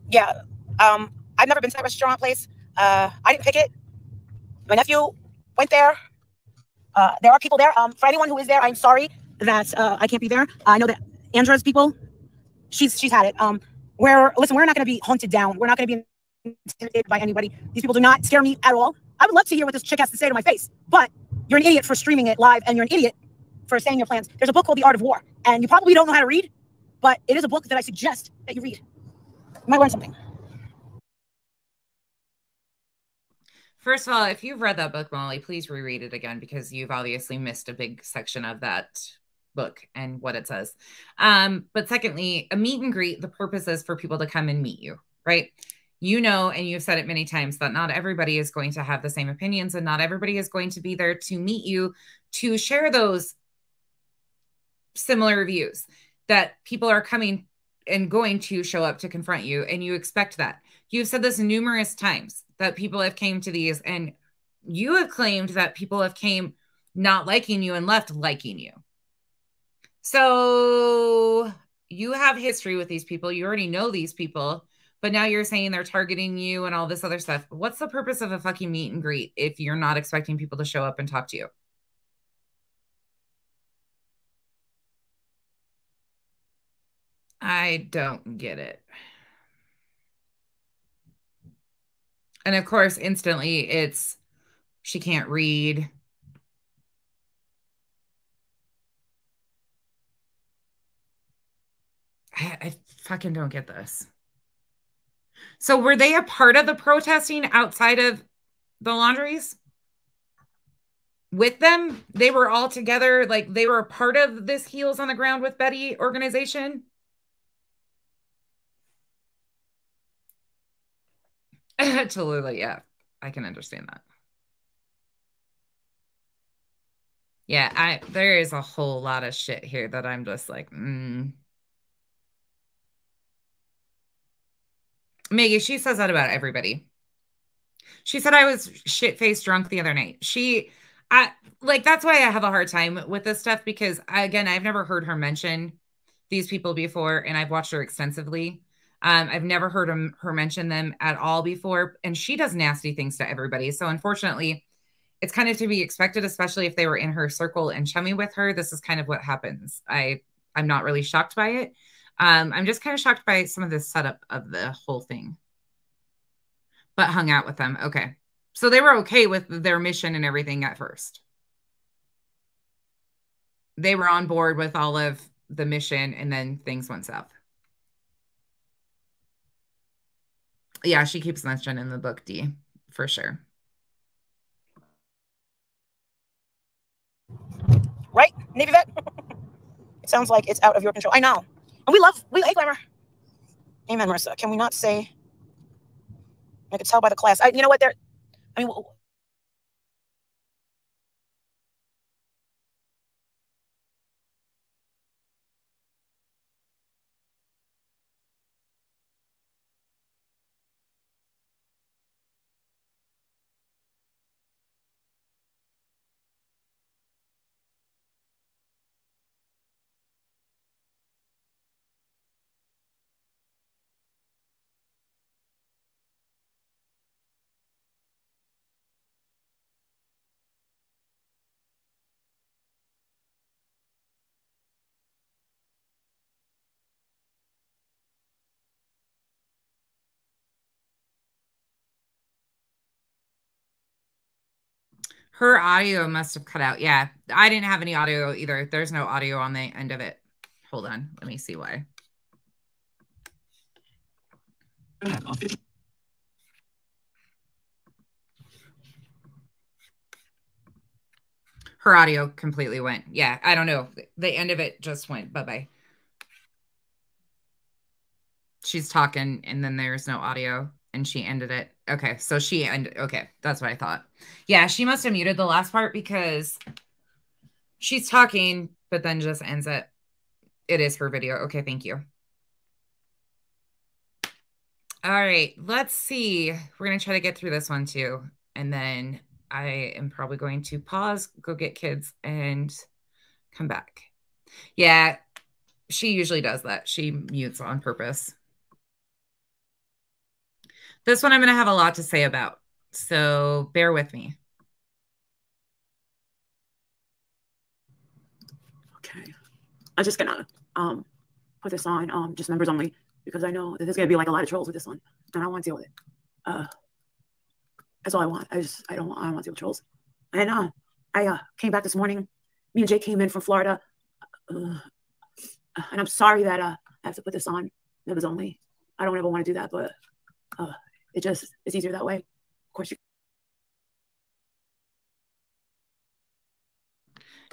Yeah. I've never been to that restaurant place. I didn't pick it. My nephew went there. There are people there. For anyone who is there, I'm sorry that I can't be there. I know that Andra's people, she's had it. Listen, we're not going to be hunted down. We're not going to be intimidated by anybody. These people do not scare me at all. I would love to hear what this chick has to say to my face, but you're an idiot for streaming it live, and you're an idiot for saying your plans. There's a book called The Art of War, and you probably don't know how to read, but it is a book that I suggest that you read. You might learn something. First of all, if you've read that book, Molly, please reread it again, because you've obviously missed a big section of that book and what it says. But secondly, a meet and greet, the purpose is for people to come and meet you, right? You know, and you've said it many times, that not everybody is going to have the same opinions, and not everybody is going to be there to meet you to share those similar views, that people are coming and going to show up to confront you, and you expect that. You've said this numerous times, that people have came to these, and you have claimed that people have came not liking you and left liking you. So you have history with these people. You already know these people, but now you're saying they're targeting you and all this other stuff. What's the purpose of a fucking meet and greet if you're not expecting people to show up and talk to you? I don't get it. And of course, instantly it's, she can't read. I fucking don't get this. So were they a part of the protesting outside of the laundries? With them? They were all together, like they were a part of this Heels on the Ground with Betty organization? Absolutely, yeah. I can understand that. Yeah, there is a whole lot of shit here that I'm just like, Maggie, she says that about everybody. She said I was shit-faced drunk the other night. That's why I have a hard time with this stuff, because again, I've never heard her mention these people before, and I've watched her extensively. I've never heard her mention them at all before, and she does nasty things to everybody. So unfortunately, it's kind of to be expected, especially if they were in her circle and chummy with her. This is kind of what happens. I'm not really shocked by it. I'm just kind of shocked by some of the setup of the whole thing. But hung out with them. Okay. So they were okay with their mission and everything at first. They were on board with all of the mission, and then things went south. Yeah, she keeps mentioning in the book, D, for sure. Right, Navy vet? It sounds like it's out of your control. I know. And we like glamour. Amen, Marissa. Can we not say, I could tell by the class. You know what, Her audio must have cut out. Yeah, I didn't have any audio either. There's no audio on the end of it. Hold on. Let me see why. Internet on 50. Her audio completely went. Yeah, I don't know. The end of it just went bye-bye. She's talking and then there's no audio and she ended it. Okay, so she ended. Okay, that's what I thought. Yeah, she must have muted the last part because she's talking, but then just ends it. It is her video. Okay, thank you. All right, let's see. We're going to try to get through this one too. And then I am probably going to pause, go get kids, and come back. Yeah, she usually does that. She mutes on purpose. This one I'm going to have a lot to say about, so bear with me. Okay. I'm just going to put this on just members only because I know that there's going to be like a lot of trolls with this one, and I don't want to deal with it. That's all I want. I don't want to deal with trolls. And I came back this morning. Me and Jake came in from Florida. And I'm sorry that I have to put this on members only. I don't ever want to do that, but it's easier that way. Of course,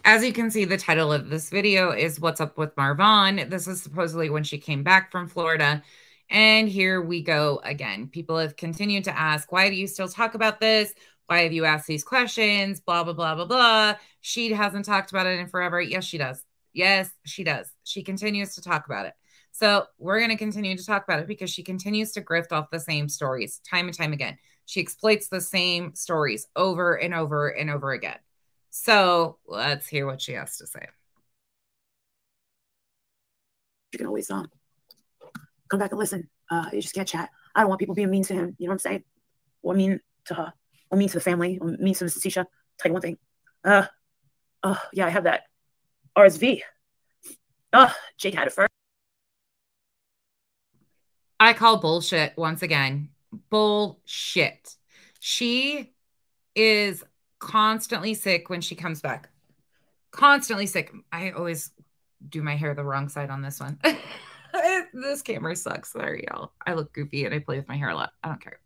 as you can see, the title of this video is What's Up with Marvon. This is supposedly when she came back from Florida. And here we go again. People have continued to ask, why do you still talk about this? Why have you asked these questions? Blah, blah, blah, blah, blah. She hasn't talked about it in forever. Yes, she does. Yes, she does. She continues to talk about it. So we're going to continue to talk about it because she continues to grift off the same stories time and time again. She exploits the same stories over and over and over again. So let's hear what she has to say. You can always come back and listen. You just can't chat. I don't want people being mean to him. You know what I'm saying? Or mean to her. Or mean to the family. Or mean to Mrs. Tisha. Tell you one thing. Yeah, I have that RSV. Jake had it first. I call bullshit once again. Bullshit. She is constantly sick when she comes back. Constantly sick. I always do my hair the wrong side on this one. This camera sucks. Sorry, y'all. I look goofy and I play with my hair a lot. I don't care.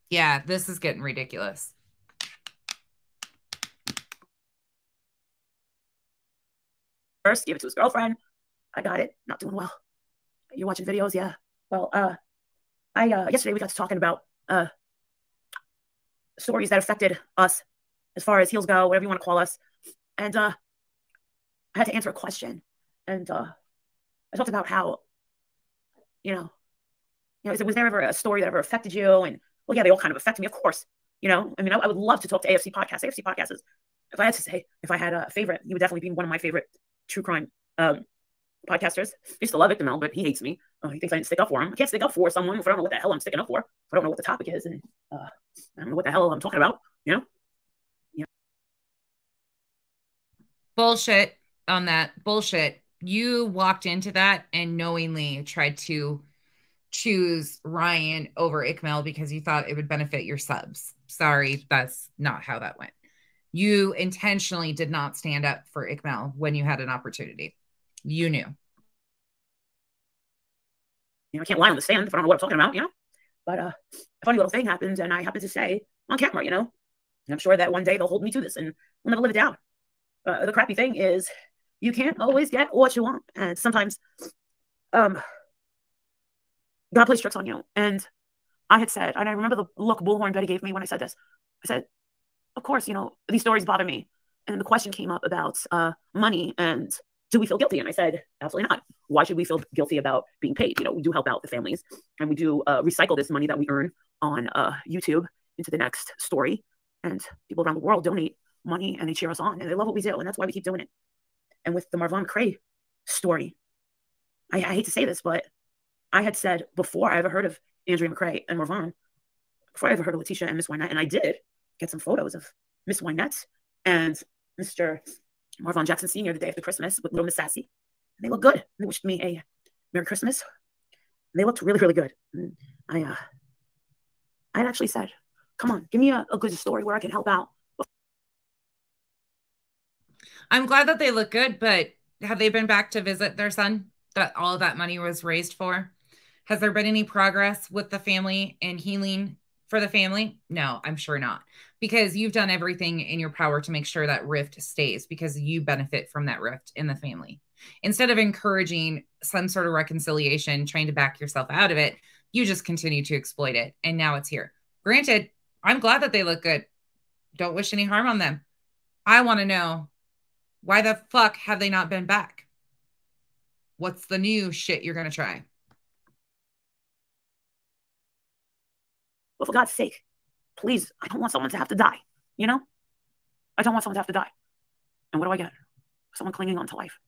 Yeah, this is getting ridiculous. First, gave it to his girlfriend. I got it. Not doing well. You're watching videos? Yeah. Well, yesterday we got to talking about stories that affected us as far as heels go, whatever you want to call us. And I had to answer a question. And I talked about how, was there ever a story that ever affected you? And well, yeah, they all kind of affected me, of course. I would love to talk to AFC Podcast. AFC Podcast is, if I had to say, if I had a favorite, he would definitely be one of my favorite true crime podcasters. I used to love Victor Mel, but he hates me. He thinks I didn't stick up for him. I can't stick up for someone if I don't know what the hell I'm sticking up for. If I don't know what the topic is, and I don't know what the hell I'm talking about. Bullshit on that. Bullshit. You walked into that and knowingly tried to choose Ryan over Ikmel because you thought it would benefit your subs. Sorry, that's not how that went. You intentionally did not stand up for Ikmel when you had an opportunity. You knew. I can't lie on the stand if I don't know what I'm talking about, But a funny little thing happens, and I happen to say on camera, and I'm sure that one day they'll hold me to this, and we'll never live it down. The crappy thing is you can't always get what you want, and sometimes God plays tricks on you. And I had said, and I remember the look Bullhorn Betty gave me when I said this. I said, of course, these stories bother me. And the question came up about money and do we feel guilty? And I said, absolutely not. Why should we feel guilty about being paid? We do help out the families, and we do recycle this money that we earn on YouTube into the next story. And people around the world donate money and they cheer us on, and they love what we do, and that's why we keep doing it. And with the Marvon McRae story, I hate to say this, but I had said before I ever heard of Andrea McRae and Marvon, before I ever heard of Letitia and Miss Wynette, and I did get some photos of Miss Wynette and Mr. Marvon Jackson Sr. the day after Christmas with little Miss Sassy. And they looked good. They wished me a Merry Christmas. And they looked really, really good. And I had actually said, come on, give me a good story where I can help out. I'm glad that they look good, but have they been back to visit their son that all of that money was raised for? Has there been any progress with the family and healing for the family? No, I'm sure not. Because you've done everything in your power to make sure that rift stays because you benefit from that rift in the family. Instead of encouraging some sort of reconciliation, trying to back yourself out of it, you just continue to exploit it. And now it's here. Granted, I'm glad that they look good. Don't wish any harm on them. I want to know, why the fuck have they not been back? What's the new shit you're going to try? Well, for God's sake, please, I don't want someone to have to die, you know? I don't want someone to have to die. And what do I get? Someone clinging on to life.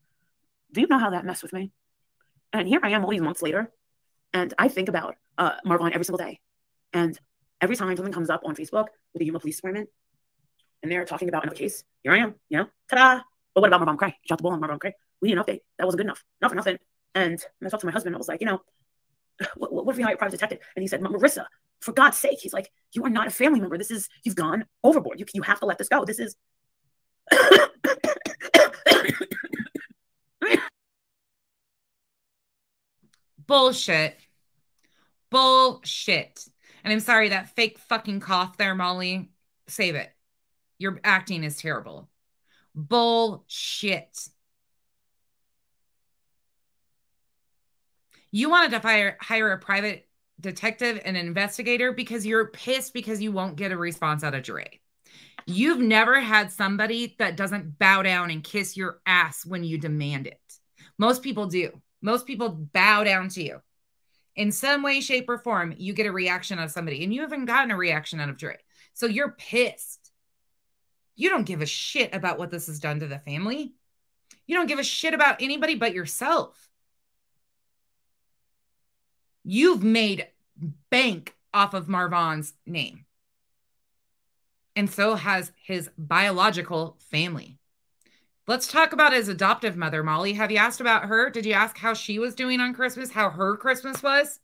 Do you know how that messed with me? And here I am all these months later, and I think about Marvon every single day. And every time something comes up on Facebook with the Yuma Police Department, and they're talking about another case, here I am, you know, ta-da! But what about Marvon McRae? Shot the ball on Marvon McRae. We need an update. That wasn't good enough. Not for nothing. And I talked to my husband, I was like, you know, what if we hire a private detective? And he said, Marissa, for God's sake, he's like, you are not a family member. This is, you've gone overboard. You have to let this go. This is. Bullshit. Bullshit. And I'm sorry, that fake fucking cough there, Molly. Save it. Your acting is terrible. Bullshit. You wanted to hire a private detective and an investigator because you're pissed because you won't get a response out of Dre. You've never had somebody that doesn't bow down and kiss your ass when you demand it. Most people do. Most people bow down to you. In some way, shape, or form, you get a reaction out of somebody, and you haven't gotten a reaction out of Dre. So you're pissed. You don't give a shit about what this has done to the family. You don't give a shit about anybody but yourself. You've made bank off of Marvon's name. And so has his biological family. Let's talk about his adoptive mother, Molly. Have you asked about her? Did you ask how she was doing on Christmas? How her Christmas was?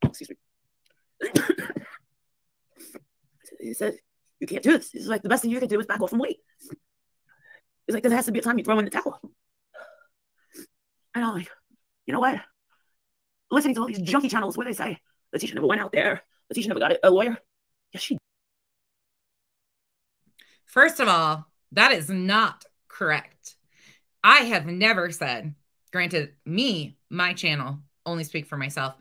Excuse me. He said, you can't do this. He's like, the best thing you can do is back off and wait. He's like, there has to be a time you throw in the towel. And I'm like, you know what? Listening to all these junky channels where they say, Letitia never went out there. Letitia never got a lawyer. Yes, she. First of all, that is not correct. I have never said, granted, my channel, only speak for myself.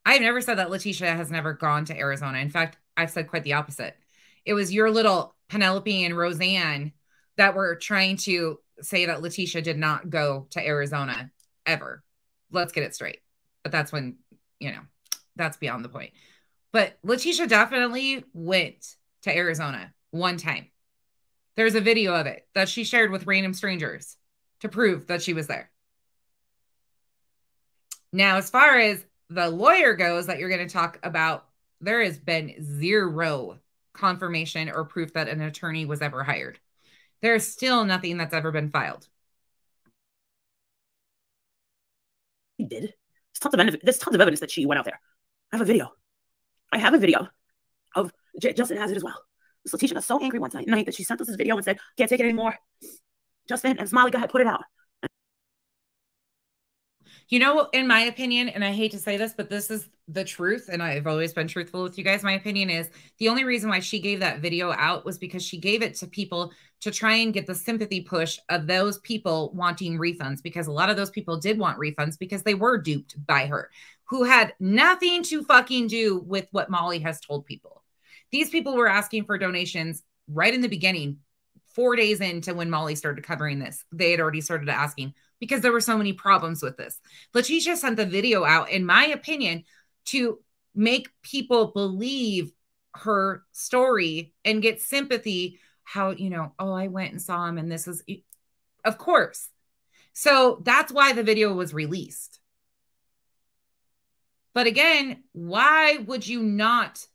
I've never said that Letitia has never gone to Arizona. In fact, I've said quite the opposite. It was your little Penelope and Roseanne that were trying to say that Letitia did not go to Arizona ever. Let's get it straight. But that's when, you know, that's beyond the point. But Letitia definitely went to Arizona one time. There's a video of it that she shared with random strangers to prove that she was there. Now, as far as the lawyer goes that you're going to talk about, there has been zero confirmation or proof that an attorney was ever hired. There's still nothing that's ever been filed. He did. There's tons of evidence that she went out there. I have a video. Of Justin has it as well. So Letitia got so angry one night that she sent us this video and said, can't take it anymore. Justin and Smiley, go ahead, put it out. You know, in my opinion, and I hate to say this, but this is the truth, and I've always been truthful with you guys. My opinion is the only reason why she gave that video out was because she gave it to people to try and get the sympathy push of those people wanting refunds, because a lot of those people did want refunds because they were duped by her, who had nothing to fucking do with what Molly has told people. These people were asking for donations right in the beginning, 4 days into when Molly started covering this. They had already started asking because there were so many problems with this. Letitia sent the video out, in my opinion, to make people believe her story and get sympathy. How, you know, oh, I went and saw him and this is, of course. So that's why the video was released. But again, why would you not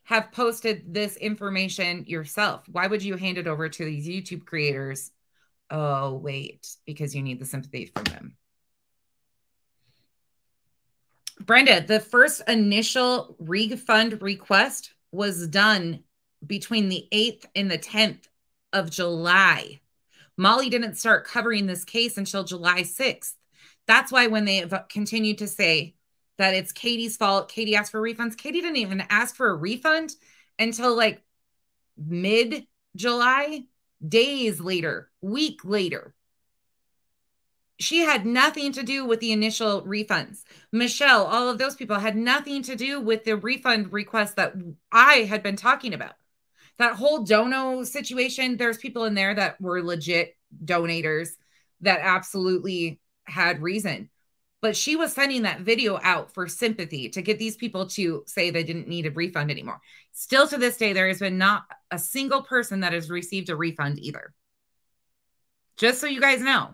have posted this information yourself? Why would you hand it over to these YouTube creators? Oh, wait, because you need the sympathy from them. Brenda, the first initial refund request was done between the 8th and the 10th of July. Molly didn't start covering this case until July 6th. That's why when they have continued to say that it's Katie's fault, Katie asked for refunds, Katie didn't even ask for a refund until like mid-July, days later, week later. She had nothing to do with the initial refunds. Michelle, all of those people had nothing to do with the refund request that I had been talking about. That whole dono situation, there's people in there that were legit donators that absolutely had reason. But she was sending that video out for sympathy to get these people to say they didn't need a refund anymore. Still to this day, there has been not a single person that has received a refund either. Just so you guys know.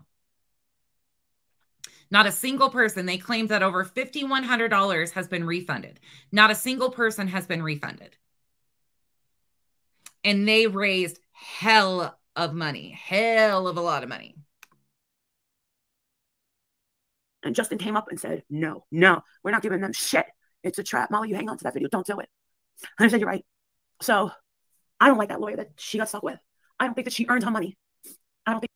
Not a single person. They claimed that over $5,100 has been refunded. Not a single person has been refunded. And they raised hell of money. Hell of a lot of money. And Justin came up and said, no, we're not giving them shit. It's a trap. Molly, you hang on to that video. Don't do it. And I said, you're right. So I don't like that lawyer that she got stuck with. I don't think that she earned her money. I don't think.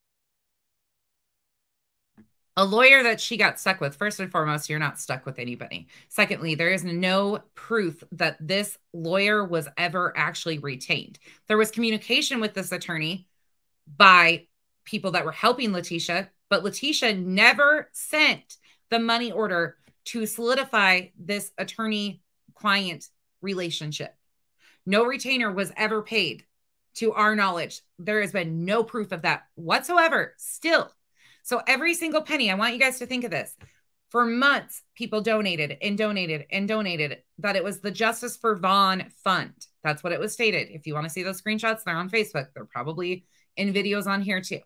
A lawyer that she got stuck with, first and foremost, you're not stuck with anybody. Secondly, there is no proof that this lawyer was ever actually retained. There was communication with this attorney by people that were helping Letitia, but Letitia never sent the money order to solidify this attorney-client relationship. No retainer was ever paid to our knowledge. There has been no proof of that whatsoever still. So every single penny, I want you guys to think of this. For months, people donated and donated and donated that it was the Justice for Vaughn Fund. That's what it was stated. If you want to see those screenshots, they're on Facebook. They're probably in videos on here too.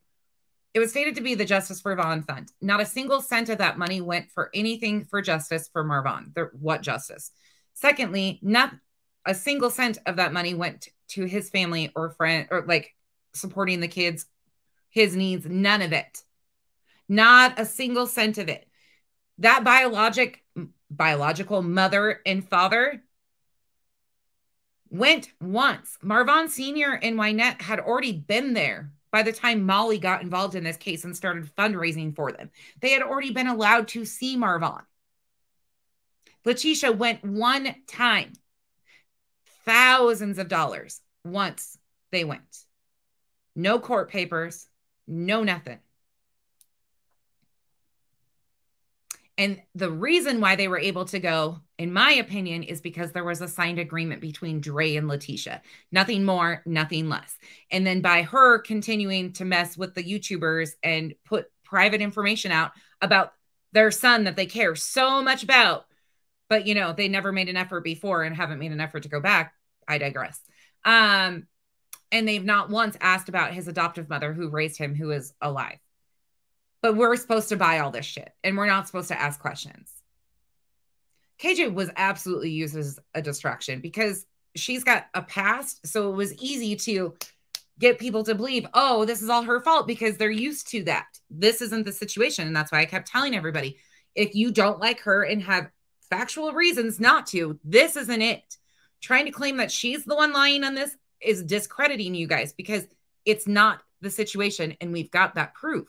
It was stated to be the Justice for Vaughn Fund. Not a single cent of that money went for anything for justice for Marvon. What justice? Secondly, not a single cent of that money went to his family or friend or like supporting the kids, his needs, none of it. Not a single cent of it. That biological mother and father went once. Marvon Sr. and Wynette had already been there by the time Molly got involved in this case and started fundraising for them. They had already been allowed to see Marvon. Letitia went one time. Thousands of dollars once they went. No court papers, no nothing. And the reason why they were able to go, in my opinion, is because there was a signed agreement between Dre and Letitia. Nothing more, nothing less. And then by her continuing to mess with the YouTubers and put private information out about their son that they care so much about, but, you know, they never made an effort before and haven't made an effort to go back. I digress. And they've not once asked about his adoptive mother who raised him, who is alive. But we're supposed to buy all this shit, and we're not supposed to ask questions. KJ was absolutely used as a distraction because she's got a past, so it was easy to get people to believe, oh, this is all her fault because they're used to that. This isn't the situation, and that's why I kept telling everybody, if you don't like her and have factual reasons not to, this isn't it. Trying to claim that she's the one lying on this is discrediting you guys because it's not the situation, and we've got that proof.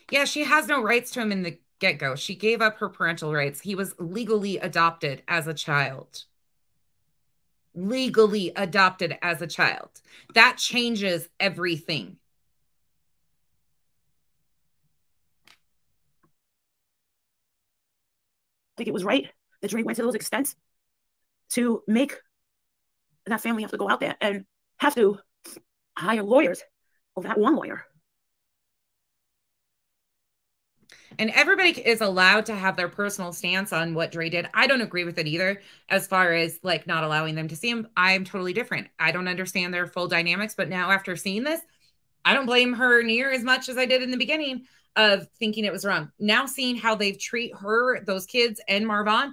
Yeah, she has no rights to him in the get-go. She gave up her parental rights. He was legally adopted as a child. Legally adopted as a child. That changes everything. I think it was right that Dre went to those extents to make that family have to go out there and have to hire lawyers over that one lawyer. And everybody is allowed to have their personal stance on what Dre did. I don't agree with it either, as far as like not allowing them to see him. I'm totally different. I don't understand their full dynamics, but now after seeing this, I don't blame her near as much as I did in the beginning of thinking it was wrong. Now seeing how they treat her, those kids, and Marvon,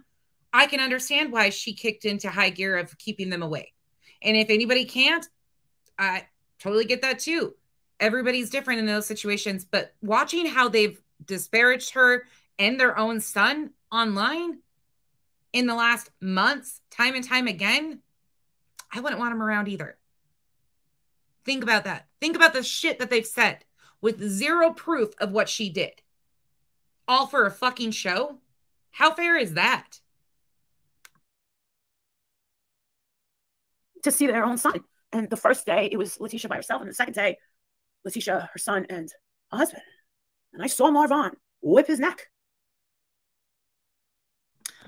I can understand why she kicked into high gear of keeping them away. And if anybody can't, I totally get that too. Everybody's different in those situations, but watching how they've disparaged her and their own son online, in the last months, time and time again, I wouldn't want him around either. Think about that. Think about the shit that they've said with zero proof of what she did. All for a fucking show? How fair is that? To see their own son. And the first day, it was Letitia by herself. And the second day, Letitia, her son, and a husband. And I saw Marvon whip his neck.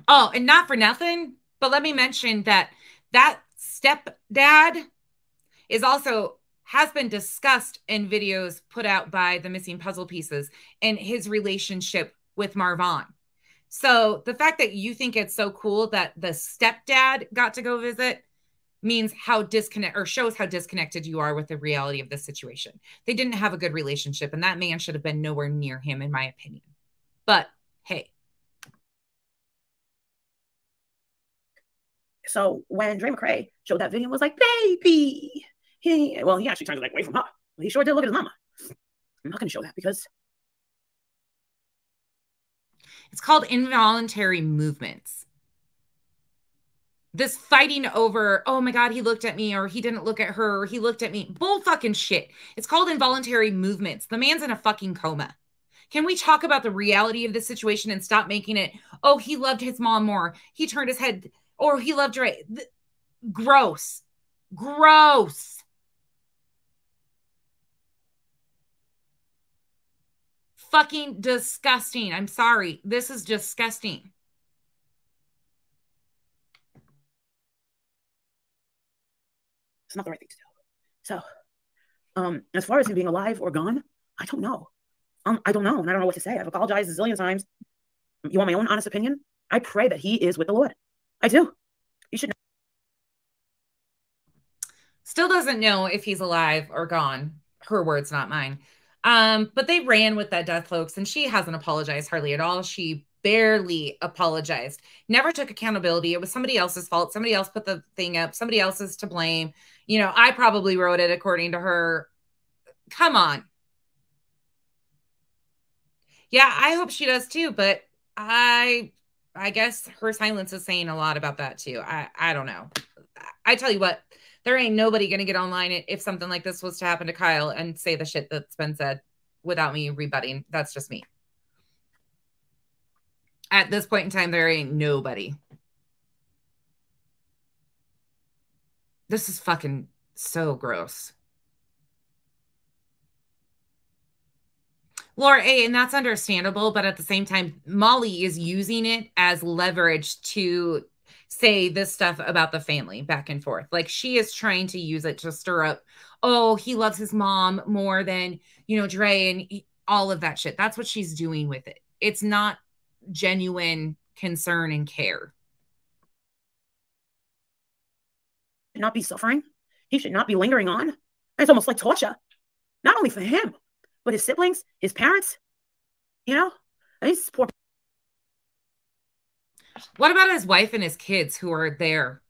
Oh, and not for nothing, but let me mention that that stepdad is also has been discussed in videos put out by the Missing Puzzle Pieces and his relationship with Marvon. So the fact that you think it's so cool that the stepdad got to go visit means how shows how disconnected you are with the reality of the situation. They didn't have a good relationship, and that man should have been nowhere near him, in my opinion. But hey. So when Dre McRae showed that video and was like, baby, he actually turned away from her. Well, he sure did look at his mama. I'm not going to show that because it's called involuntary movements. This fighting over, oh my God, he looked at me, or he didn't look at her, or he looked at me. Bull fucking shit. It's called involuntary movements. The man's in a fucking coma. Can we talk about the reality of the situation and stop making it, oh, he loved his mom more, he turned his head, or he loved Dre? Gross. Gross. Fucking disgusting. I'm sorry. This is disgusting. It's not the right thing to do. So, as far as him being alive or gone, I don't know. I don't know, and I don't know what to say. I've apologized a zillion times. You want my own honest opinion? I pray that he is with the Lord. I do. You should know. Still doesn't know if he's alive or gone. Her words, not mine. But they ran with that death hoax, and she hasn't apologized hardly at all. She barely apologized. Never took accountability. It was somebody else's fault. Somebody else put the thing up. Somebody else is to blame. You know, I probably wrote it according to her. Come on. Yeah, I hope she does too, but I guess her silence is saying a lot about that too. I don't know. I tell you what, there ain't nobody going to get online if something like this was to happen to Kyle and say the shit that's been said without me rebutting. That's just me. At this point in time, there ain't nobody. This is fucking so gross. Laura A., and that's understandable, but at the same time, Molly is using it as leverage to say this stuff about the family back and forth. Like, she is trying to use it to stir up, oh, he loves his mom more than, you know, Dre, and all of that shit. That's what she's doing with it. It's not genuine concern and care. Should not be suffering. He should not be lingering on. It's almost like torture. Not only for him, but his siblings, his parents, you know? I think it's poor. What about his wife and his kids who are there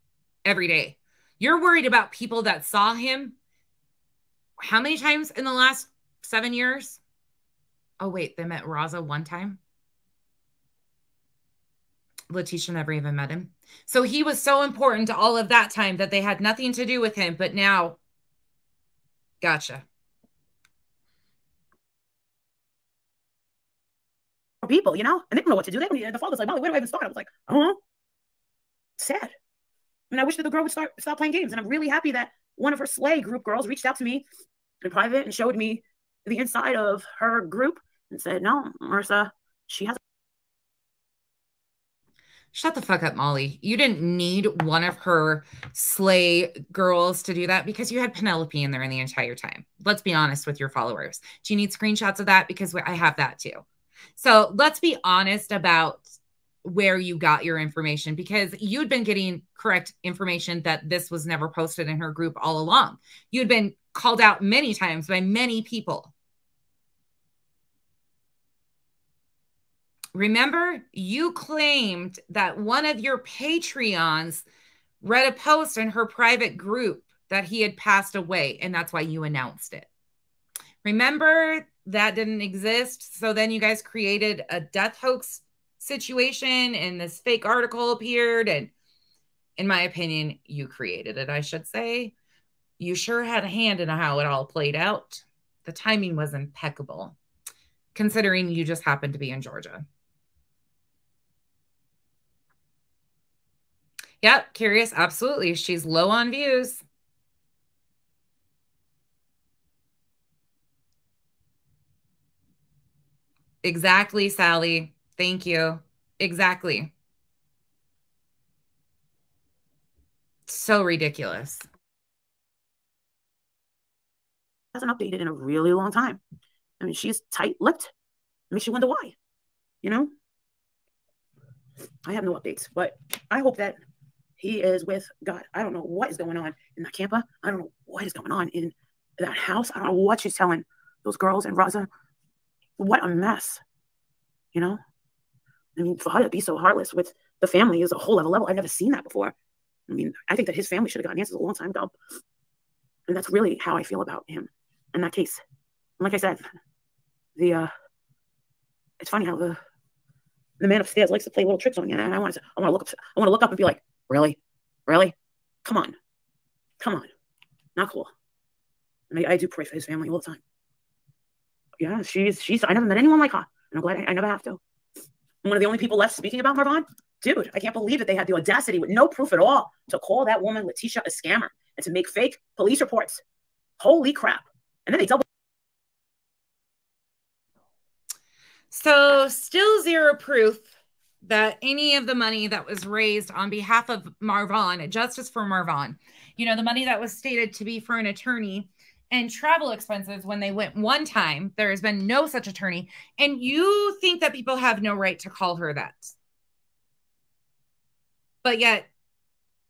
every day? You're worried about people that saw him how many times in the last 7 years? Oh, wait, they met Raza one time? Letitia never even met him. So he was so important to all of that time that they had nothing to do with him, but now, gotcha. People, you know, and they don't know what to do. The father's like, Molly, where do I even start? I was like, I don't know. Sad. And I wish that the girl would stop playing games. And I'm really happy that one of her Slay group girls reached out to me in private and showed me the inside of her group and said, no, Marissa, she has. Shut the fuck up, Molly. You didn't need one of her Slay girls to do that because you had Penelope in there in the entire time. Let's be honest with your followers. Do you need screenshots of that? Because I have that too. So let's be honest about where you got your information, because you'd been getting correct information that this was never posted in her group all along. You'd been called out many times by many people. Remember, you claimed that one of your Patreons read a post in her private group that he had passed away, and that's why you announced it. Remember, that didn't exist. So then you guys created a death hoax situation and this fake article appeared, and in my opinion, you created it, I should say. You sure had a hand in how it all played out. The timing was impeccable, considering you just happened to be in Georgia. Yep, curious. Absolutely. She's low on views. Exactly, Sally. Thank you. Exactly. So ridiculous. Hasn't updated in a really long time. I mean, she's tight-lipped. Makes you wonder why. You know? I have no updates, but I hope that he is with God. I don't know what is going on in that camper. I don't know what is going on in that house. I don't know what she's telling those girls and Raza. What a mess. You know? I mean, for her to be so heartless with the family is a whole other level. I've never seen that before. I mean, I think that his family should have gotten answers a long time ago. And that's really how I feel about him in that case. And like I said, it's funny how the man upstairs likes to play little tricks on you. And I want to look up and be like, really? Come on. Not cool. And I do pray for his family all the time. Yeah, I never met anyone like her. And I'm glad I never have to. I'm one of the only people left speaking about Marvon. Dude, I can't believe that they had the audacity with no proof at all to call that woman Letitia a scammer and to make fake police reports. Holy crap. And then they double. So still zero proof that any of the money that was raised on behalf of Marvon, Justice for Marvon, the money that was stated to be for an attorney and travel expenses when they went one time, there has been no such attorney. And you think that people have no right to call her that. But yet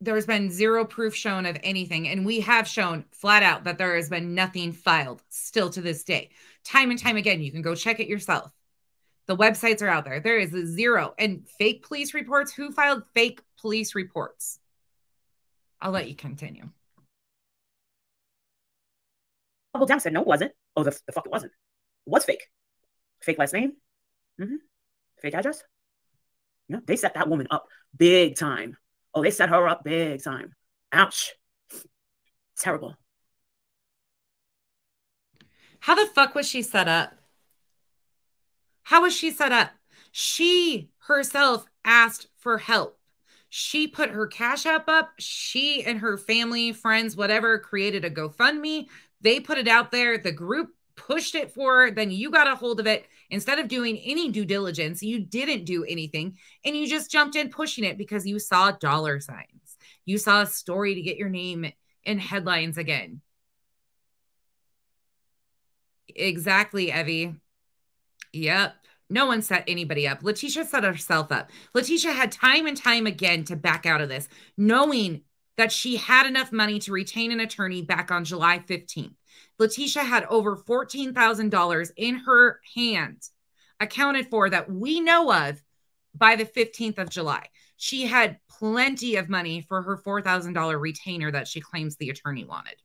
there's been zero proof shown of anything. And we have shown flat out that there has been nothing filed still to this day. Time and time again, you can go check it yourself. The websites are out there. There is a zero. And fake police reports. Who filed fake police reports? I'll let you continue. Double down, said no, it wasn't. Oh, the fuck it wasn't. It was fake. Fake last name. Fake address. No, they set that woman up big time. Oh, they set her up big time. Ouch. Terrible. How the fuck was she set up? How was she set up? She herself asked for help. She put her Cash App up. She and her family, friends, whatever, created a GoFundMe. They put it out there. The group pushed it for her. Then you got a hold of it. Instead of doing any due diligence, you didn't do anything. And you just jumped in pushing it because you saw dollar signs. You saw a story to get your name in headlines again. Exactly, Evie. Yep. No one set anybody up. Letitia set herself up. Letitia had time and time again to back out of this, knowing that she had enough money to retain an attorney back on July 15th. Letitia had over $14,000 in her hand, accounted for, that we know of by the 15th of July. She had plenty of money for her $4,000 retainer that she claims the attorney wanted.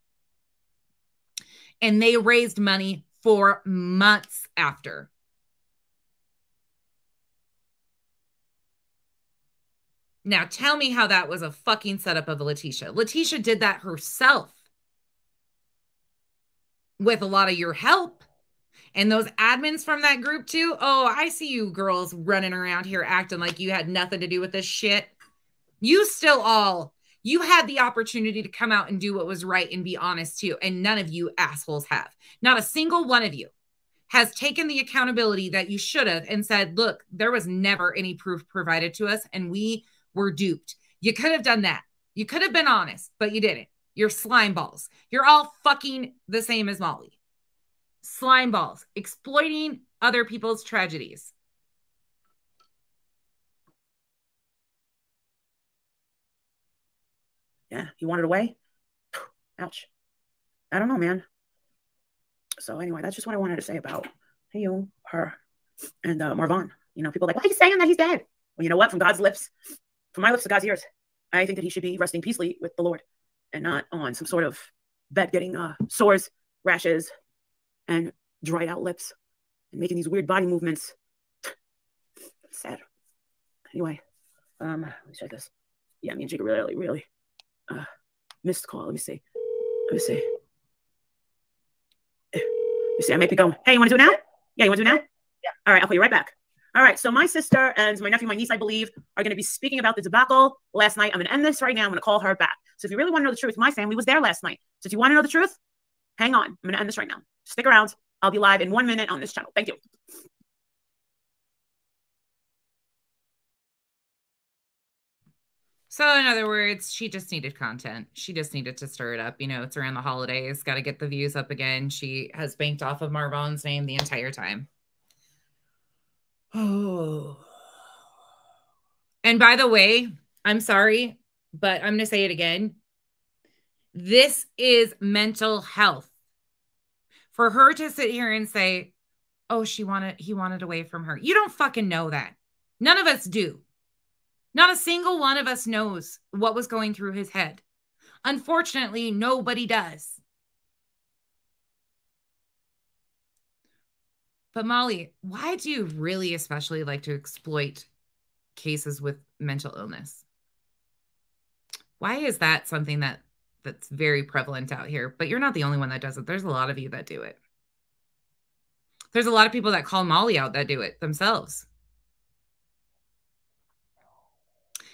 And they raised money for months after. Now, tell me how that was a fucking setup of Letitia. Letitia did that herself with a lot of your help. And those admins from that group too. Oh, I see you girls running around here acting like you had nothing to do with this shit. You had the opportunity to come out and do what was right and be honest too. And none of you assholes have. Not a single one of you has taken the accountability that you should have and said, look, there was never any proof provided to us and we were duped. You could have done that. You could have been honest, but you didn't. You're slime balls. You're all fucking the same as Molly. Slime balls, exploiting other people's tragedies. Yeah, he wanted away. Ouch. I don't know, man. So anyway, that's just what I wanted to say about her, and Marvon. People are like, why are you saying that he's dead? Well, you know what? From God's lips, from my lips to God's ears, I think that he should be resting peacefully with the Lord and not on some sort of bed getting sores, rashes, and dried out lips and making these weird body movements. Sad. Anyway, let me check this. Yeah, me and Jake are really missed the call. Let me see. I might be going. Hey, you want to do it now? Yeah, you want to do it now? Yeah. All right, I'll call you right back. All right, so my sister and my nephew, my niece, I believe, are going to be speaking about the debacle last night. I'm going to end this right now. I'm going to call her back. So if you really want to know the truth, my family was there last night. So if you want to know the truth, hang on. I'm going to end this right now. Stick around. I'll be live in 1 minute on this channel. Thank you. So in other words, she just needed content. She just needed to stir it up. You know, it's around the holidays. Got to get the views up again. She has banked off of Marvon's name the entire time. Oh. And by the way, I'm sorry, but I'm going to say it again. This is mental health. For her to sit here and say, oh, he wanted away from her. You don't fucking know that. None of us do. Not a single one of us knows what was going through his head. Unfortunately, nobody does. But Molly, why do you really especially like to exploit cases with mental illness? Why is that something that's very prevalent out here? But you're not the only one that does it. There's a lot of you that do it. There's a lot of people that call Molly out that do it themselves.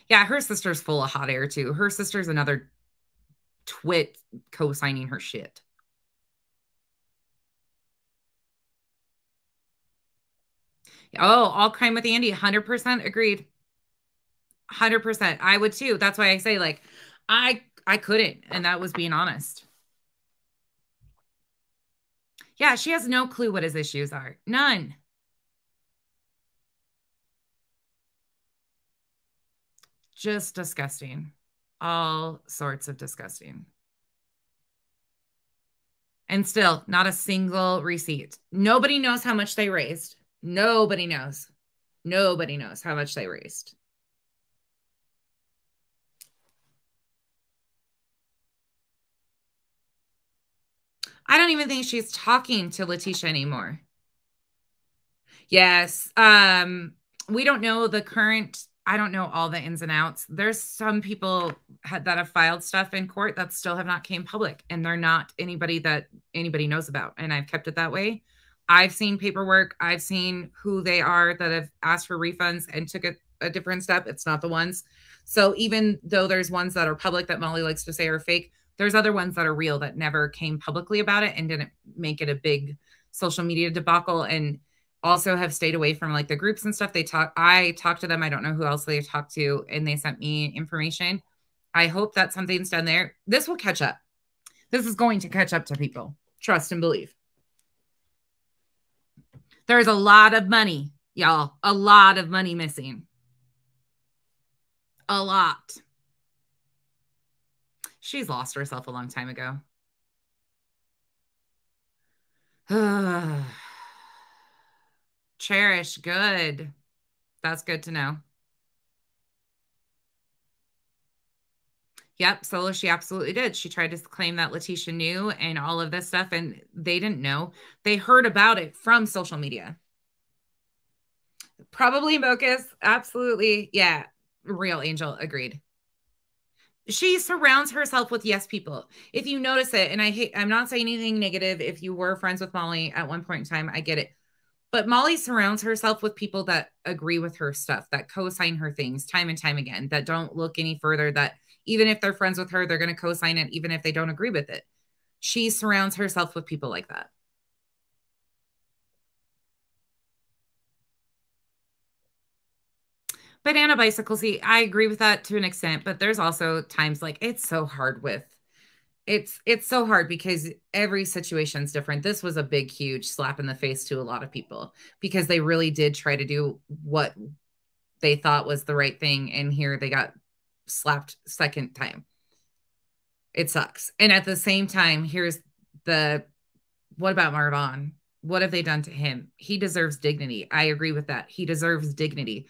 Yeah, her sister's full of hot air too. Her sister's another twit co-signing her shit. Oh, all crime with Andy. 100% agreed. 100%. I would too. That's why I say, like, I couldn't. And that was being honest. Yeah, she has no clue what his issues are. None. Just disgusting. All sorts of disgusting. And still, not a single receipt. Nobody knows how much they raised. Nobody knows. Nobody knows how much they raised. I don't even think she's talking to Letitia anymore. Yes. We don't know the current, I don't know all the ins and outs. There's some people that have filed stuff in court that still have not came public, and they're not anybody that anybody knows about. And I've kept it that way. I've seen paperwork. I've seen who they are that have asked for refunds and took a different step. It's not the ones. So even though there's ones that are public that Molly likes to say are fake, there's other ones that are real that never came publicly about it and didn't make it a big social media debacle, and also have stayed away from like the groups and stuff. I talked to them. I don't know who else they talked to, and they sent me information. I hope that something's done there. This will catch up. This is going to catch up to people. Trust and believe. There's a lot of money, y'all. A lot of money missing. A lot. She's lost herself a long time ago. Cherish, good. That's good to know. Yep, Solo, she absolutely did. She tried to claim that Letitia knew and all of this stuff, and they didn't know. They heard about it from social media. Probably Mocus, absolutely. Yeah, real Angel, agreed. She surrounds herself with yes people. If you notice it, and I'm not saying anything negative. If you were friends with Molly at one point in time, I get it. But Molly surrounds herself with people that agree with her stuff, that co-sign her things time and time again, that don't look any further, that even if they're friends with her, they're going to co-sign it, even if they don't agree with it. She surrounds herself with people like that. Banana bicycle seat, I agree with that to an extent, but there's also times like it's so hard with it's so hard because every situation is different. This was a big, huge slap in the face to a lot of people because they really did try to do what they thought was the right thing. And here they got slapped second time. It sucks. And at the same time, here's what about Marvon? What have they done to him? He deserves dignity. I agree with that. He deserves dignity.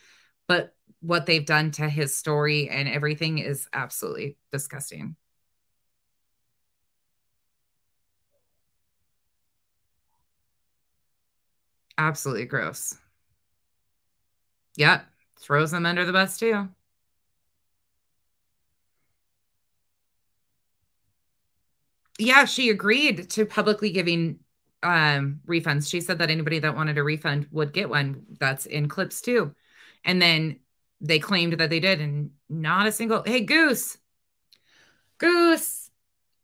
But what they've done to his story and everything is absolutely disgusting. Absolutely gross. Yep. throws them under the bus too. Yeah, she agreed to publicly giving refunds. She said that anybody that wanted a refund would get one. That's in clips too. And then they claimed that they did, and not a single, hey, Goose,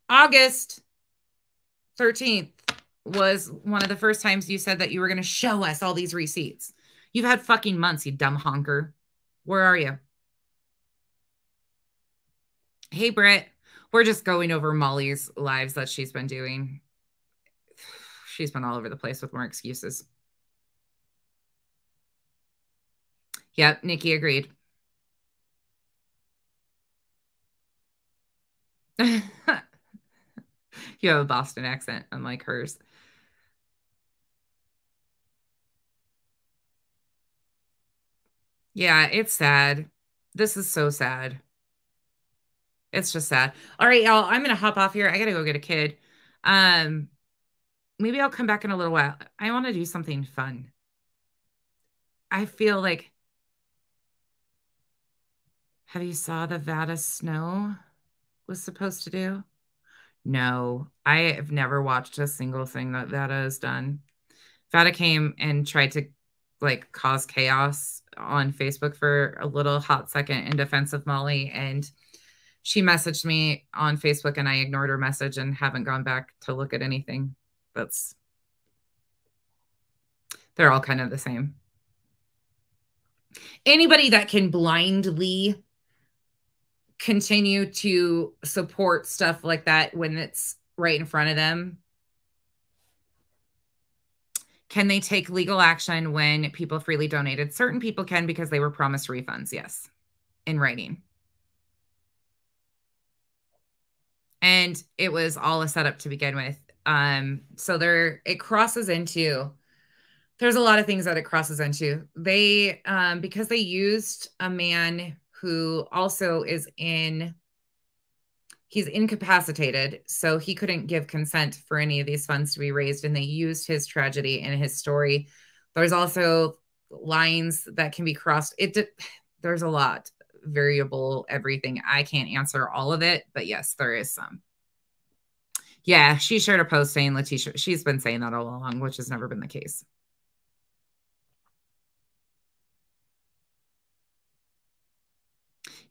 August 13th was one of the first times you said that you were going to show us all these receipts. You've had fucking months, you dumb honker. Where are you? Hey, Britt. We're just going over Molly's lives that she's been doing. She's been all over the place with more excuses. Yep, Nikki agreed. You have a Boston accent, unlike hers. Yeah, it's sad. This is so sad. It's just sad. All right, y'all, I'm going to hop off here. I got to go get a kid. Maybe I'll come back in a little while. I want to do something fun. I feel like, have you saw the Vada Snow was supposed to do? No, I have never watched a single thing that Vada has done. Vada came and tried to like cause chaos on Facebook for a little hot second in defense of Molly, and she messaged me on Facebook and I ignored her message and haven't gone back to look at anything. They're all kind of the same. Anybody that can blindly continue to support stuff like that when it's right in front of them, can they take legal action when people freely donated? Certain people can because they were promised refunds, yes, in writing. And it was all a setup to begin with. So it crosses into, there's a lot of things that it crosses into. They, because they used a man who also he's incapacitated, so he couldn't give consent for any of these funds to be raised, and they used his tragedy and his story. There's also lines that can be crossed. There's a lot, variable, everything. I can't answer all of it, but yes, there is some. Yeah, she shared a post saying Letitia, she's been saying that all along, which has never been the case.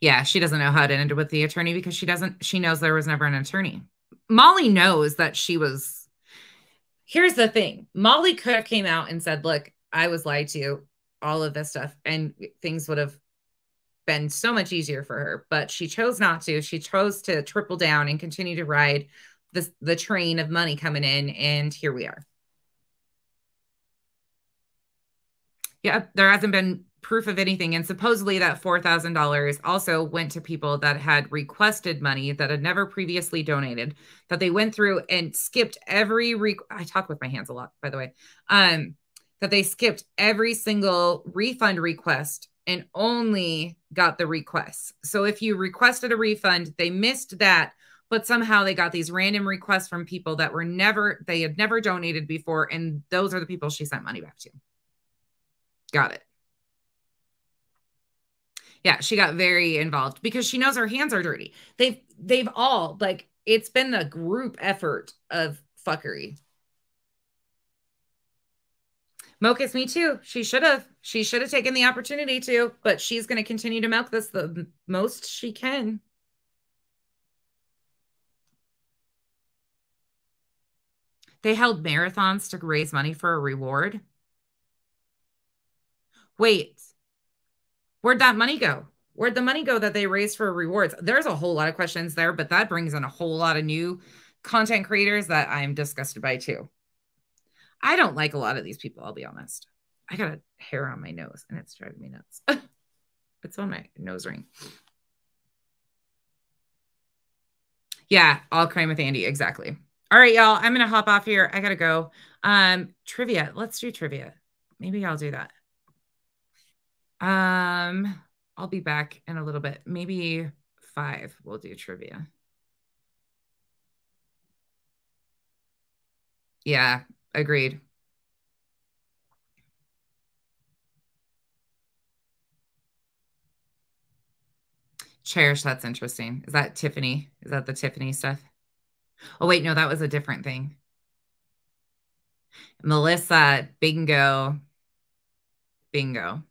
Yeah, she doesn't know how it ended with the attorney because she knows there was never an attorney. Molly knows that here's the thing. Molly could have came out and said, look, I was lied to, all of this stuff, and things would have been so much easier for her, but she chose not to. She chose to triple down and continue to ride the train of money coming in, and here we are. Yeah, there hasn't been proof of anything. And supposedly that $4,000 also went to people that had requested money that had never previously donated, that they went through and skipped I talk with my hands a lot, by the way, that they skipped every single refund request and only got the requests. So if you requested a refund, they missed that, but somehow they got these random requests from people that they had never donated before. And those are the people she sent money back to. Got it. Yeah, she got very involved because she knows her hands are dirty. They've all, like, it's been a group effort of fuckery. Mocus, me too. She should have taken the opportunity to, but she's going to continue to milk this the most she can. They held marathons to raise money for a reward. Wait, where'd that money go? Where'd the money go that they raised for rewards? There's a whole lot of questions there, but that brings in a whole lot of new content creators that I'm disgusted by too. I don't like a lot of these people, I'll be honest. I got a hair on my nose and it's driving me nuts. It's on my nose ring. Yeah, all crime with Andy, exactly. All right, y'all, I'm going to hop off here. I got to go. Trivia, let's do trivia. Maybe I'll do that. I'll be back in a little bit. Maybe 5 we'll do trivia. Yeah, agreed. Cherish, that's interesting. Is that Tiffany? Is that the Tiffany stuff? Oh, wait, no, that was a different thing. Melissa, bingo. Bingo.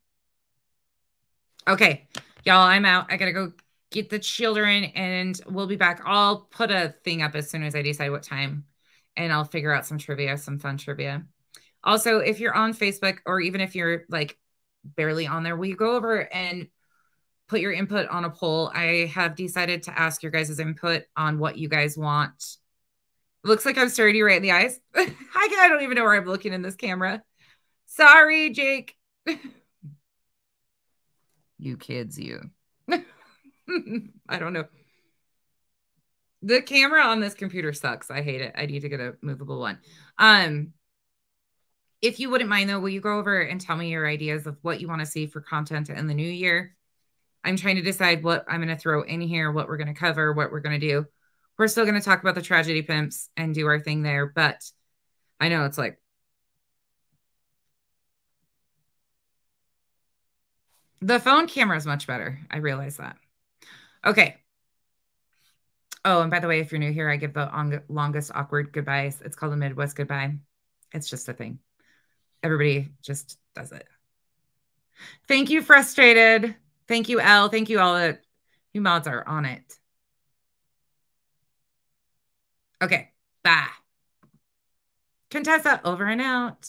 Okay, y'all, I'm out. I gotta go get the children and we'll be back. I'll put a thing up as soon as I decide what time and I'll figure out some trivia, some fun trivia. Also, if you're on Facebook or even if you're like barely on there, will you go over and put your input on a poll? I have decided to ask your guys' input on what you guys want. Looks like I'm staring you right in the eyes. I don't even know where I'm looking in this camera. Sorry, Jake. You kids, you. I don't know. The camera on this computer sucks. I hate it. I need to get a movable one. If you wouldn't mind, though, will you go over and tell me your ideas of what you want to see for content in the new year? I'm trying to decide what I'm going to throw in here, what we're going to cover, what we're going to do. We're still going to talk about the tragedy pimps and do our thing there, but I know it's like the phone camera is much better. I realize that. Okay. Oh, and by the way, if you're new here, I give the longest awkward goodbyes. It's called the Midwest goodbye. It's just a thing. Everybody just does it. Thank you, Frustrated. Thank you, Elle. Thank you, all that you mods are on it. Okay, bye. Contessa, over and out.